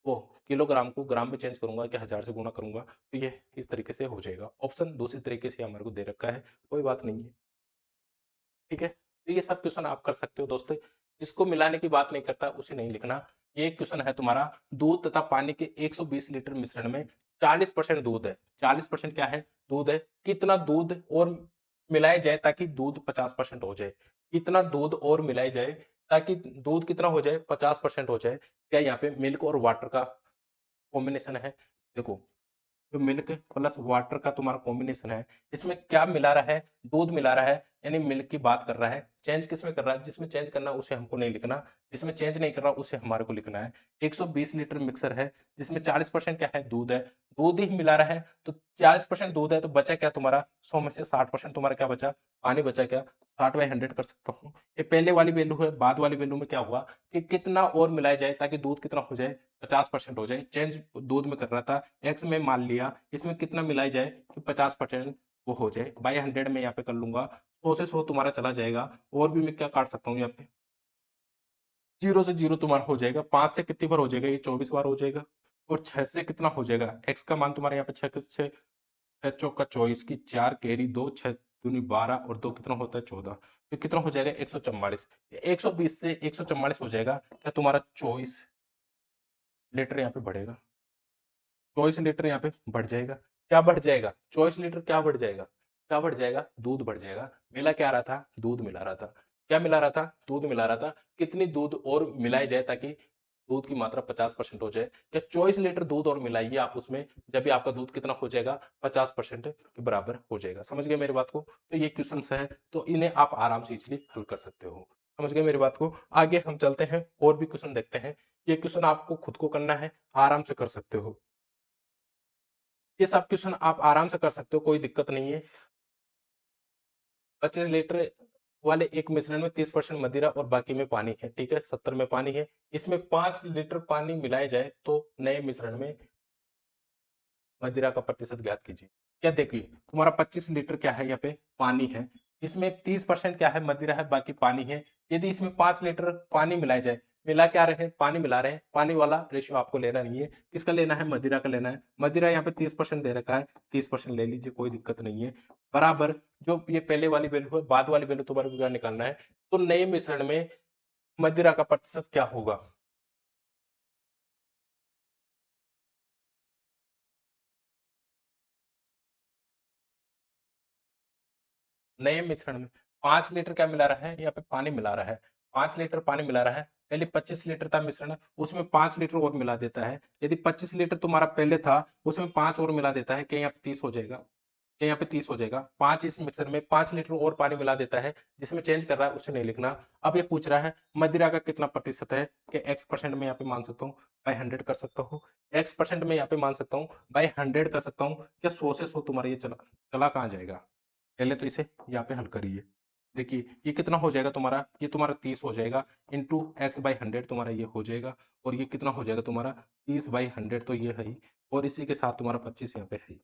वो किलोग्राम को ग्राम में चेंज करूंगा कि 1000 से गुणा करूंगा तो ये इस तरीके से हो जाएगा। ऑप्शन दूसरी तरीके से हमारे को दे रखा है, कोई बात नहीं है, ठीक है। तो ये सब क्वेश्चन आप कर सकते हो दोस्तों। जिसको मिलाने की बात नहीं करता उसे नहीं लिखना। ये क्वेश्चन है तुम्हारा, दूध तथा पानी के 120 लीटर मिश्रण में 40% दूध है। 40% क्या है? दूध है। कितना दूध और मिलाया जाए ताकि दूध 50% हो जाए? कितना दूध और मिलाया जाए ताकि दूध कितना हो जाए? 50% हो जाए? क्या यहाँ पे मिल्क और वाटर का कॉम्बिनेशन है? देखो, जो मिल्क प्लस वाटर का तुम्हारा कॉम्बिनेशन है, इसमें क्या मिला रहा है? दूध मिला रहा है, यानी मिल्क की बात कर रहा है। चेंज किसमें कर रहा है? जिसमें चेंज करना है उसे हमको नहीं लिखना, जिसमें चेंज नहीं कर रहा उसे हमारे को लिखना है। 120 लीटर मिक्सर है, जिसमें 40% क्या है? दूध है। दूध ही मिला रहा है, तो 40% दूध है, तो बचा क्या तुम्हारा? 100 में से 60% तुम्हारा क्या बचा? पानी बचा क्या? 60/100 कर सकता हूँ। ये पहले वाली वैल्यू है, बाद वाली वैल्यू में क्या हुआ कि कितना और मिलाया जाए ताकि दूध कितना हो जाए? 50% हो जाए। चेंज दूध में कर रहा था, एक्स में मान लिया, इसमें कितना मिलाई जाए कि 50% वो हो जाए। बाई 100 में यहाँ पे कर लूंगा, 100 से 100 तुम्हारा चला जाएगा। और भी मैं क्या काट सकता हूँ यहाँ पे? 0 से 0 तुम्हारा हो जाएगा। 5 से कितनी बार हो जाएगा? ये 24 बार हो जाएगा। और 6 से कितना हो जाएगा? एक्स का मान तुम्हारे यहाँ पे 6 से 6 चौका 24 की 4 कैरी 2 6 दूनी 12 और 2 कितना होता है? 14। तो कितना हो जाएगा? 144। 120 से 144 हो जाएगा क्या तुम्हारा? 24 लीटर यहाँ पे बढ़ेगा। 24 लीटर यहाँ पे बढ़ जाएगा। क्या बढ़ जाएगा? 24 लीटर क्या बढ़ जाएगा? क्या बढ़ जाएगा? दूध बढ़ जाएगा। मिला क्या रहा था? दूध मिला रहा था। क्या मिला रहा था? दूध मिला रहा था। कितनी दूध और मिलाई जाए ताकि दूध की मात्रा 50% हो जाए? या 24 लीटर दूध और मिलाइए आप उसमें, जब भी आपका दूध कितना हो जाएगा? 50% के बराबर हो जाएगा। समझ गए मेरी बात को? तो ये क्वेश्चन है, तो इन्हें आप आराम से इजिली हल कर सकते हो। समझ गए मेरी बात को? आगे हम चलते हैं और भी क्वेश्चन देखते हैं। ये क्वेश्चन आपको खुद को करना है, आराम से कर सकते हो। ये सब क्वेश्चन आप आराम से कर सकते हो, कोई दिक्कत नहीं है। 25 लीटर वाले एक मिश्रण में 30% मदिरा और बाकी में पानी है, ठीक है? 70 में पानी है। इसमें 5 लीटर पानी मिलाया जाए तो नए मिश्रण में मदिरा का प्रतिशत ज्ञात कीजिए। क्या देखिए, तुम्हारा 25 लीटर क्या है? यहाँ पे पानी है। इसमें 30% क्या है? मदिरा है, बाकी पानी है। यदि इसमें 5 लीटर पानी मिलाया जाए, मिला क्या रहे हैं? पानी मिला रहे हैं। पानी वाला रेशियो आपको लेना नहीं है। किसका लेना है? मदिरा का लेना है। मदिरा यहाँ पे 30% दे रखा है, 30% ले लीजिए, कोई दिक्कत नहीं है। बराबर, जो ये पहले वाली वैल्यू है, बाद वाली वैल्यू तुम्हारे को क्या निकालना है? तो नए मिश्रण में मदिरा का प्रतिशत क्या होगा? नए मिश्रण में 5 लीटर क्या मिला रहा है? यहाँ पे पानी मिला रहा है। 5 लीटर पानी मिला रहा है। पहले 25 लीटर था मिश्रण, उसमें 5 लीटर और मिला देता है। यदि 25 लीटर तुम्हारा पहले था, उसमें 5 और मिला देता है, क्या यहाँ पे 30 हो जाएगा? क्या यहाँ पे 30 हो जाएगा? 5 इस मिक्सर में 5 लीटर और पानी मिला देता है, जिसमें चेंज कर रहा है उसे नहीं लिखना। अब ये पूछ रहा है मदिरा का कितना प्रतिशत है? कि एक्स परसेंट में यहाँ पे मान सकता हूँ, बाई 100 कर सकता हूँ। एक्स परसेंट में यहाँ पे मान सकता हूँ, बाई 100 कर सकता हूँ। क्या 100 से 100 तुम्हारा ये चला चला कहाँ जाएगा? पहले तो इसे यहाँ पे हल करिए। देखिए ये कितना हो जाएगा तुम्हारा? ये तुम्हारा 30 हो जाएगा, इंटू एक्स बाई 100 तुम्हारा ये हो जाएगा। और ये कितना हो जाएगा तुम्हारा? 30/100 तो ये है ही, और इसी के साथ तुम्हारा 25 यहाँ पे है ही।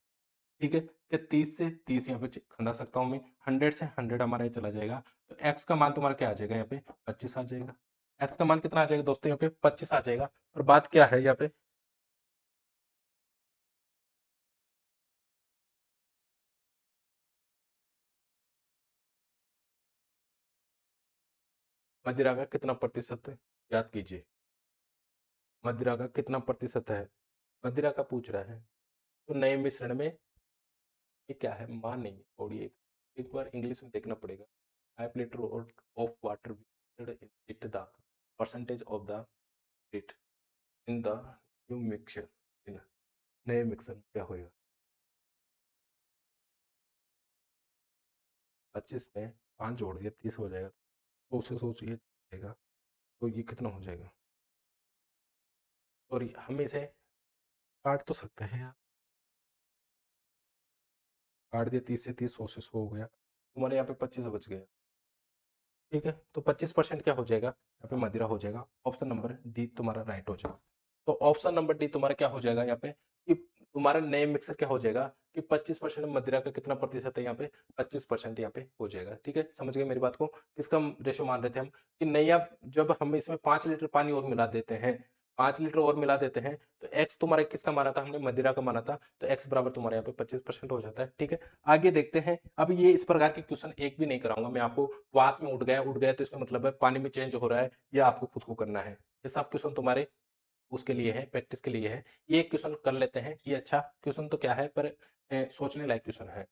ठीक है? क्या 30 से 30 यहाँ पे खंदा सकता हूँ मैं, 100 से 100 हमारा ये चला जाएगा। तो एक्स का मान तुम्हारा क्या आ जाएगा? यहाँ पे 25 आ जाएगा। एक्स का मान कितना आ जाएगा दोस्तों? यहाँ पे 25 आ जाएगा। और बात क्या है यहाँ पे? मदिरा का कितना प्रतिशत है? याद कीजिए, मदिरा का कितना प्रतिशत है? मदिरा का पूछ रहा है। तो नए मिश्रण में ये क्या है? मान नहीं है, छोड़िए, एक बार इंग्लिश में देखना पड़ेगा। 5 litre of water it the percentage of the it in the new mixture, इन नए मिक्सर में क्या होएगा? 25 में 5 जोड़ दिया, 30 हो जाएगा। तो उससे सोच ये जाएगा, तो ये कितना हो जाएगा? और हम इसे काट तो सकते हैं यार। काट दिया, 30 से 30, 100 से 100 हो गया, तुम्हारे यहाँ पे 25 बच गया। ठीक है, तो 25% क्या हो जाएगा? यहाँ पे मदिरा हो जाएगा। ऑप्शन नंबर डी तुम्हारा राइट हो जाएगा। तो ऑप्शन नंबर डी तुम्हारा क्या हो जाएगा यहाँ पे कि तुम्हारा नए मिक्सर क्या हो जाएगा कि 25% मदिरा का कितना प्रतिशत है? यहाँ पे 25% यहाँ पे हो जाएगा। ठीक है, समझ गए मेरी बात को? किसका रेशो मान रहे थे हम कि नया, जब हम इसमें 5 लीटर पानी और मिला देते हैं, 5 लीटर और मिला देते हैं, तो एक्स तुम्हारा किसका माना था? हमने मदिरा का माना था, तो एक्स बराबर तुम्हारे यहाँ पे 25% हो जाता है। ठीक है, आगे देखते हैं। अब ये इस प्रकार के क्वेश्चन एक भी नहीं कराऊंगा मैं आपको। वास में उठ गया तो इसका मतलब है पानी में चेंज हो रहा है, ये आपको खुद को करना है। ये सब क्वेश्चन तुम्हारे उसके लिए है, प्रैक्टिस के लिए है। ये क्वेश्चन कर लेते हैं। ये अच्छा क्वेश्चन तो क्या है, पर सोचने लायक क्वेश्चन है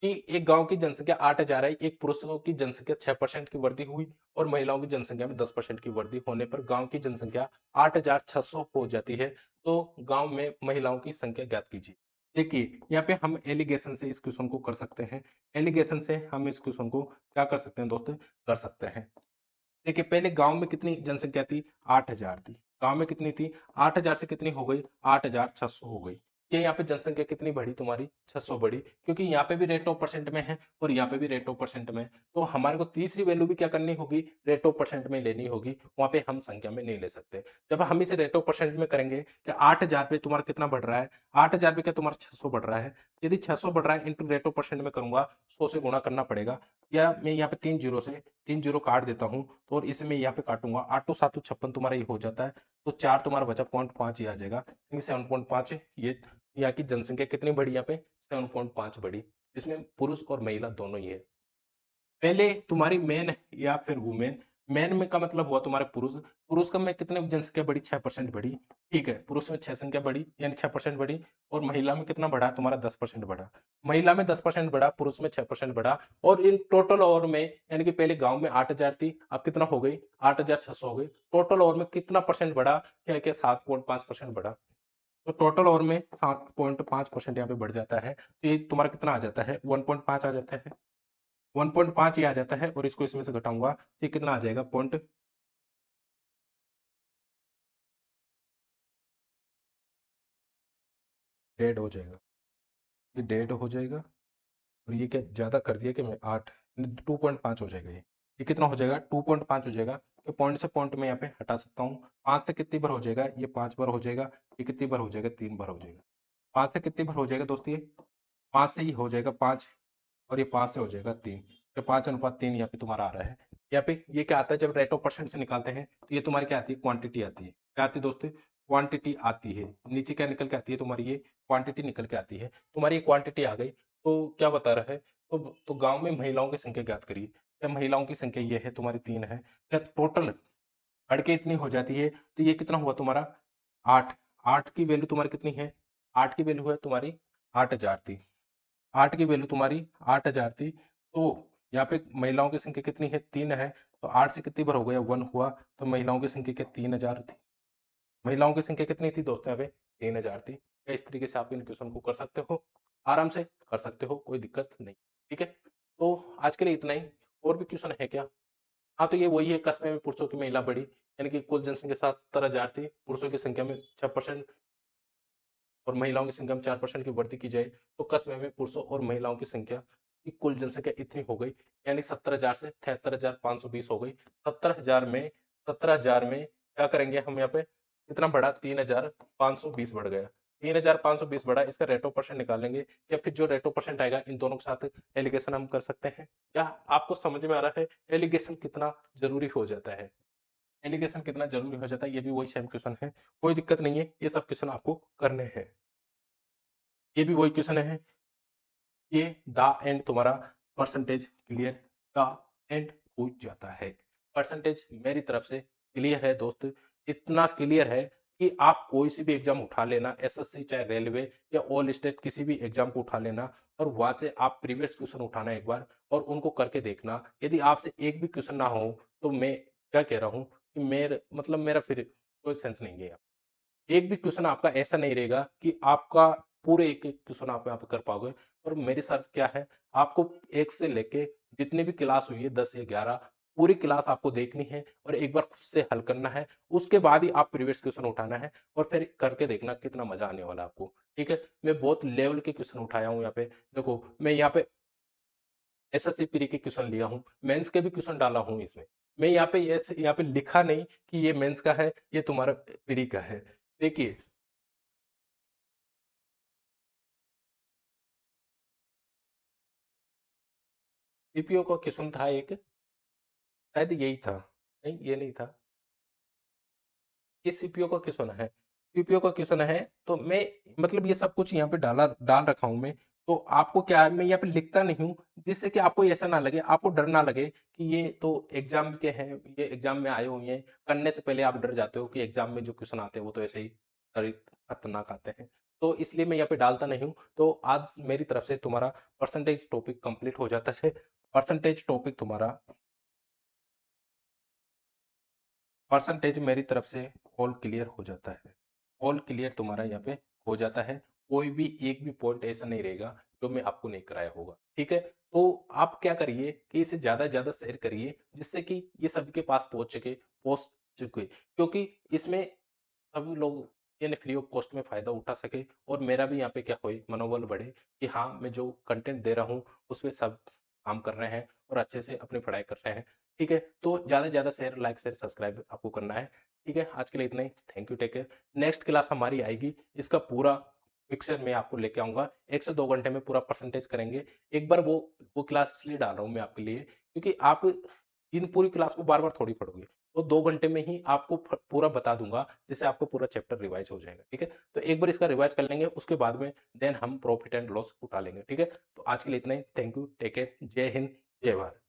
कि एक गांव की जनसंख्या 8,000 है। एक पुरुषों की जनसंख्या 6% की वृद्धि हुई और महिलाओं की जनसंख्या में 10% की वृद्धि होने पर गांव की जनसंख्या 8,600 हो जाती है। तो गांव में महिलाओं की संख्या ज्ञात कीजिए। देखिए यहाँ पे हम एलिगेशन से इस क्वेश्चन को कर सकते हैं। एलिगेशन से हम इस क्वेश्चन को क्या कर सकते हैं दोस्तों, कर सकते हैं। देखिए पहले गांव में कितनी जनसंख्या थी, 8,000 थी। गांव में कितनी थी, 8,000 से कितनी हो गई, 8,600 हो गई। ये यहाँ पे जनसंख्या कितनी बढ़ी तुम्हारी, 600 बढ़ी, क्योंकि यहाँ पे भी रेट ऑफ परसेंट में है और यहाँ पे भी रेट ऑफ परसेंट में है। तो हमारे को तीसरी वैल्यू भी क्या करनी होगी, रेट ऑफ परसेंट में लेनी होगी, वहां पे हम संख्या में नहीं ले सकते। जब हम इसे रेट ऑफ परसेंट में करेंगे कि 8,000 पे तुम्हारा कितना बढ़ रहा है, 8,000 पे क्या तुम्हारा 600 बढ़ रहा है। यदि 600 बढ़ रहा है इंटू रेट ऑफ परसेंट में करूंगा, 100 से गुणा करना पड़ेगा, या मैं यहाँ पे 3 जीरो से 3 जीरो काट देता हूँ, तो और इसमें यहाँ पे काटूंगा, 8 7 56 तुम्हारा ये हो जाता है, तो 4 तुम्हारा बचा, 0.5 ये आ जाएगा, 7.5। ये यहाँ की जनसंख्या कितनी बढ़ी, यहाँ पे 7.5 बढ़ी, जिसमें पुरुष और महिला दोनों ही है। पहले तुम्हारी मेन या फिर वुमेन, मेन में का मतलब हुआ तुम्हारे पुरुष, पुरुष का में कितने जनसंख्या बढ़ी, 6% बढ़ी। ठीक है, पुरुष में 6 संख्या बढ़ी यानी 6% बढ़ी, और महिला में कितना बढ़ा, तुम्हारा 10% बढ़ा। महिला में 10% बढ़ा, पुरुष में 6% बढ़ा, और इन टोटल ओवर में, यानी कि पहले गांव में 8,000 थी, अब कितना हो गई, 8,600 हो गई। टोटल ओवर में कितना परसेंट बढ़ा, क्या क्या 7.5% बढ़ा। तो टोटल ओवर में 7.5% यहाँ पे बढ़ जाता है, तो ये तुम्हारा कितना आ जाता है, 1.5 आ जाता है। 1.5 ये आ जाता है, और इसको इसमें से घटाऊंगा तो ये कितना आ जाएगा, पॉइंट डेढ़ हो जाएगा। ये डेढ़ हो जाएगा, और ये क्या ज्यादा कर दिया कि मैं 8, 2.5 हो जाएगा। ये कितना हो जाएगा, 2.5 हो जाएगा। तो पॉइंट से पॉइंट में यहाँ पे हटा सकता हूँ। 5 से कितनी बार हो जाएगा, ये 5 बार हो जाएगा। ये कितनी बार हो जाएगा, 3 बार हो जाएगा। 5 से कितनी बार हो जाएगा दोस्तों, ये 5 से ही हो जाएगा 5, और ये 5 से हो जाएगा 3। तो 5:3 यहाँ पे तुम्हारा आ रहा है। यहाँ पे ये क्या आता है, जब रेट ऑफ परसेंट से निकालते हैं तो ये तुम्हारी क्या आती है, क्वांटिटी आती है। क्या आती है दोस्तों, क्वांटिटी आती है। नीचे क्या निकल के आती है तुम्हारी, ये क्वांटिटी निकल के आती है। तुम्हारी ये क्वांटिटी आ गई, तो क्या बता रहा है, तो गांव में महिलाओं की संख्या ज्ञात करिए। क्या महिलाओं की संख्या ये है तुम्हारी 3 है, क्या टोटल अड़के इतनी हो जाती है, तो ये कितना हुआ तुम्हारा 8। 8 की वैल्यू तुम्हारी कितनी है, 8 की वैल्यू है तुम्हारी 8,000 थी। 8 की वैल्यू तुम्हारी 8,000 थी, तो यहाँ पे महिलाओं की संख्या कितनी है, 3 है। तो 8 से कितनी बार हो गया, 1 हुआ, तो महिलाओं की संख्या क्या 3,000 थी। महिलाओं की संख्या कितनी थी दोस्तों, यहाँ पे 3,000 थी। क्या इस तरीके से आप इन क्वेश्चन को कर सकते हो, आराम से कर सकते हो, कोई दिक्कत नहीं। ठीक है, तो आज के लिए इतना ही। और भी क्वेश्चन है क्या, हाँ तो ये वही है, कस्बे में पुरुषों की महिला बढ़ी, यानी कि कुल जनसंख्या 77,000 थी, पुरुषों की संख्या में 6% और महिलाओं की संख्या में 4% की वृद्धि की जाए, तो कस्बे में पुरुषों और महिलाओं की संख्या की कुल जनसंख्या इतनी हो गई, यानी 70,000 से 73,520 हो गई। 70,000 में 17,000 में क्या करेंगे हम, यहाँ पे कितना बढ़ा, 3,520 बढ़ गया। 3,520 बढ़ा, इसका रेट ऑफ परसेंट निकालेंगे, या फिर जो रेट ऑफ परसेंट आएगा इन दोनों के साथ एलिगेशन हम कर सकते हैं। क्या आपको समझ में आ रहा है एलिगेशन कितना जरूरी हो जाता है, एलिगेशन कितना जरूरी हो जाता है, ये भी वही सेम क्वेश्चन है, कोई दिक्कत नहीं है, ये सब क्वेश्चन आपको करने हैं। ये भी वही क्वेश्चन है, ये द एंड तुम्हारा परसेंटेज क्लियर का एंड हो जाता है। परसेंटेज मेरी तरफ से क्लियर है दोस्त, इतना क्लियर है कि आप कोई सी भी एग्जाम उठा लेना, एसएससी चाहे रेलवे या ऑल स्टेट किसी भी एग्जाम को उठा लेना, और वहां से आप प्रीवियस क्वेश्चन उठाना एक बार और उनको करके देखना। यदि आपसे एक भी क्वेश्चन ना हो, तो मैं क्या कह रहा हूँ कि मेरे मतलब मेरा फिर कोई सेंस नहीं है। एक भी क्वेश्चन आपका ऐसा नहीं रहेगा कि आपका पूरे एक एक क्वेश्चन आप यहाँ पे कर पाओगे। और मेरे साथ क्या है, आपको एक से लेके जितनी भी क्लास हुई है 10 या 11, पूरी क्लास आपको देखनी है और एक बार खुद से हल करना है। उसके बाद ही आप प्रीवियस क्वेश्चन उठाना है और फिर करके देखना कितना मजा आने वाला है आपको। ठीक है, मैं बहुत लेवल के क्वेश्चन उठाया हूँ यहाँ पे। देखो मैं यहाँ पे एसएससी प्री के क्वेश्चन लिया हूँ, मेंस के भी क्वेश्चन डाला हूँ इसमें। मैं यहाँ पे ऐसे यहाँ पे लिखा नहीं कि ये मेंस का है, ये तुम्हारा प्री का है। देखिए सीपीओ का क्वेश्चन था एक, शायद यही था, नहीं ये नहीं था, ये सीपीओ का क्वेश्चन है। सीपीओ का क्वेश्चन है, तो मैं मतलब ये सब कुछ यहाँ पे डाल रखा हूँ मैं। तो आपको क्या है, मैं यहाँ पे लिखता नहीं हूँ, जिससे कि आपको ऐसा ना लगे, आपको डर ना लगे कि ये तो एग्जाम के हैं, ये एग्जाम में आए हुए हैं, करने से पहले आप डर जाते हो कि एग्जाम में जो क्वेश्चन आते हैं वो तो ऐसे ही खतरनाक आते हैं। तो इसलिए मैं यहाँ पे डालता नहीं हूँ। तो आज मेरी तरफ से तुम्हारा परसेंटेज टॉपिक कंप्लीट हो जाता है। परसेंटेज टॉपिक तुम्हारा, परसेंटेज मेरी तरफ से ऑल क्लियर हो जाता है। ऑल क्लियर तुम्हारा यहाँ पे हो जाता है। कोई भी एक भी पॉइंट ऐसा नहीं रहेगा जो मैं आपको नहीं कराया होगा, ठीक है? तो आप क्या करिए कि इसे ज़्यादा से ज़्यादा शेयर करिए, जिससे कि ये सबके पास पहुँच चुके, क्योंकि इसमें सभी लोग यानी फ्री ऑफ कॉस्ट में फ़ायदा उठा सके और मेरा भी यहाँ पे क्या होए मनोबल बढ़े कि हाँ, मैं जो कंटेंट दे रहा हूँ, उसपे सब काम कर रहे हैं और अच्छे से अपनी पढ़ाई कर रहे हैं, ठीक है? तो ज़्यादा से ज़्यादा शेयर, लाइक, शेयर, सब्सक्राइब आपको करना है, ठीक है? आज के लिए इतना ही। Thank you, take care. Next class हमारी आएगी, इसका पूरा पिक्चर मैं आपको लेके आऊँगा। 1 से 2 घंटे में पूरा परसेंटेज करेंगे। एक बार वो क्लास इसलिए डाल रहा हूँ मैं आपके लिए, क्योंकि आप इन पूरी क्लास को बार-बार थोड़ी पढ़ोगे। तो 2 घंटे में ही आपको पूरा बता दूँगा, जिससे आपको पूरा चैप्टर रिवाइज़ हो जाएगा, ठीक है? तो एक बार इसका रिवाइज़ कर लेंगे, उसके बाद में देन हम प्रॉफिट एंड लॉस उठा लेंगे, ठीक है? तो आज के लिए इतना ही। थैंक यू, टेक केयर, जय हिंद, जय भारत।